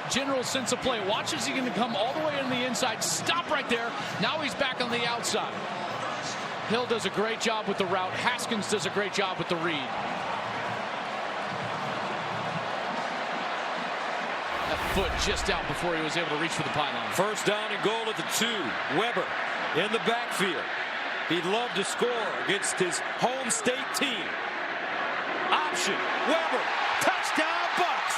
general sense of play. Watch as he's going to come all the way in the inside. Stop right there. Now he's back on the outside. Hill does a great job with the route. Haskins does a great job with the read. That foot just out before he was able to reach for the pylon. First down and goal at the 2. Weber in the backfield. He'd love to score against his home state team. Option. Weber. Touchdown Bucks.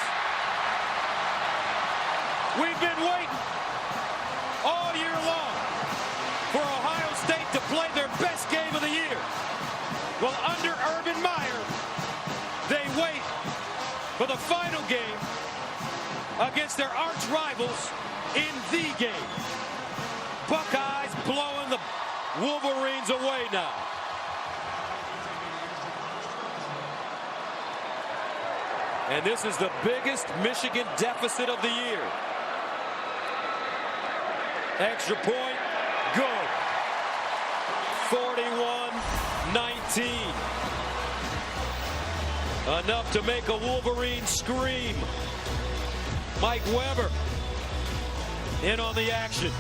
We've been waiting all year long for Ohio State to play their best game of the year. Well, under Urban Meyer, they wait for the final game against their arch rivals in the game. Buckeyes blowing the Wolverines away now. And this is the biggest Michigan deficit of the year. Extra point, good. 41-19. Enough to make a Wolverine scream. Mike Weber in on the action.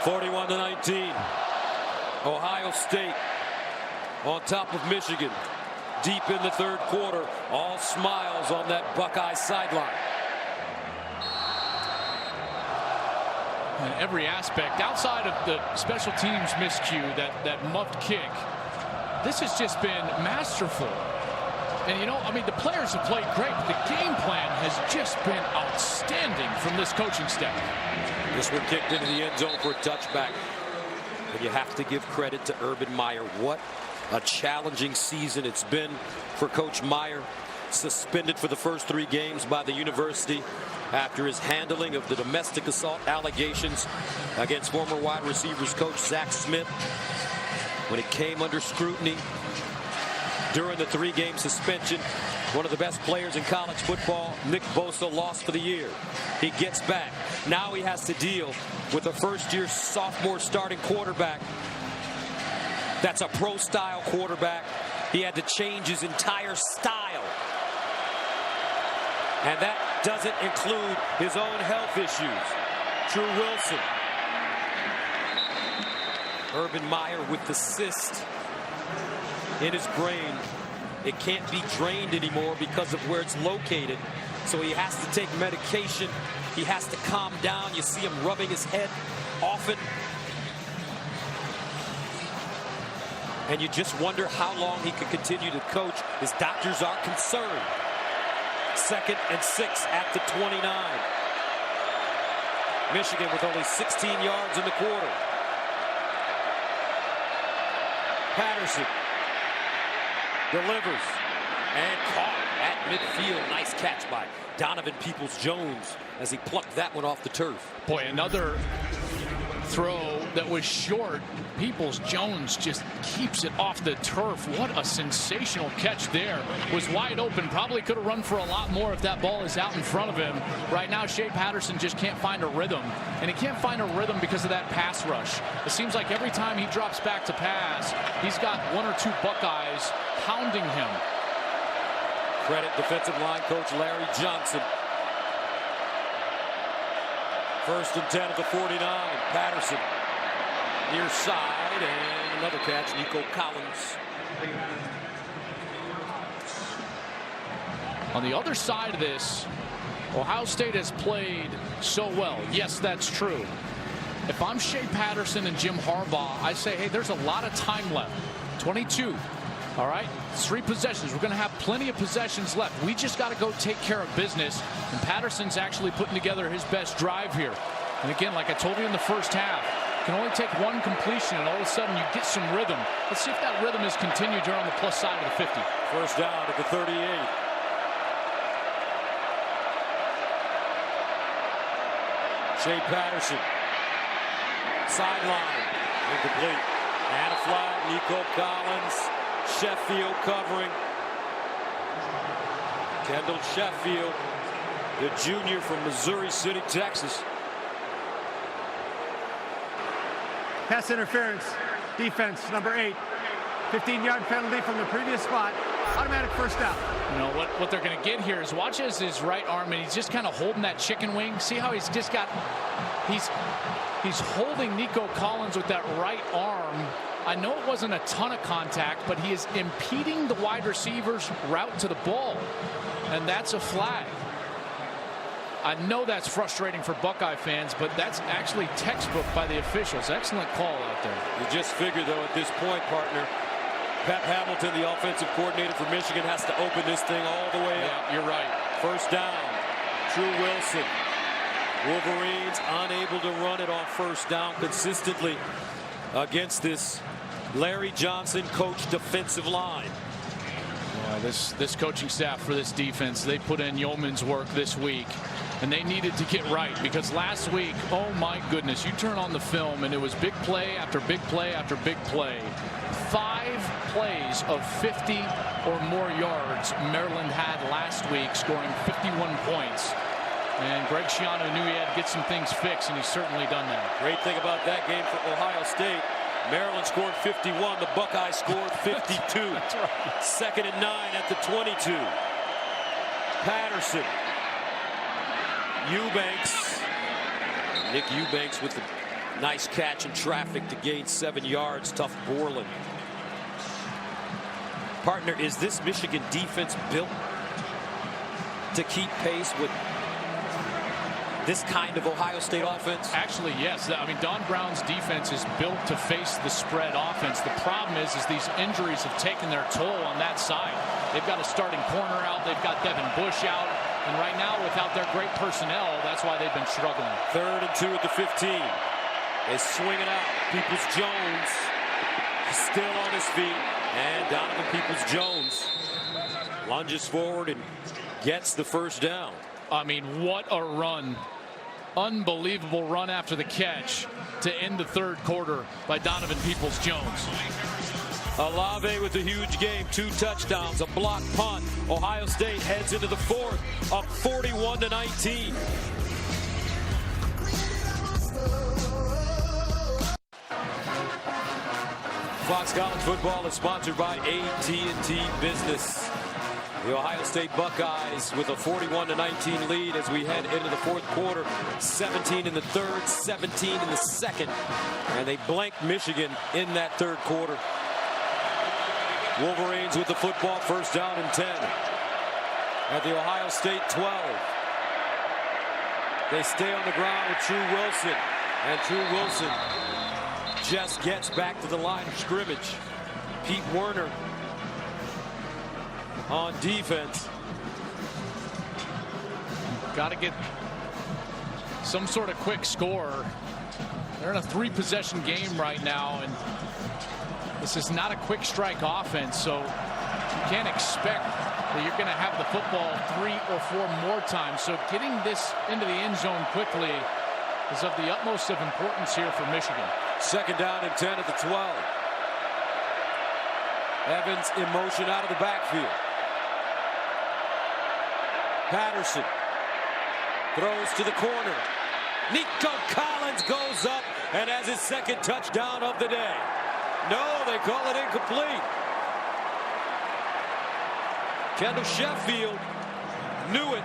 (41-19). Ohio State on top of Michigan. Deep in the third quarter, all smiles on that Buckeye sideline. In every aspect, outside of the special teams miscue, that muffed kick, this has just been masterful. And, you know, I mean, the players have played great, but the game plan has just been outstanding from this coaching staff. This one kicked into the end zone for a touchback. And you have to give credit to Urban Meyer. What a challenging season it's been for Coach Meyer. Suspended for the first 3 games by the university after his handling of the domestic assault allegations against former wide receivers coach Zach Smith. When it came under scrutiny during the 3-game suspension, one of the best players in college football, Nick Bosa, lost for the year. He gets back. Now he has to deal with a first-year sophomore starting quarterback That's a pro-style quarterback. He had to change his entire style. And that doesn't include his own health issues. Drew Wilson. Urban Meyer with the cyst in his brain. It can't be drained anymore because of where it's located. So he has to take medication. He has to calm down. You see him rubbing his head often. And you just wonder how long he could continue to coach. His doctors are concerned. 2nd and 6 at the 29. Michigan with only 16 yards in the quarter. Patterson delivers and caught at midfield. Nice catch by Donovan Peoples-Jones as he plucked that one off the turf. Boy, another throw that was short. Peoples-Jones just keeps it off the turf. What a sensational catch there. Was wide open. Probably could have run for a lot more if that ball is out in front of him. Right now, Shea Patterson just can't find a rhythm. And he can't find a rhythm because of that pass rush. It seems like every time he drops back to pass, he's got 1 or 2 Buckeyes hounding him. Credit defensive line coach Larry Johnson. 1st and 10 at the 49. Patterson near side, and another catch, Nico Collins. On the other side of this, Ohio State has played so well. Yes, that's true. If I'm Shea Patterson and Jim Harbaugh, I say, hey, there's a lot of time left. 22. All right, 3 possessions. We're going to have plenty of possessions left. We just got to go take care of business. And Patterson's actually putting together his best drive here. And again, like I told you in the first half, you can only take 1 completion, and all of a sudden you get some rhythm. Let's see if that rhythm is continued here on the plus side of the 50. 1st down at the 38. Shea Patterson. Sideline. Incomplete. And a flag. Nico Collins. Sheffield covering. Kendall Sheffield, the junior from Missouri City, Texas. Pass interference. Defense, number 8. 15-yard penalty from the previous spot. Automatic 1st down. You know what they're going to get here is watch as his right arm, and he's just kind of holding that chicken wing. See how he's just got, he's holding Nico Collins with that right arm. I know it wasn't a ton of contact, but he is impeding the wide receiver's route to the ball, and that's a flag. I know that's frustrating for Buckeye fans, but that's actually textbook by the officials. Excellent call out there. You just figure, though, at this point, partner, Pep Hamilton, the offensive coordinator for Michigan, has to open this thing all the way up. You're right. 1st down. Drew Wilson. Wolverines unable to run it on 1st down consistently against this Larry Johnson coached defensive line. Yeah, this coaching staff for this defense, they put in yeoman's work this week, and they needed to get right, because last week, oh my goodness, you turn on the film and it was big play after big play after big play. 5 plays of 50 or more yards Maryland had last week, scoring 51 points. And Greg Schiano knew he had to get some things fixed, and he's certainly done that. Great thing about that game for Ohio State, Maryland scored 51. The Buckeyes scored 52. That's right. 2nd and 9 at the 22. Patterson. Eubanks. Nick Eubanks with a nice catch in traffic to gain 7 yards. Tough Borland. Partner, is this Michigan defense built to keep pace with this kind of Ohio State offense? Actually, yes. I mean, Don Brown's defense is built to face the spread offense. The problem is these injuries have taken their toll on that side. They've got a starting corner out. They've got Devin Bush out. And right now, without their great personnel, that's why they've been struggling. 3rd and 2 at the 15. They swing it out. Peoples-Jones still on his feet. And Donovan Peoples-Jones lunges forward and gets the 1st down. I mean, what a run. Unbelievable run after the catch to end the 3rd quarter by Donovan Peoples-Jones. Olave with a huge game, 2 touchdowns, a block punt. Ohio State heads into the 4th, up 41-19. Fox College Football is sponsored by AT&T Business. The Ohio State Buckeyes with a 41-19 lead as we head into the fourth quarter. 17 in the third, 17 in the second. And they blanked Michigan in that third quarter. Wolverines with the football, first down and 10. At the Ohio State 12. They stay on the ground with True Wilson. And True Wilson just gets back to the line of scrimmage. Pete Werner on defense. Got to get some sort of quick score. They're in a 3-possession game right now, and this is not a quick strike offense, so you can't expect that you're going to have the football 3 or 4 more times. So getting this into the end zone quickly is of the utmost of importance here for Michigan. Second down and 10 at the 12. Evans in motion out of the backfield. Patterson throws to the corner. Nico Collins goes up and has his second touchdown of the day. No, they call it incomplete. Kendall Sheffield knew it.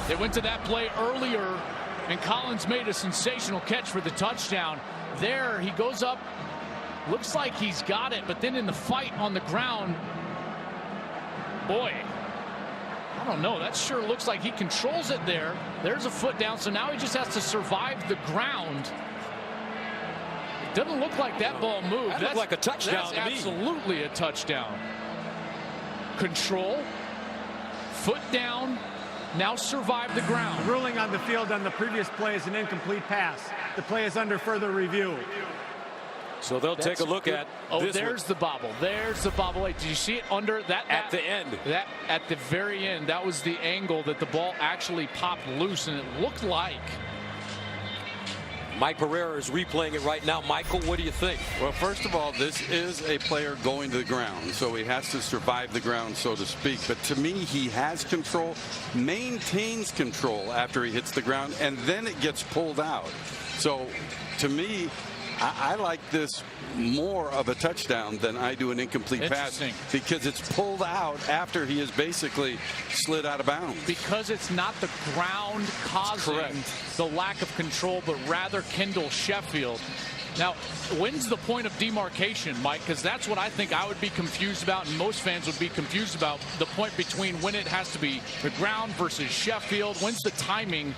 They went to that play earlier, and Collins made a sensational catch for the touchdown. There, he goes up, looks like he's got it, but then in the fight on the ground, boy, I don't know. That sure looks like he controls it there. There's a foot down, so now he just has to survive the ground. It doesn't look like that ball moved. That looked like a touchdown to me. Absolutely a touchdown. Control, foot down, now survive the ground. Ruling on the field on the previous play is an incomplete pass. The play is under further review. So they'll take a look at this. There's the bobble. There's the bobble. Wait, did you see it under that? At the end. That at the very end. That was the angle that the ball actually popped loose, and it looked like. Mike Pereira is replaying it right now. Michael, what do you think? Well, first of all, this is a player going to the ground, so he has to survive the ground, so to speak. But to me, he has control, maintains control after he hits the ground, and then it gets pulled out. So to me, I like this more of a touchdown than I do an incomplete pass, because it's pulled out after he has basically slid out of bounds. Because it's not the ground causing the lack of control, but rather Kendall Sheffield. Now, when's the point of demarcation, Mike? Because that's what I think I would be confused about, and most fans would be confused about, the point between when it has to be the ground versus Sheffield. When's the timing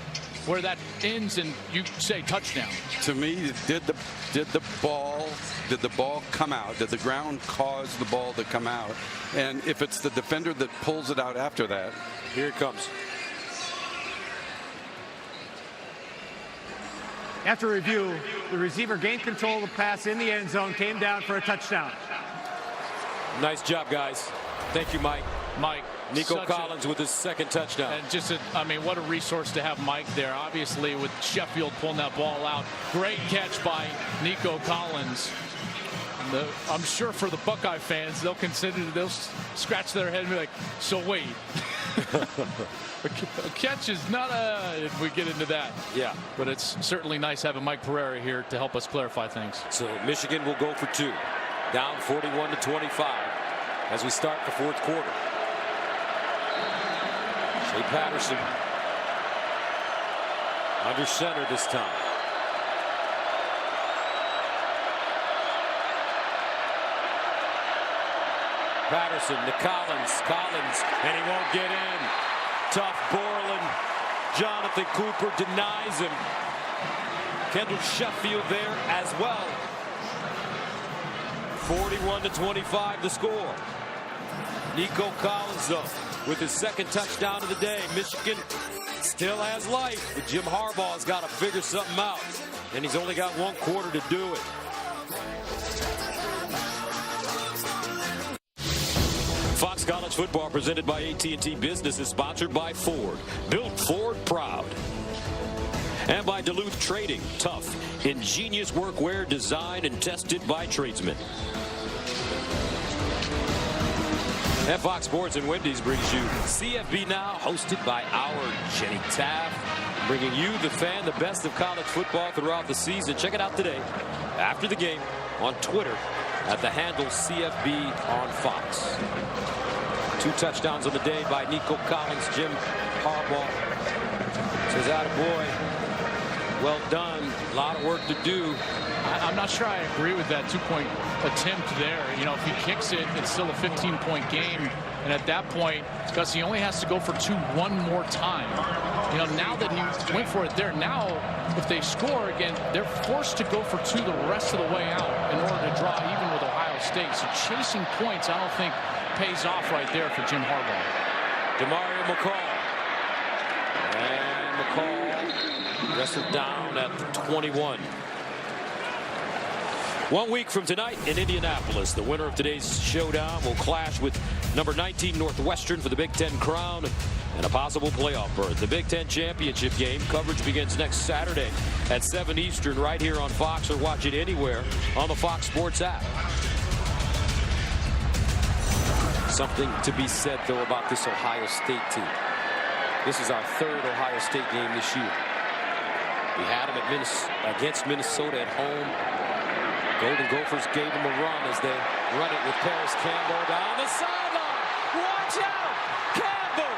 where that ends and you say touchdown? To me, did the ball come out? Did the ground cause the ball to come out? And if it's the defender that pulls it out after that, here it comes. After review, the receiver gained control of the pass in the end zone, came down for a touchdown. Nice job, guys. Thank you, Mike. Nico Collins with his second touchdown. And just, I mean, what a resource to have Mike there. Obviously, with Sheffield pulling that ball out. Great catch by Nico Collins. I'm sure for the Buckeye fans, they'll scratch their head and be like, so wait. A catch is not if we get into that. Yeah. But it's certainly nice having Mike Pereira here to help us clarify things. So Michigan will go for 2. Down 41-25 as we start the fourth quarter. Shea Patterson under center this time. Patterson to Collins, and he won't get in. Tough Borland. Jonathan Cooper denies him. Kendall Sheffield there as well. 41-25 the score. Nico Collins, though, with his second touchdown of the day. Michigan still has life, but Jim Harbaugh's got to figure something out, and he's only got 1 quarter to do it. Fox College Football presented by AT&T Business is sponsored by Ford. Built Ford proud. And by Duluth Trading. Tough, ingenious workwear designed and tested by tradesmen. And Fox Sports and Wendy's brings you CFB Now, hosted by our Jenny Taft, bringing you, the fan, the best of college football throughout the season. Check it out today after the game on Twitter at the handle CFB on Fox. 2 touchdowns on the day by Nico Collins. Jim Harbaugh says, attaboy, well done, a lot of work to do. I'm not sure I agree with that 2-point attempt there. You know, if he kicks it, it's still a 15-point game. And at that point, Gus, he only has to go for 2 one more time. You know, now that he went for it there, now if they score again, they're forced to go for 2 the rest of the way out in order to draw even with Ohio State. So chasing points, I don't think pays off right there for Jim Harbaugh. Demario McCall. And McCall wrestled down at the 21. 1 week from tonight in Indianapolis, the winner of today's showdown will clash with number 19 Northwestern for the Big Ten crown and a possible playoff berth. The Big Ten championship game coverage begins next Saturday at 7 Eastern right here on Fox, or watch it anywhere on the Fox Sports app. Something to be said, though, about this Ohio State team. This is our 3rd Ohio State game this year. We had them against Minnesota at home. Golden Gophers gave them a run as they run it with Paris Campbell down the sideline. Watch out! Campbell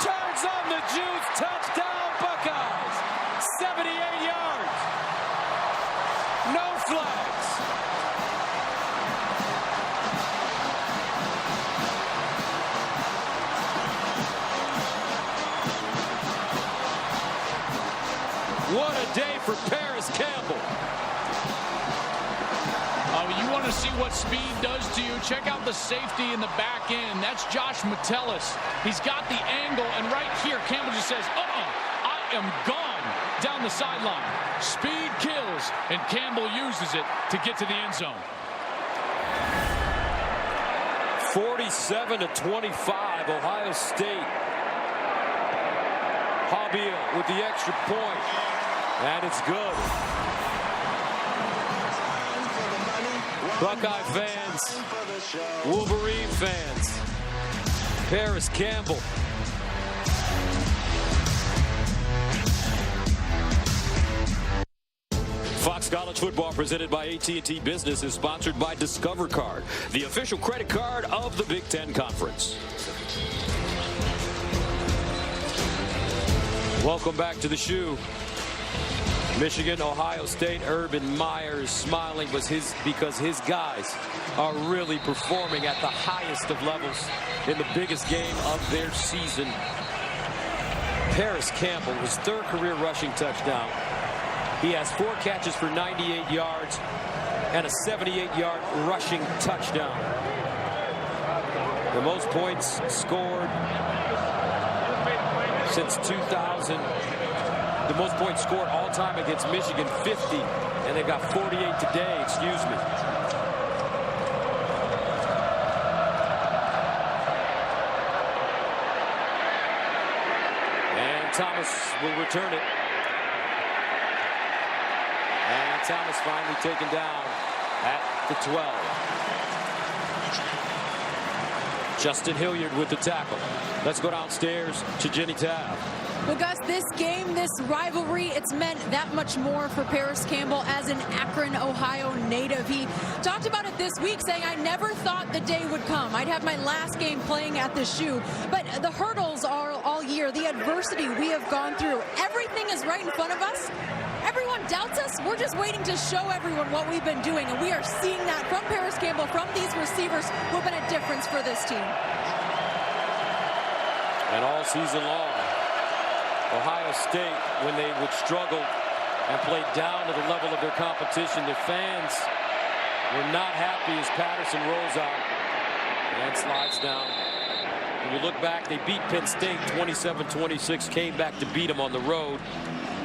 turns on the juice. Touchdown, Buckeyes. 78 yards. No flags. What a day for Paris Campbell. You want to see what speed does to you? Check out the safety in the back end. That's Josh Metellus. He's got the angle, and right here, Campbell just says, I am gone down the sideline. Speed kills, and Campbell uses it to get to the end zone. 47-25, Ohio State. Hobbiel with the extra point, and it's good. Buckeye fans, Wolverine fans, Paris Campbell. Fox College Football, presented by AT&T Business, is sponsored by Discover Card, the official credit card of the Big Ten Conference. Welcome back to the shoe. Michigan, Ohio State, Urban Meyer is smiling because his guys are really performing at the highest of levels in the biggest game of their season. Paris Campbell, his 3rd career rushing touchdown. He has 4 catches for 98 yards and a 78-yard rushing touchdown. The most points scored since 2000. The most points scored all time against Michigan, 50, and they've got 48 today, excuse me. And Thomas will return it. And Thomas finally taken down at the 12. Justin Hilliard with the tackle. Let's go downstairs to Jenny Tabb. Well, Gus, this game, this rivalry, it's meant that much more for Paris Campbell as an Akron, Ohio native. He talked about it this week, saying, I never thought the day would come. I'd have my last game playing at the shoe. But the hurdles are all year, the adversity we have gone through. Everything is right in front of us. Everyone doubts us. We're just waiting to show everyone what we've been doing. And we are seeing that from Paris Campbell, from these receivers who have been a difference for this team. And all season long, Ohio State, when they would struggle and play down to the level of their competition, their fans were not happy as Patterson rolls out and slides down. When you look back, they beat Penn State 27-26, came back to beat them on the road.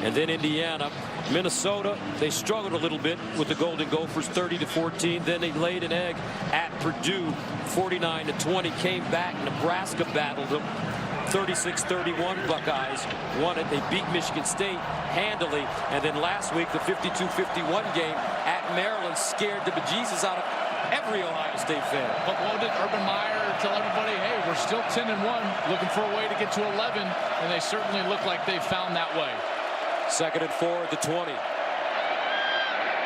And then Indiana, Minnesota, they struggled a little bit with the Golden Gophers, 30-14. Then they laid an egg at Purdue, 49-20. Came back, Nebraska battled them, 36-31. Buckeyes won it. They beat Michigan State handily. And then last week, the 52-51 game at Maryland scared the bejesus out of every Ohio State fan. But what did Urban Meyer tell everybody? Hey, we're still 10-1, looking for a way to get to 11, and they certainly look like they found that way. 2nd and 4 at the 20.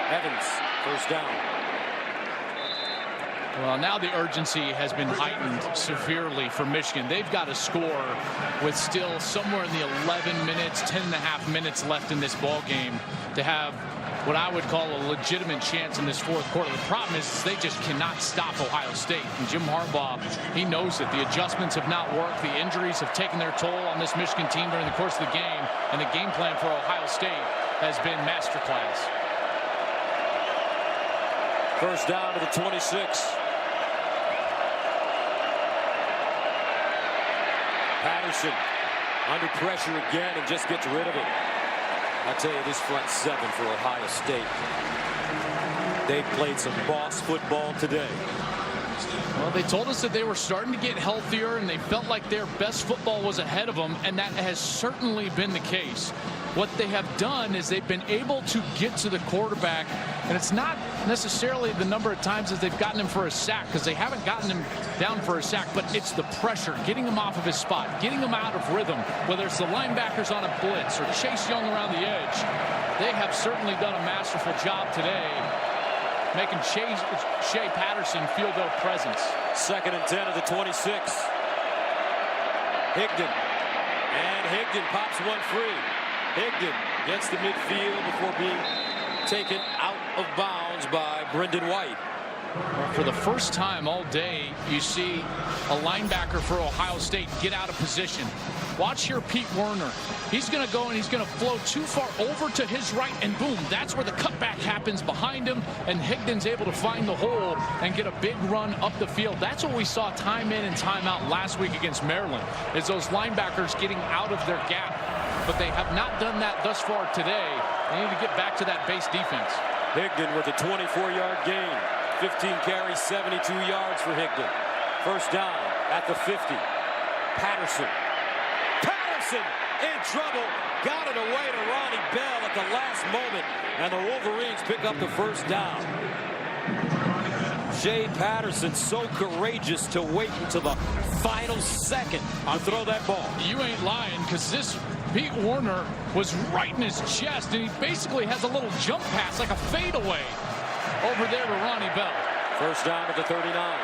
Evans, first down. Well, now the urgency has been heightened severely for Michigan. They've got to score with still somewhere in the 11 minutes, 10.5 minutes left in this ball game to have what I would call a legitimate chance in this fourth quarter. The problem is they just cannot stop Ohio State. And Jim Harbaugh, he knows it. The adjustments have not worked. The injuries have taken their toll on this Michigan team during the course of the game. And the game plan for Ohio State has been masterclass. First down to the 26. Patterson under pressure again and just gets rid of it. I tell you, this front seven for Ohio State, they've played some boss football today. Well, they told us that they were starting to get healthier and they felt like their best football was ahead of them, and that has certainly been the case. What they have done is they've been able to get to the quarterback, and it's not necessarily the number of times that they've gotten him for a sack, because they haven't gotten him down for a sack, but it's the pressure, getting him off of his spot, getting him out of rhythm, whether it's the linebackers on a blitz or Chase Young around the edge. They have certainly done a masterful job today, making Shea Patterson feel their presence. 2nd and 10 of the 26. Higdon. And Higdon pops one free. Higdon gets the midfield before being taken out of bounds by Brendan White. For the first time all day, you see a linebacker for Ohio State get out of position. Watch here Pete Werner. He's going to go and he's going to flow too far over to his right, and boom, that's where the cutback happens behind him, and Higdon's able to find the hole and get a big run up the field. That's what we saw time in and time out last week against Maryland, is those linebackers getting out of their gap. But they have not done that thus far today. They need to get back to that base defense. Higdon with a 24-yard gain. 15 carries, 72 yards for Higdon. First down at the 50. Patterson. Patterson in trouble. Got it away to Ronnie Bell at the last moment. And the Wolverines pick up the first down. Shea Patterson so courageous to wait until the final second to throw that ball. You ain't lying, because this Pete Werner was right in his chest, and he basically has a little jump pass, like a fadeaway, over there to Ronnie Bell. First down at the 39.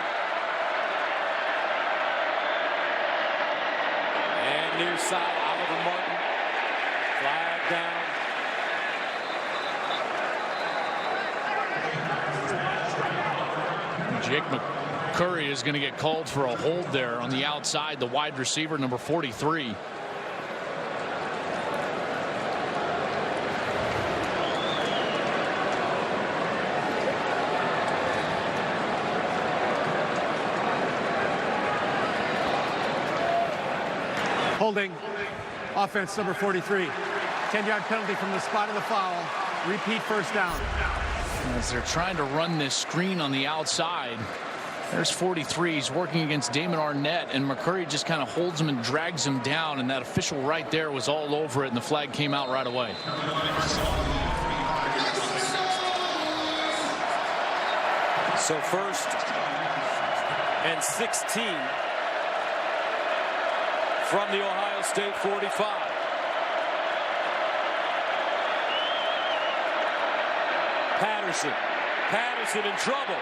And near side, Oliver Martin. Flag down. Jake McCurry is going to get called for a hold there on the outside, the wide receiver, number 43. Holding. Offense number 43. 10-yard penalty from the spot of the foul. Repeat first down. As they're trying to run this screen on the outside, there's 43. He's working against Damon Arnett, and McCurry just kind of holds him and drags him down, and that official right there was all over it, and the flag came out right away. So 1st and 16 from the Ohio State 45. Patterson in trouble.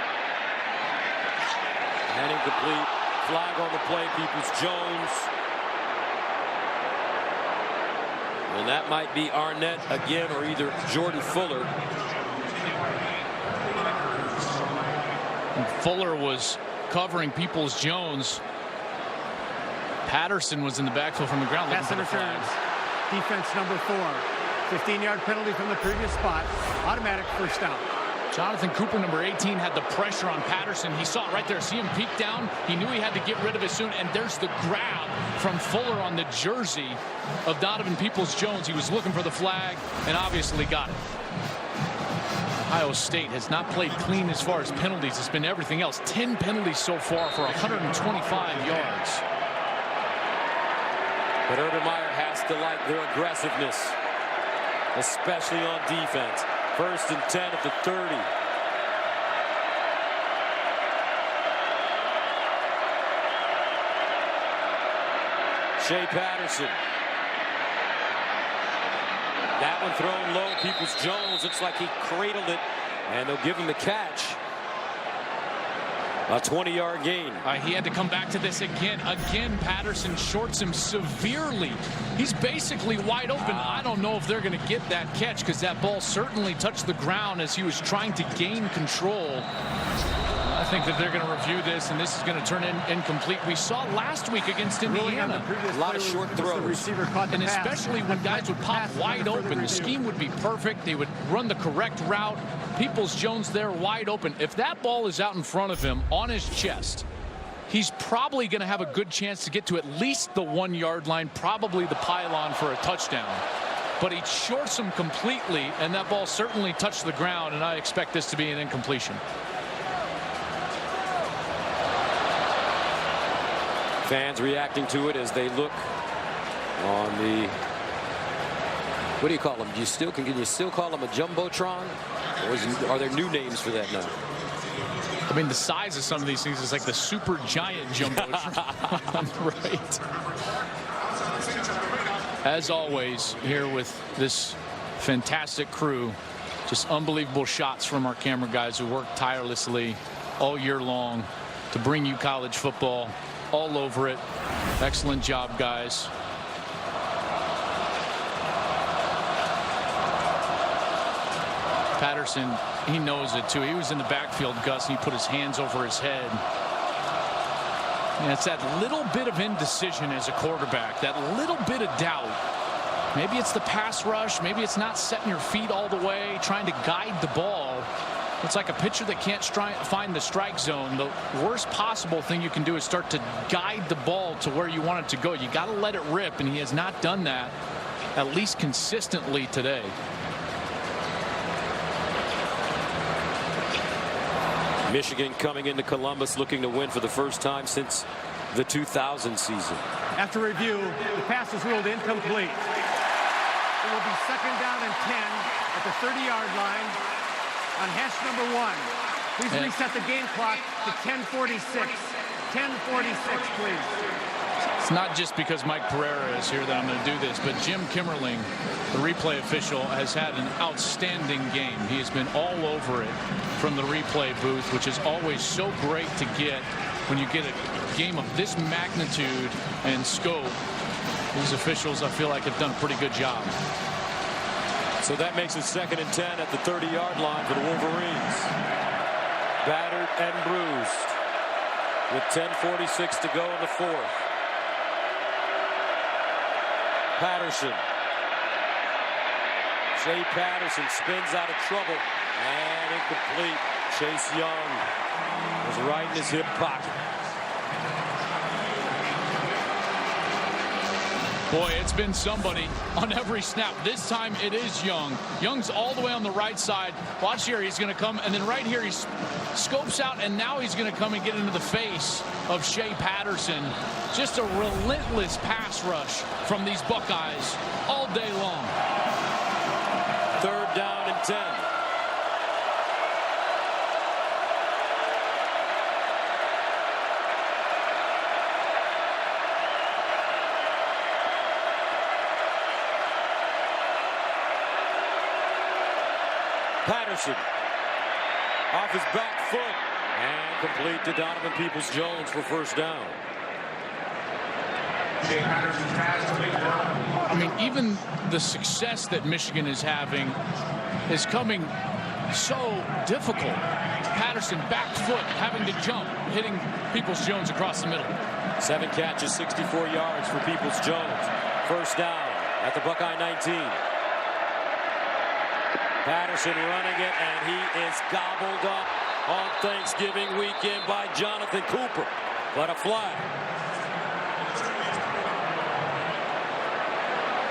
And incomplete. Flag on the play, Peoples-Jones. And that might be Arnett again, or either Jordan Fuller. And Fuller was covering Peoples-Jones. Patterson was in the backfield from the ground. Pass interference. Defense number 4. 15-yard penalty from the previous spot. Automatic first down. Jonathan Cooper, number 18, had the pressure on Patterson. He saw it right there. See him peek down. He knew he had to get rid of it soon. And there's the grab from Fuller on the jersey of Donovan Peoples-Jones. He was looking for the flag and obviously got it. Ohio State has not played clean as far as penalties. It's been everything else. 10 penalties so far for 125 yards. But Urban Meyer has to like their aggressiveness, especially on defense. 1st and 10 at the 30. Shea Patterson. That one thrown low. Peoples-Jones looks like he cradled it And they'll give him the catch. A 20-yard gain. He had to come back to this again. Patterson shorts him severely. He's basically wide open. I don't know if they're going to get that catch because that ball certainly touched the ground as he was trying to gain control. I think that they're going to review this, and this is going to turn incomplete. We saw last week against Indiana. A lot of short throws. And especially when guys would pop wide open, the scheme would be perfect. They would run the correct route. Peoples-Jones there wide open. If that ball is out in front of him on his chest, he's probably going to have a good chance to get to at least the 1-yard line, probably the pylon for a touchdown. But he shorts him completely, and that ball certainly touched the ground, and I expect this to be an incompletion. Fans reacting to it as they look on the, what do you call them? Can you still call them a jumbotron? Or are there new names for that now? I mean, the size of some of these things is like the super giant jumbotron. Right. As always, here with this fantastic crew, just unbelievable shots from our camera guys who work tirelessly all year long to bring you college football. All over it. Excellent job, guys. Patterson, he knows it too. He was in the backfield, Gus, and he put his hands over his head. And it's that little bit of indecision as a quarterback, that little bit of doubt. Maybe it's the pass rush. Maybe it's not setting your feet all the way, trying to guide the ball. It's like a pitcher that can't find the strike zone. The worst possible thing you can do is start to guide the ball to where you want it to go. You got to let it rip, and he has not done that, at least consistently today. Michigan coming into Columbus looking to win for the first time since the 2000 season. After review, the pass is ruled incomplete. It will be 2nd down and 10 at the 30-yard line. On hash number 1. Please reset the game clock to 10:46. 10:46, please. It's not just because Mike Pereira is here that I'm going to do this, but Jim Kimmerling, the replay official, has had an outstanding game. He has been all over it from the replay booth, which is always so great to get when you get a game of this magnitude and scope. These officials, I feel like, have done a pretty good job. So that makes it 2nd and 10 at the 30-yard line for the Wolverines. Battered and bruised with 10:46 to go in the 4th. Patterson. Shea Patterson spins out of trouble and incomplete. Chase Young was right in his hip pocket. Boy, it's been somebody on every snap. This time it is Young. Young's all the way on the right side. Watch here, he's going to come, and then right here he scopes out, and now he's going to come and get into the face of Shea Patterson. Just a relentless pass rush from these Buckeyes all day long. 3rd down and 10. Patterson off his back foot and complete to Donovan Peoples-Jones for 1st down. I mean, even the success that Michigan is having is coming so difficult. Patterson back foot having to jump, hitting Peoples-Jones across the middle. 7 catches, 64 yards for Peoples-Jones. 1st down at the Buckeye 19. Patterson running it, and he is gobbled up on Thanksgiving weekend by Jonathan Cooper. But a flag.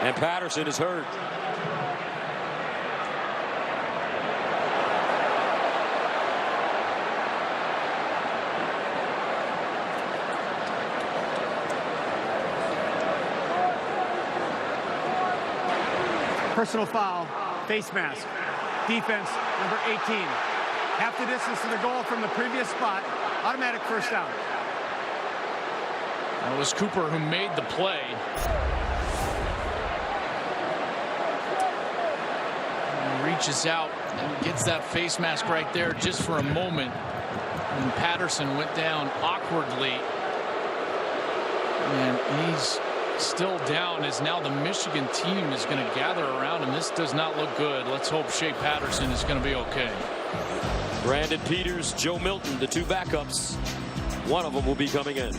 And Patterson is hurt. Personal foul, face mask. Defense, number 18. Half the distance to the goal from the previous spot. Automatic 1st down. It was Cooper who made the play. reaches out and gets that face mask right there just for a moment. And Patterson went down awkwardly. And he's still down as now the Michigan team is going to gather around him. This does not look good. Let's hope Shea Patterson is going to be okay. Brandon Peters, Joe Milton, the two backups. One of them will be coming in.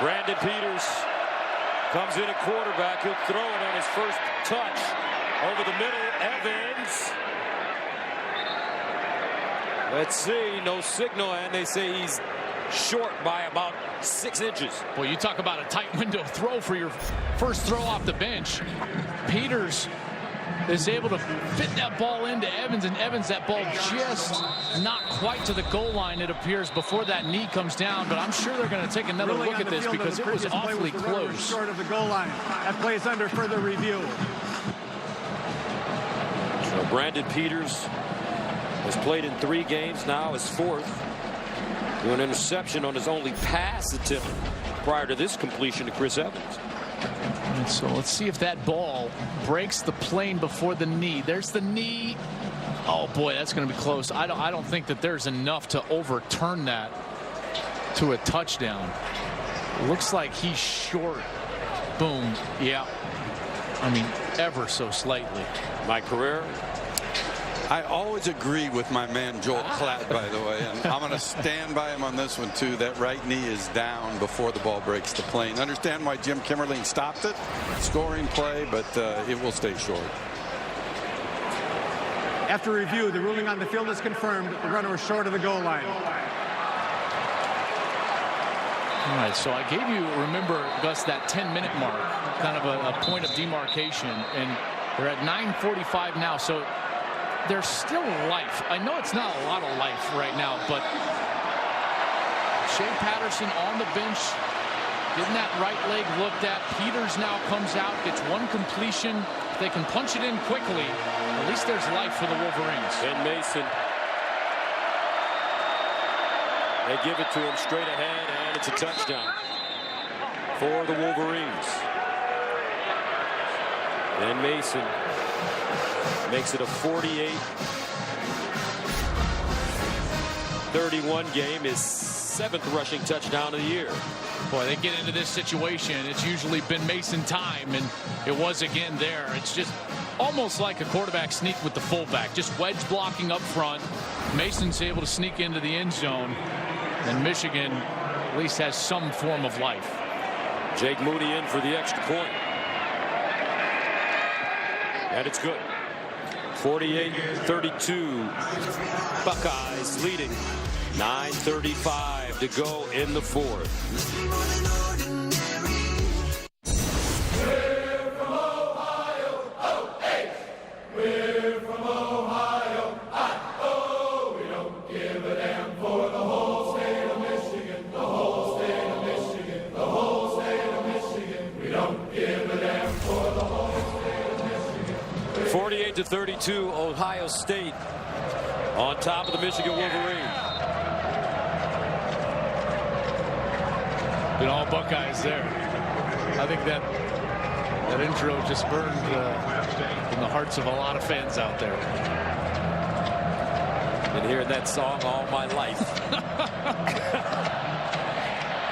Brandon Peters comes in at quarterback. He'll throw it on his first touch. Over the middle, Evans. Let's see, no signal, and they say he's short by about 6 inches. Boy, you talk about a tight window throw for your first throw off the bench. Peters is able to fit that ball into Evans, and Evans, that ball just not quite to the goal line, it appears, before that knee comes down. But I'm sure they're going to take another look at this because it was awfully close. Short of the goal line. That play's under further review. So Brandon Peters has played in 3 games, now his 4th. Threw an interception on his only pass attempt prior to this completion to Chris Evans. And so let's see if that ball breaks the plane before the knee. There's the knee. Oh boy, that's going to be close. I don't think that there's enough to overturn that to a touchdown. Looks like he's short. Boom. Yeah. I mean, ever so slightly. Mike Carrera. I always agree with my man Joel Klatt, by the way, and I'm going to stand by him on this one too. That right knee is down before the ball breaks the plane. Understand why Jim Kimmerling stopped it. Scoring play, but it will stay short. After review, the ruling on the field is confirmed. The runner was short of the goal line. All right, so I gave you, remember, Gus, that 10-minute mark, kind of a point of demarcation, and they're at 9:45 now, so there's still life. I know it's not a lot of life right now, but Shea Patterson on the bench, getting that right leg looked at. Peters now comes out, gets one completion. If they can punch it in quickly, at least there's life for the Wolverines. And Mason. They give it to him straight ahead, and it's a touchdown for the Wolverines. And Mason makes it a 48-31 game, his 7th rushing touchdown of the year. Boy, they get into this situation. It's usually been Mason time, and it was again there. It's just almost like a quarterback sneak with the fullback, just wedge blocking up front. Mason's able to sneak into the end zone, and Michigan at least has some form of life. Jake Moody in for the extra point. And it's good. 48-32. Buckeyes leading. 9:35 to go in the 4th. We're from Ohio, oh hey! We're from Ohio, oh, we don't give a damn for the whole state of Michigan, the whole state of Michigan, the whole state of Michigan. We don't give a damn for the whole state of Michigan. 48-32, Ohio State on top of the Michigan Wolverines. Been all Buckeyes there. I think that intro just burned in the hearts of a lot of fans out there. Been hearing that song all my life.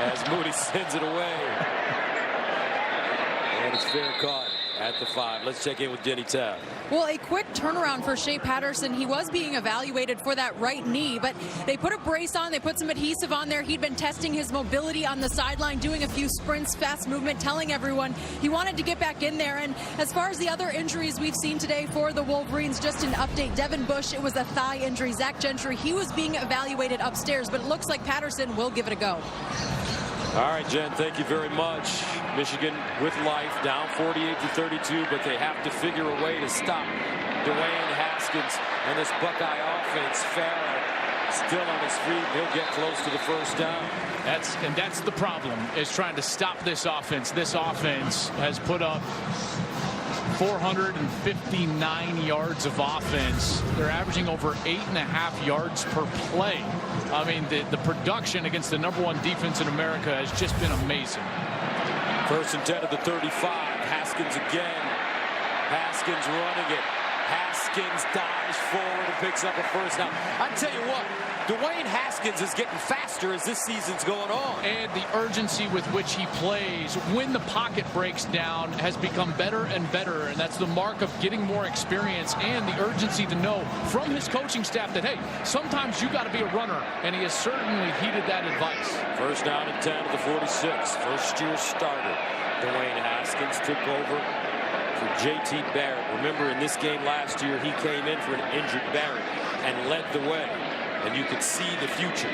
As Moody sends it away. And it's fair caught at the 5. Let's check in with Jenny Tabb. Well, a quick turnaround for Shea Patterson. He was being evaluated for that right knee, but they put a brace on, they put some adhesive on there. He'd been testing his mobility on the sideline, doing a few sprints, fast movement, telling everyone he wanted to get back in there. And as far as the other injuries we've seen today for the Wolverines, just an update. Devin Bush, it was a thigh injury. Zach Gentry, he was being evaluated upstairs, but it looks like Patterson will give it a go. All right, Jen, thank you very much. Michigan with life, down 48-32, but they have to figure a way to stop Dwayne Haskins and this Buckeye offense. Farrell Still on his feet. He'll get close to the first down. That's the problem, is trying to stop this offense. This offense has put up 459 yards of offense. They're averaging over 8.5 yards per play. I mean, the production against the #1 defense in America has just been amazing. 1st and 10 at the 35. Haskins again. Haskins running it. Haskins dives forward and picks up a first down. I tell you what, Dwayne Haskins is getting faster as this season's going on. And the urgency with which he plays when the pocket breaks down has become better and better. And that's the mark of getting more experience and the urgency to know from his coaching staff that, hey, sometimes you got to be a runner. And he has certainly heeded that advice. 1st down and 10 at the 46. First-year starter. Dwayne Haskins took over for J.T. Barrett. Remember, in this game last year, he came in for an injured Barrett and led the way. And you could see the future.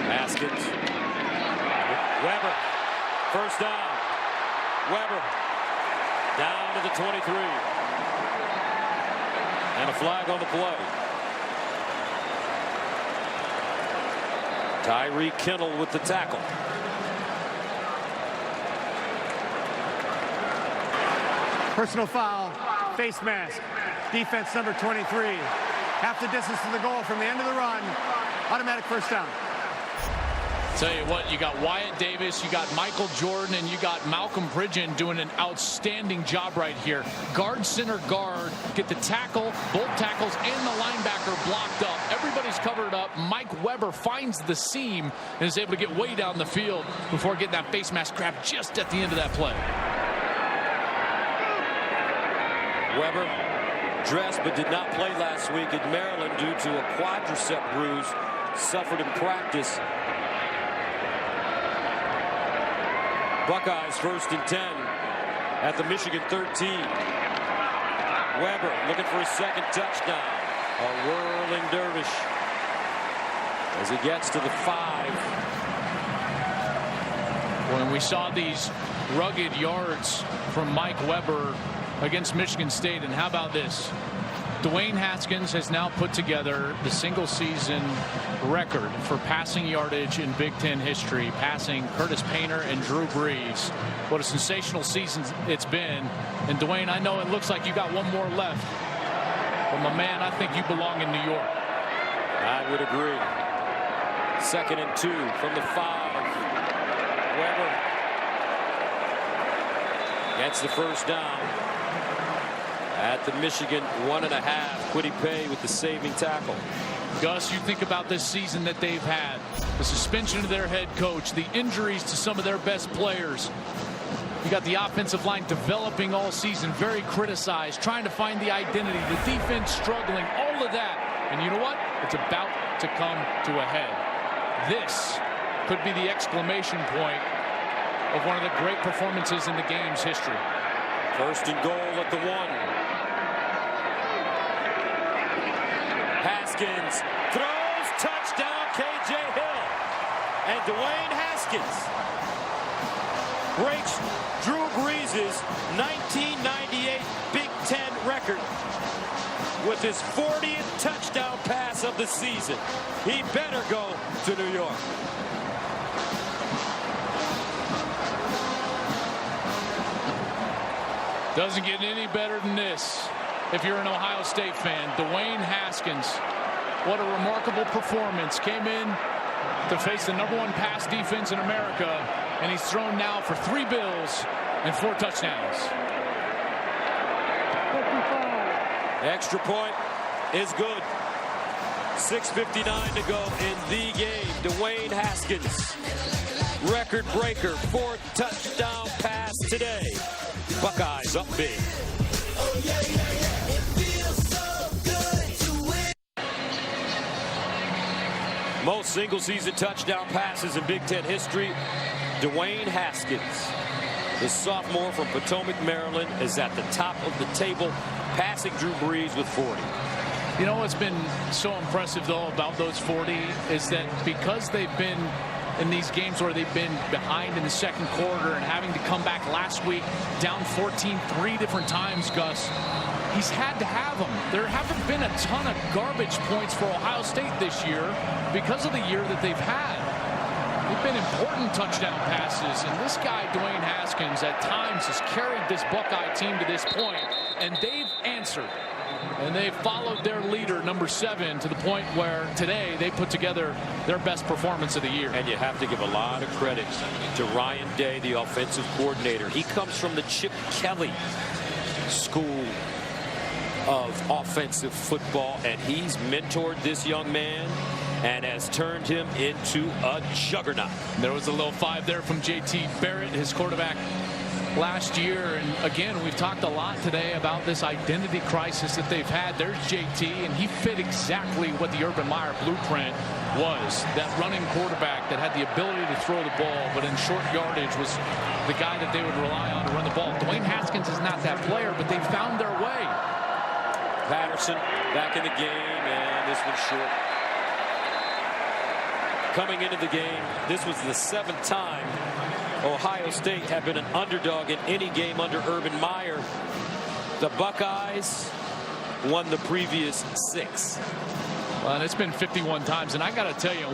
Haskins. Weber. 1st down. Weber. Down to the 23. And a flag on the play. Tyree Kinnell with the tackle. Personal foul, face mask, defense number 23. Half the distance to the goal from the end of the run. Automatic first down. Tell you what, you got Wyatt Davis, you got Michael Jordan, and you got Malcolm Pridgeon doing an outstanding job right here. Guard, center, guard, get the tackle, both tackles, and the linebacker blocked up. Everybody's covered up. Mike Weber finds the seam and is able to get way down the field before getting that face mask grab just at the end of that play. Weber dressed but did not play last week at Maryland due to a quadricep bruise suffered in practice. Buckeyes 1st and 10 at the Michigan 13. Weber looking for his 2nd touchdown. A whirling dervish as he gets to the 5. When we saw these rugged yards from Mike Weber against Michigan State, and how about this? Dwayne Haskins has now put together the single-season record for passing yardage in Big Ten history, passing Curtis Painter and Drew Brees. What a sensational season it's been. And Dwayne, I know it looks like you got one more left, but my man, I think you belong in New York. I would agree. 2nd and 2 from the 5. Weber gets the first down at the Michigan 1.5. Kwity Paye with the saving tackle. Gus, you think about this season that they've had, the suspension of their head coach, the injuries to some of their best players. You got the offensive line developing all season, very criticized, trying to find the identity, the defense struggling, all of that. And you know what? It's about to come to a head. This could be the exclamation point of one of the great performances in the game's history. 1st and goal at the 1. Haskins throws, touchdown, K.J. Hill. And Dwayne Haskins breaks Drew Brees' 1998 Big Ten record with his 40th touchdown pass of the season. He better go to New York. Doesn't get any better than this. If you're an Ohio State fan, Dwayne Haskins, what a remarkable performance. Came in to face the #1 pass defense in America, and he's thrown now for 3 bills and 4 touchdowns. Extra point is good. 6:59 to go in the game. Dwayne Haskins, record breaker, 4th touchdown pass today. Buckeyes up big. Most single-season touchdown passes in Big Ten history. Dwayne Haskins, the sophomore from Potomac, Maryland, is at the top of the table, passing Drew Brees with 40. You know what's been so impressive, though, about those 40 is that because they've been in these games where they've been behind in the 2nd quarter and having to come back last week down 14 3 different times, Gus, he's had to have them. There haven't been a ton of garbage points for Ohio State this year because of the year that they've had. They've been important touchdown passes, and this guy, Dwayne Haskins, at times has carried this Buckeye team to this point, and they've answered. And they followed their leader, number 7, to the point where today they put together their best performance of the year. And you have to give a lot of credit to Ryan Day, the offensive coordinator. He comes from the Chip Kelly school of offensive football, and he's mentored this young man and has turned him into a juggernaut. There was a little 5 there from J.T. Barrett, his quarterback last year. And again, we've talked a lot today about this identity crisis that they've had. There's JT, and he fit exactly what the Urban Meyer blueprint was. That running quarterback that had the ability to throw the ball, but in short yardage was the guy that they would rely on to run the ball. Dwayne Haskins is not that player, but they found their way. Patterson back in the game, and this one's short. Coming into the game, this was the 7th time Ohio State had been an underdog in any game under Urban Meyer. The Buckeyes won the previous 6. And it's been 51 times, and I got to tell you,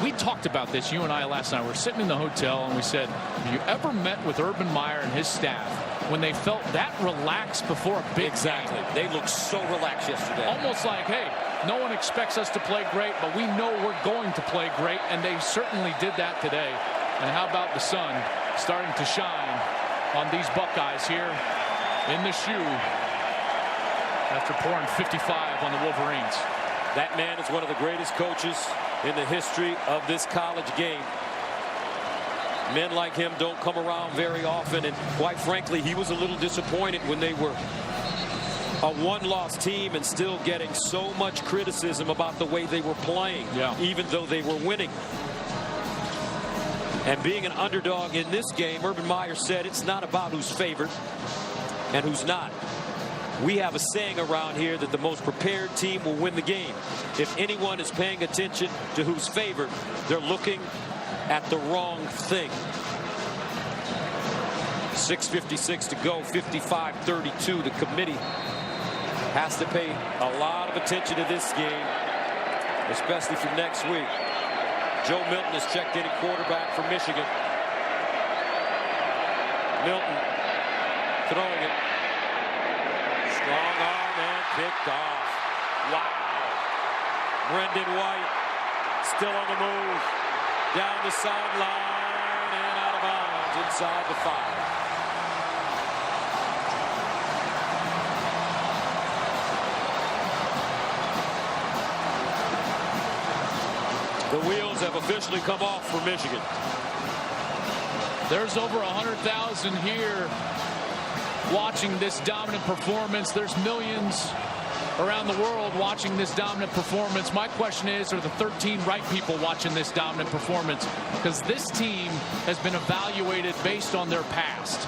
we talked about this, you and I, last night. We're sitting in the hotel, and we said, have you ever met with Urban Meyer and his staff when they felt that relaxed before a big Exactly. game? They looked so relaxed yesterday. Almost like, hey, no one expects us to play great, but we know we're going to play great, and they certainly did that today. And how about the sun starting to shine on these Buckeyes here in the shoe after pouring 55 on the Wolverines. That man is one of the greatest coaches in the history of this college game. Men like him don't come around very often, and quite frankly, he was a little disappointed when they were a one-loss team and still getting so much criticism about the way they were playing, even though they were winning. And being an underdog in this game, Urban Meyer said it's not about who's favored and who's not. We have a saying around here that the most prepared team will win the game. If anyone is paying attention to who's favored, they're looking at the wrong thing. 6:56 to go, 55-32. The committee has to pay a lot of attention to this game, especially for next week. Joe Milton has checked in at quarterback for Michigan. Milton throwing it. Strong arm and picked off. Wow. Brendan White still on the move. Down the sideline and out of bounds inside the 5. The wheels have officially come off for Michigan. There's over 100,000 here watching this dominant performance. There's millions around the world watching this dominant performance. My question is, are the 13 right people watching this dominant performance? Because this team has been evaluated based on their past.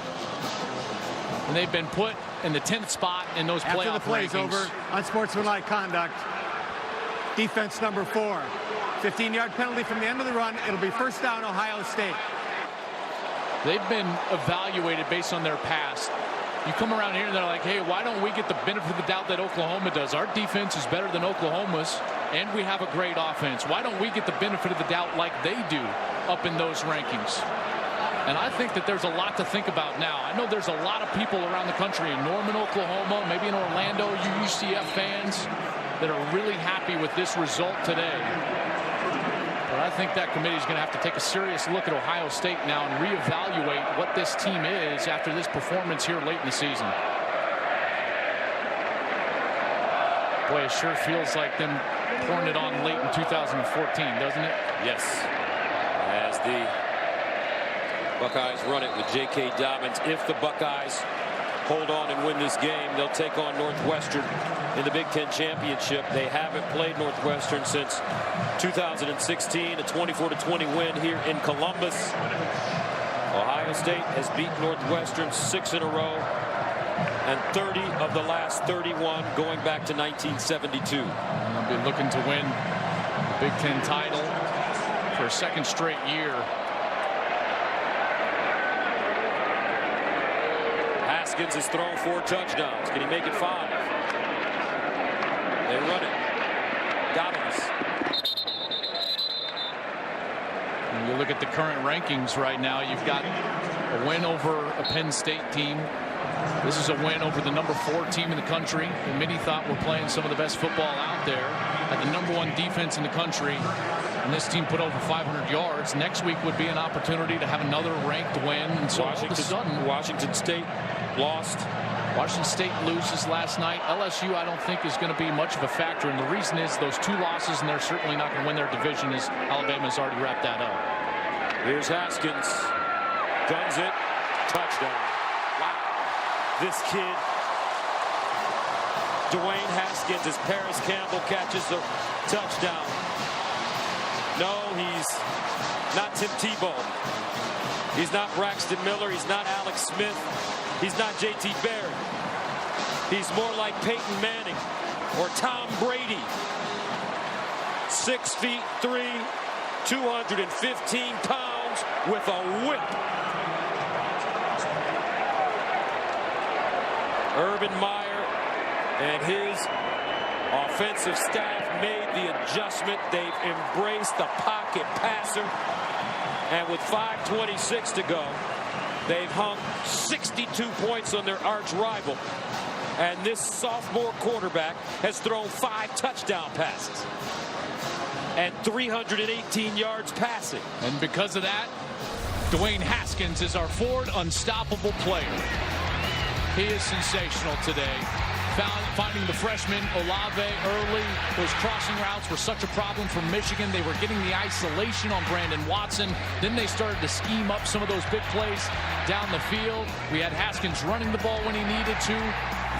And they've been put in the 10th spot in those playoff After the play's rankings. over, unsportsmanlike conduct. Defense number 4. 15-yard penalty from the end of the run. It'll be first down, Ohio State. They've been evaluated based on their past. You come around here and they're like, hey, why don't we get the benefit of the doubt that Oklahoma does? Our defense is better than Oklahoma's, and we have a great offense. Why don't we get the benefit of the doubt like they do up in those rankings? And I think that there's a lot to think about now. I know there's a lot of people around the country in Norman, Oklahoma, maybe in Orlando, UCF fans that are really happy with this result today. But I think that committee is going to have to take a serious look at Ohio State now and reevaluate what this team is after this performance here late in the season. Boy, it sure feels like them pouring it on late in 2014, doesn't it? Yes. As the Buckeyes run it with J.K. Dobbins. If the Buckeyes hold on and win this game, they'll take on Northwestern in the Big Ten Championship. They haven't played Northwestern since 2016, a 24-20 win here in Columbus. Ohio State has beat Northwestern 6 in a row and 30 of the last 31 going back to 1972. They'll be looking to win the Big Ten title for a second straight year. Haskins has thrown 4 touchdowns. Can he make it 5? They run it. Dobbins. When you look at the current rankings right now, you've got a win over a Penn State team. This is a win over the number 4 team in the country. And many thought we're playing some of the best football out there. At the number 1 defense in the country. And this team put over 500 yards. Next week would be an opportunity to have another ranked win. And so all of a sudden, Washington State lost. Washington State loses last night. LSU, I don't think, is going to be much of a factor. And the reason is those 2 losses, and they're certainly not going to win their division, as Alabama's already wrapped that up. Here's Haskins. Guns it. Touchdown. Wow. This kid, Dwayne Haskins, as Paris Campbell catches the touchdown. No, he's not Tim Tebow. He's not Braxton Miller. He's not Alex Smith. He's not J.T. Barrett. He's more like Peyton Manning or Tom Brady. 6'3", 215 pounds with a whip. Urban Meyer and his offensive staff made the adjustment. They've embraced the pocket passer. And with 5:26 to go, they've hung 62 points on their arch rival. And this sophomore quarterback has thrown 5 touchdown passes and 318 yards passing. And because of that, Dwayne Haskins is our forward unstoppable player. He is sensational today. Finding the freshman Olave early. Those crossing routes were such a problem for Michigan. They were getting the isolation on Brandon Watson. Then they started to scheme up some of those big plays down the field. We had Haskins running the ball when he needed to,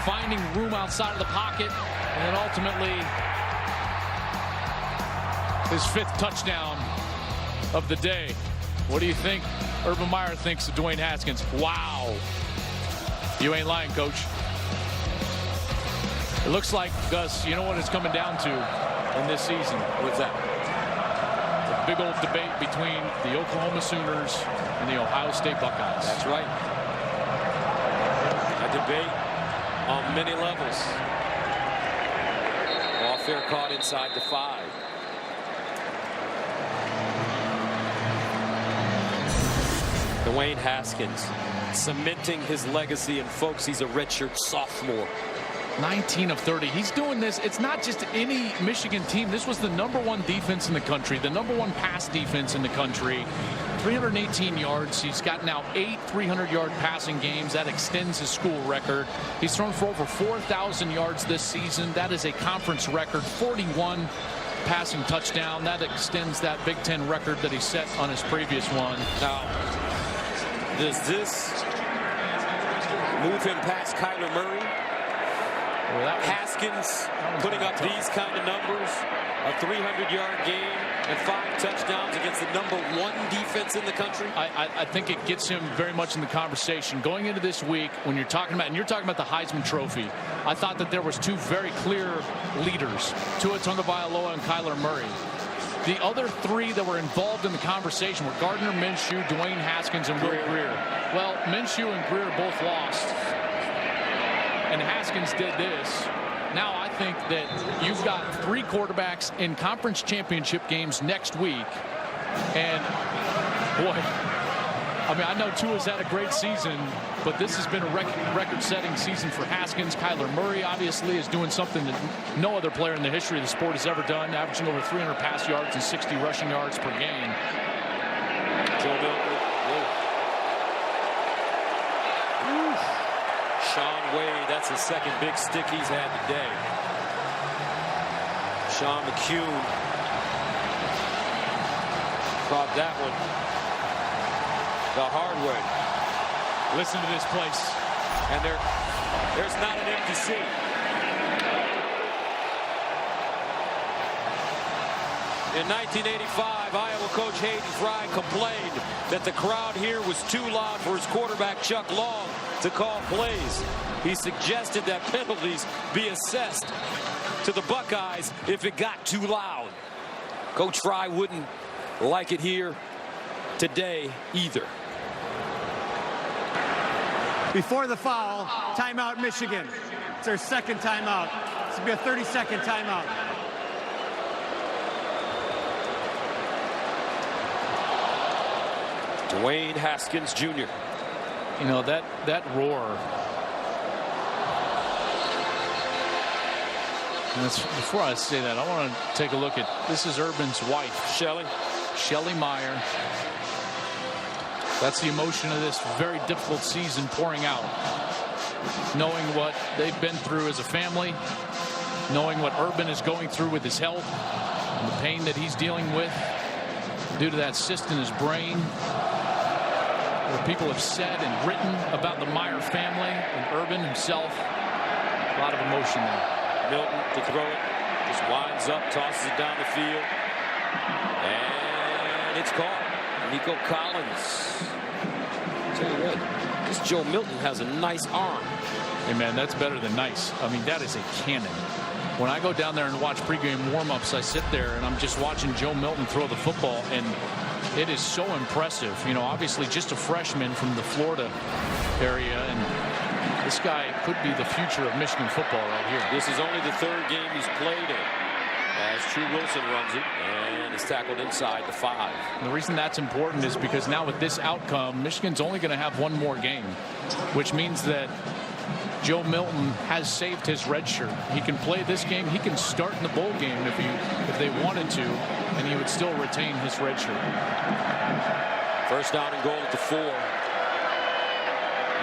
finding room outside of the pocket, and then ultimately his 5th touchdown of the day. What do you think Urban Meyer thinks of Dwayne Haskins? Wow. You ain't lying, Coach. It looks like, Gus, you know what it's coming down to in this season? What's that? A big old debate between the Oklahoma Sooners and the Ohio State Buckeyes. That's right. A debate on many levels. Ball fair caught inside the 5. Dwayne Haskins cementing his legacy, and folks, he's a redshirt sophomore. 19 of 30. He's doing this. It's not just any Michigan team. This was the number 1 defense in the country, the number 1 pass defense in the country. 318 yards. He's got now 8 300-yard passing games. That extends his school record. He's thrown for over 4,000 yards this season. That is a conference record. 41 passing touchdown. That extends that Big Ten record that he set on his previous one. Now, does this move him past Kyler Murray? Well, Haskins putting up these kind of numbers, a 300-yard game and 5 touchdowns against the number 1 defense in the country. I think it gets him very much in the conversation going into this week. When you're talking about, the Heisman Trophy, I thought that there was 2 very clear leaders, Tua Tagovailoa and Kyler Murray. The other 3 that were involved in the conversation were Gardner Minshew, Dwayne Haskins, and Will Grier. Well, Minshew and Grier both lost. And Haskins did this. Now I think that you've got 3 quarterbacks in conference championship games next week. And, boy, I mean, I know Tua's had a great season, but this has been a record-setting season for Haskins. Kyler Murray, obviously, is doing something that no other player in the history of the sport has ever done, averaging over 300 pass yards and 60 rushing yards per game. Joe Milton. Sean Wade, that's the 2nd big stick he's had today. Sean McCune caught that one the hard way. Listen to this place. And there's not an empty seat. In 1985, Iowa coach Hayden Fry complained that the crowd here was too loud for his quarterback Chuck Long to call plays. He suggested that penalties be assessed to the Buckeyes if it got too loud. Coach Fry wouldn't like it here today either. Before the foul, timeout Michigan. It's their second timeout. This will be a 30-second timeout. Dwayne Haskins Jr. You know, that roar. And before I say that, I want to take a look at, this is Urban's wife, Shelly Meyer. That's the emotion of this very difficult season pouring out. Knowing what they've been through as a family, knowing what Urban is going through with his health, and the pain that he's dealing with due to that cyst in his brain. What people have said and written about the Meyer family and Urban himself. A lot of emotion there. Milton to throw it. Just winds up, tosses it down the field. And it's caught. Nico Collins. Tell you what, this Joe Milton has a nice arm. Hey, man, that's better than nice. I mean, that is a cannon. When I go down there and watch pregame warm-ups, I sit there and I'm just watching Joe Milton throw the football, and it is so impressive. You know, obviously just a freshman from the Florida area, and this guy could be the future of Michigan football right here. This is only the third game he's played in, as True Wilson runs it and is tackled inside the 5. And the reason that's important is because now with this outcome, Michigan's only going to have one more game, which means that Joe Milton has saved his red shirt. He can play this game. He can start in the bowl game if they wanted to, and he would still retain his red shirt. First down and goal at the 4.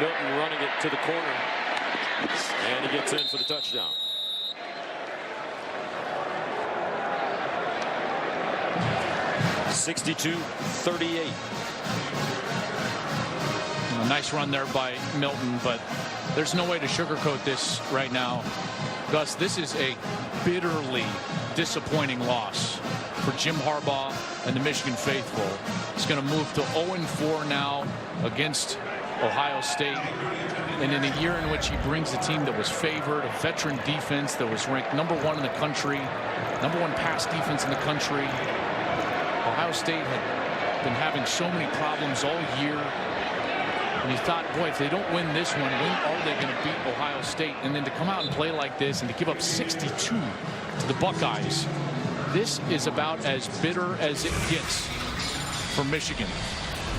Milton running it to the corner, and he gets in for the touchdown. (62-38). A nice run there by Milton, but there's no way to sugarcoat this right now. Gus, this is a bitterly disappointing loss for Jim Harbaugh and the Michigan faithful. It's going to move to 0-4 now against Ohio State. And in a year in which he brings a team that was favored, a veteran defense that was ranked #1 in the country, #1 pass defense in the country. Ohio State had been having so many problems all year. And you thought, boy, if they don't win this one, when are they going to beat Ohio State? And then to come out and play like this and to give up 62 to the Buckeyes, this is about as bitter as it gets for Michigan.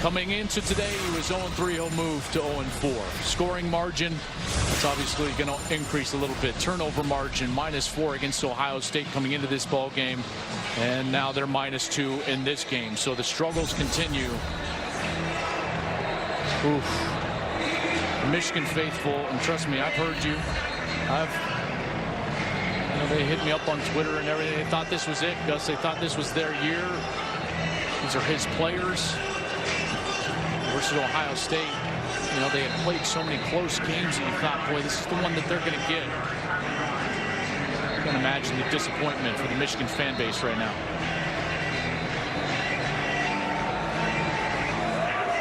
Coming into today, he was 0-3. He'll move to 0-4. Scoring margin, it's obviously going to increase a little bit. Turnover margin, -4 against Ohio State coming into this ball game. And now they're -2 in this game. So the struggles continue. Oof. Michigan faithful, and trust me, I've heard you. They hit me up on Twitter and everything. They thought this was it, Gus. They thought this was their year. These are his players versus Ohio State. You know, they had played so many close games, and you thought, boy, this is the one that they're going to get. I can imagine the disappointment for the Michigan fan base right now.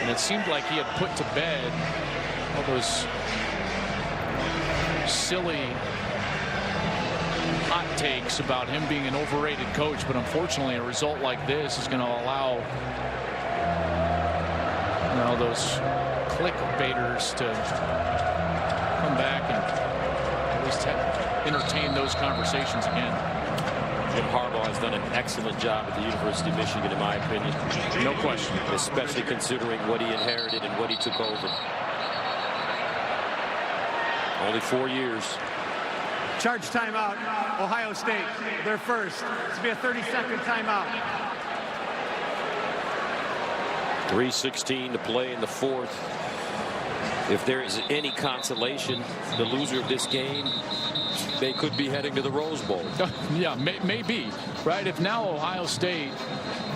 And it seemed like he had put to bed all those silly hot takes about him being an overrated coach, but unfortunately a result like this is going to allow, you know, those clickbaiters to come back and at least entertain those conversations again. Jim Harbaugh has done an excellent job at the University of Michigan, in my opinion. No question. Especially considering what he inherited and what he took over. Only 4 years. Charge timeout, Ohio State. They're first. This will be a 30-second timeout. 3:16 to play in the 4th. If there is any consolation, the loser of this game, they could be heading to the Rose Bowl. Yeah, maybe, right? If now Ohio State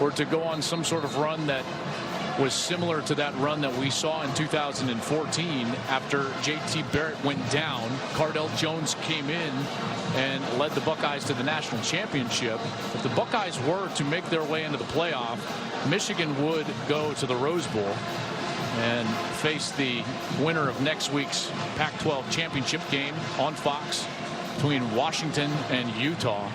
were to go on some sort of run that was similar to that run that we saw in 2014 after J.T. Barrett went down, Cardell Jones came in and led the Buckeyes to the national championship. If the Buckeyes were to make their way into the playoff, Michigan would go to the Rose Bowl and face the winner of next week's Pac-12 championship game on Fox between Washington and Utah.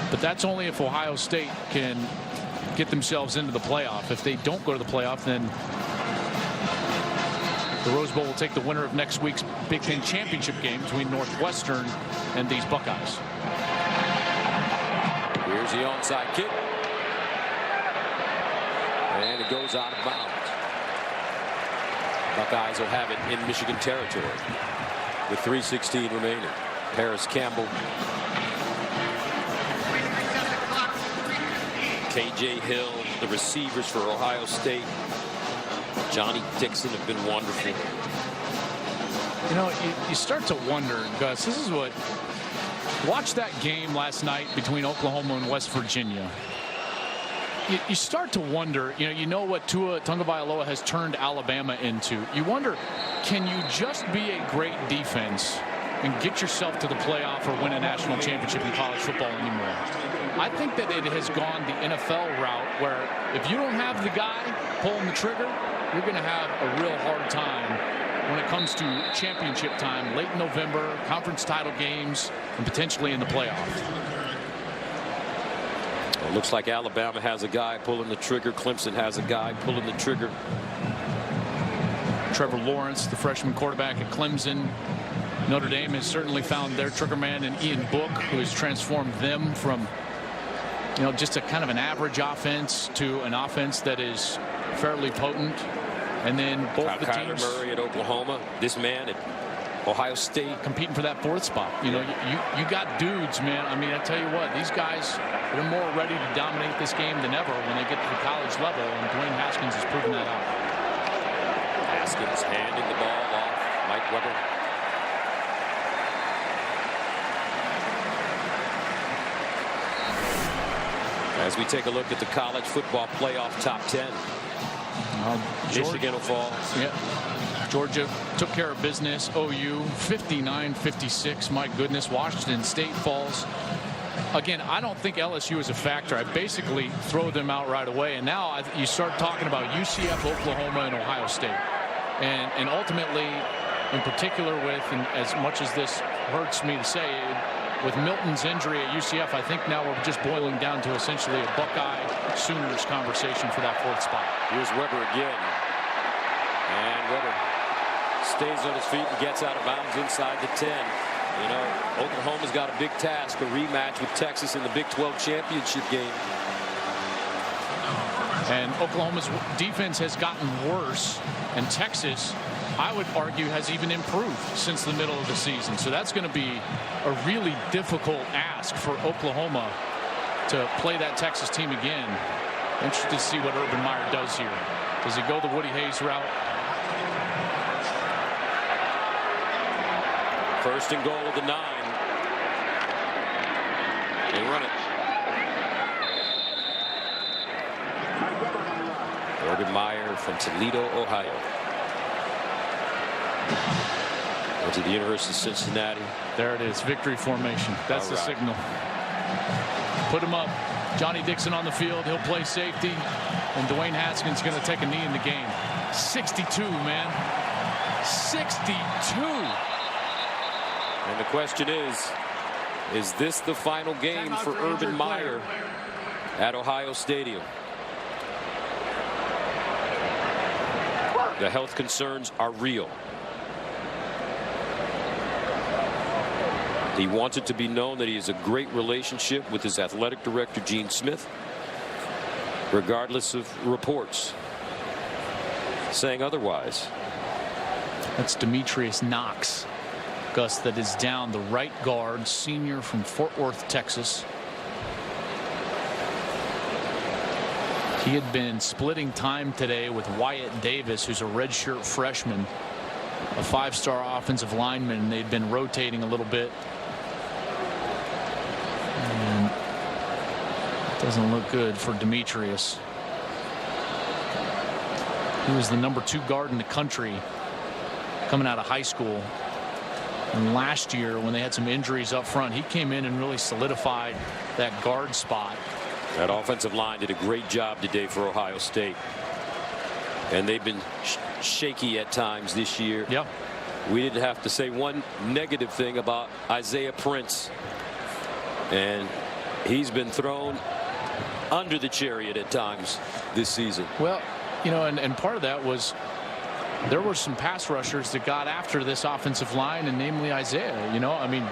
But that's only if Ohio State can get themselves into the playoff. If they don't go to the playoff, then The Rose Bowl will take the winner of next week's Big Ten championship game between Northwestern and these Buckeyes. Here's the onside kick. And it goes out of bounds. Buckeyes will have it in Michigan territory with 3:16 remaining. Paris Campbell, KJ Hill, the receivers for Ohio State. Johnny Dixon have been wonderful. You know, you start to wonder, Gus, this is what, watch that game last night between Oklahoma and West Virginia. You start to wonder, you know what Tua Tagovailoa has turned Alabama into. You wonder, can you just be a great defense and get yourself to the playoff or win a national championship in college football anymore? I think that it has gone the NFL route where if you don't have the guy pulling the trigger, you're going to have a real hard time when it comes to championship time, late November, conference title games, and potentially in the playoff. It looks like Alabama has a guy pulling the trigger. Clemson has a guy pulling the trigger. Trevor Lawrence, the freshman quarterback at Clemson. Notre Dame has certainly found their trigger man in Ian Book, who has transformed them from, just a kind of an average offense to an offense that is fairly potent. And then both the teams. Kyler Murray at Oklahoma. This man at Ohio State competing for that fourth spot. You got dudes, man. I mean, I tell you what, these guys, they're more ready to dominate this game than ever when they get to the college level, and Dwayne Haskins has proven that out. Haskins handing the ball off. Mike Weber. As we take a look at the college football playoff top 10. Michigan will fall. Yeah. Georgia took care of business. OU 59-56. My goodness. Washington State falls. Again, I don't think LSU is a factor. I basically throw them out right away. And now you start talking about UCF, Oklahoma, and Ohio State. And ultimately, in particular with, and as much as this hurts me to say, with Milton's injury at UCF, I think now we're just boiling down to essentially a Buckeye Sooners conversation for that fourth spot. Here's Weber again. And Weber stays on his feet and gets out of bounds inside the 10. Oklahoma's got a big task, a rematch with Texas in the Big 12 championship game. And Oklahoma's defense has gotten worse, and Texas, I would argue, has even improved since the middle of the season. So that's going to be a really difficult ask for Oklahoma to play that Texas team again. Interested to see what Urban Meyer does here. Does he go the Woody Hayes route? First and goal of the 9. They run it. Urban Meyer from Toledo, Ohio. Went to the University of Cincinnati. There it is, victory formation. That's the signal. Put him up. Johnny Dixon on the field. He'll play safety. And Dwayne Haskins going to take a knee in the game. 62, man. 62. And the question is this the final game for Urban Meyer at Ohio Stadium? The health concerns are real. He wants it to be known that he has a great relationship with his athletic director, Gene Smith, regardless of reports saying otherwise. That's Demetrius Knox, Gus, that is down, the right guard, senior from Fort Worth, Texas. He had been splitting time today with Wyatt Davis, who's a redshirt freshman, a 5-star offensive lineman, and they'd been rotating a little bit. And it doesn't look good for Demetrius. He was the #2 guard in the country coming out of high school. And last year, when they had some injuries up front, he came in and really solidified that guard spot. That offensive line did a great job today for Ohio State. And they've been shaky at times this year. Yep. We didn't have to say one negative thing about Isaiah Prince. And he's been thrown under the chariot at times this season. Well, and part of that was there were some pass rushers that got after this offensive line, and namely Isaiah. You know, I mean,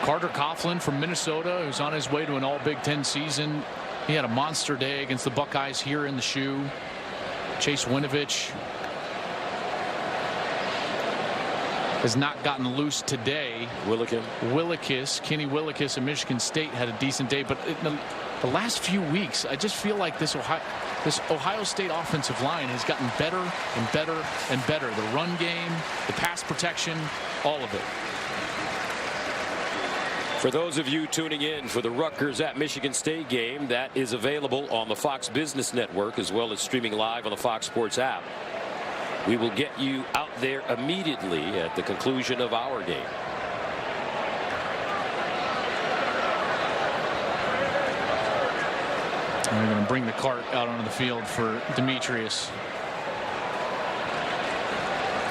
Carter Coughlin from Minnesota, who's on his way to an all Big Ten season. He had a monster day against the Buckeyes here in the shoe. Chase Winovich has not gotten loose today. Kenny Willekes of Michigan State had a decent day, but the last few weeks, I just feel like this Ohio State offensive line has gotten better and better and better. The run game, the pass protection, all of it. For those of you tuning in for the Rutgers at Michigan State game, that is available on the Fox Business Network as well as streaming live on the Fox Sports app. We will get you out there immediately at the conclusion of our game. And they're going to bring the cart out onto the field for Demetrius.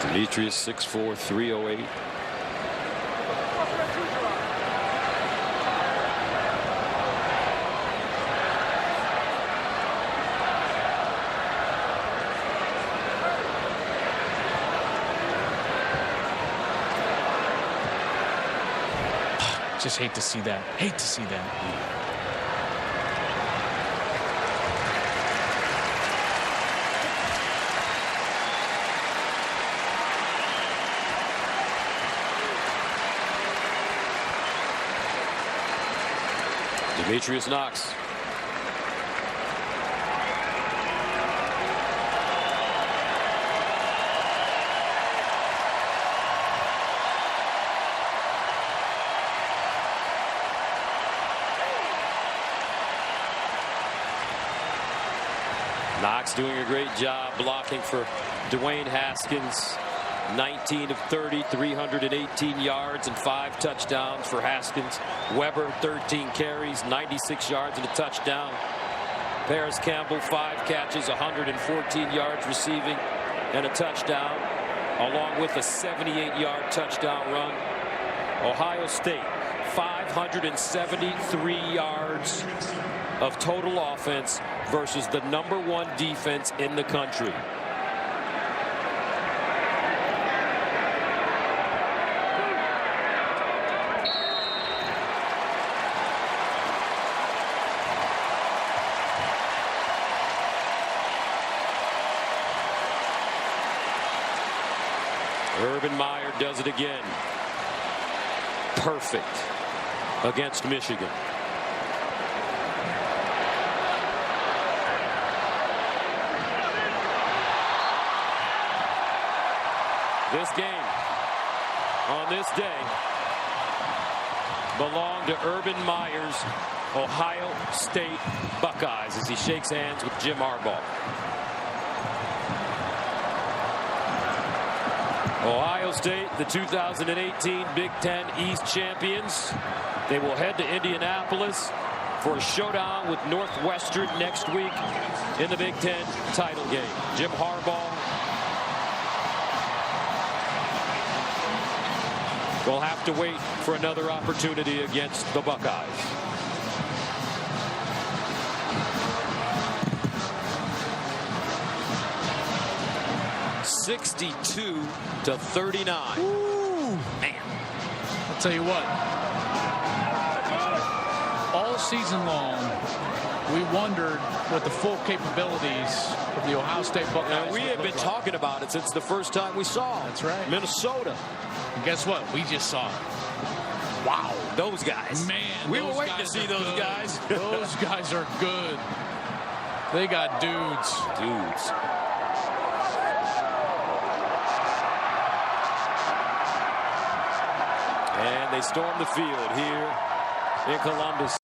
Demetrius 6'4", 308. Just hate to see that. Hate to see that. Demetrius Knox. Knox doing a great job blocking for Dwayne Haskins. 19 of 30, 318 yards and 5 touchdowns for Haskins. Weber 13 carries, 96 yards and a touchdown. Paris Campbell 5 catches, 114 yards receiving and a touchdown, along with a 78-yard touchdown run. Ohio State 573 yards of total offense versus the #1 defense in the country. Urban Meyer does it again. Perfect against Michigan. This game on this day belonged to Urban Meyer's Ohio State Buckeyes as he shakes hands with Jim Harbaugh. Ohio State, the 2018 Big Ten East champions. They will head to Indianapolis for a showdown with Northwestern next week in the Big Ten title game. Jim Harbaugh will have to wait for another opportunity against the Buckeyes. (62-39). Ooh. Man, I'll tell you what. All season long, we wondered what the full capabilities of the Ohio State Buckeyes. And we have been talking about it since the first time we saw them. That's right. Minnesota. And guess what? We just saw it. Wow. Those guys. Man, we were waiting to see those good. guys. Those guys are good. They got dudes. And they storm the field here in Columbus.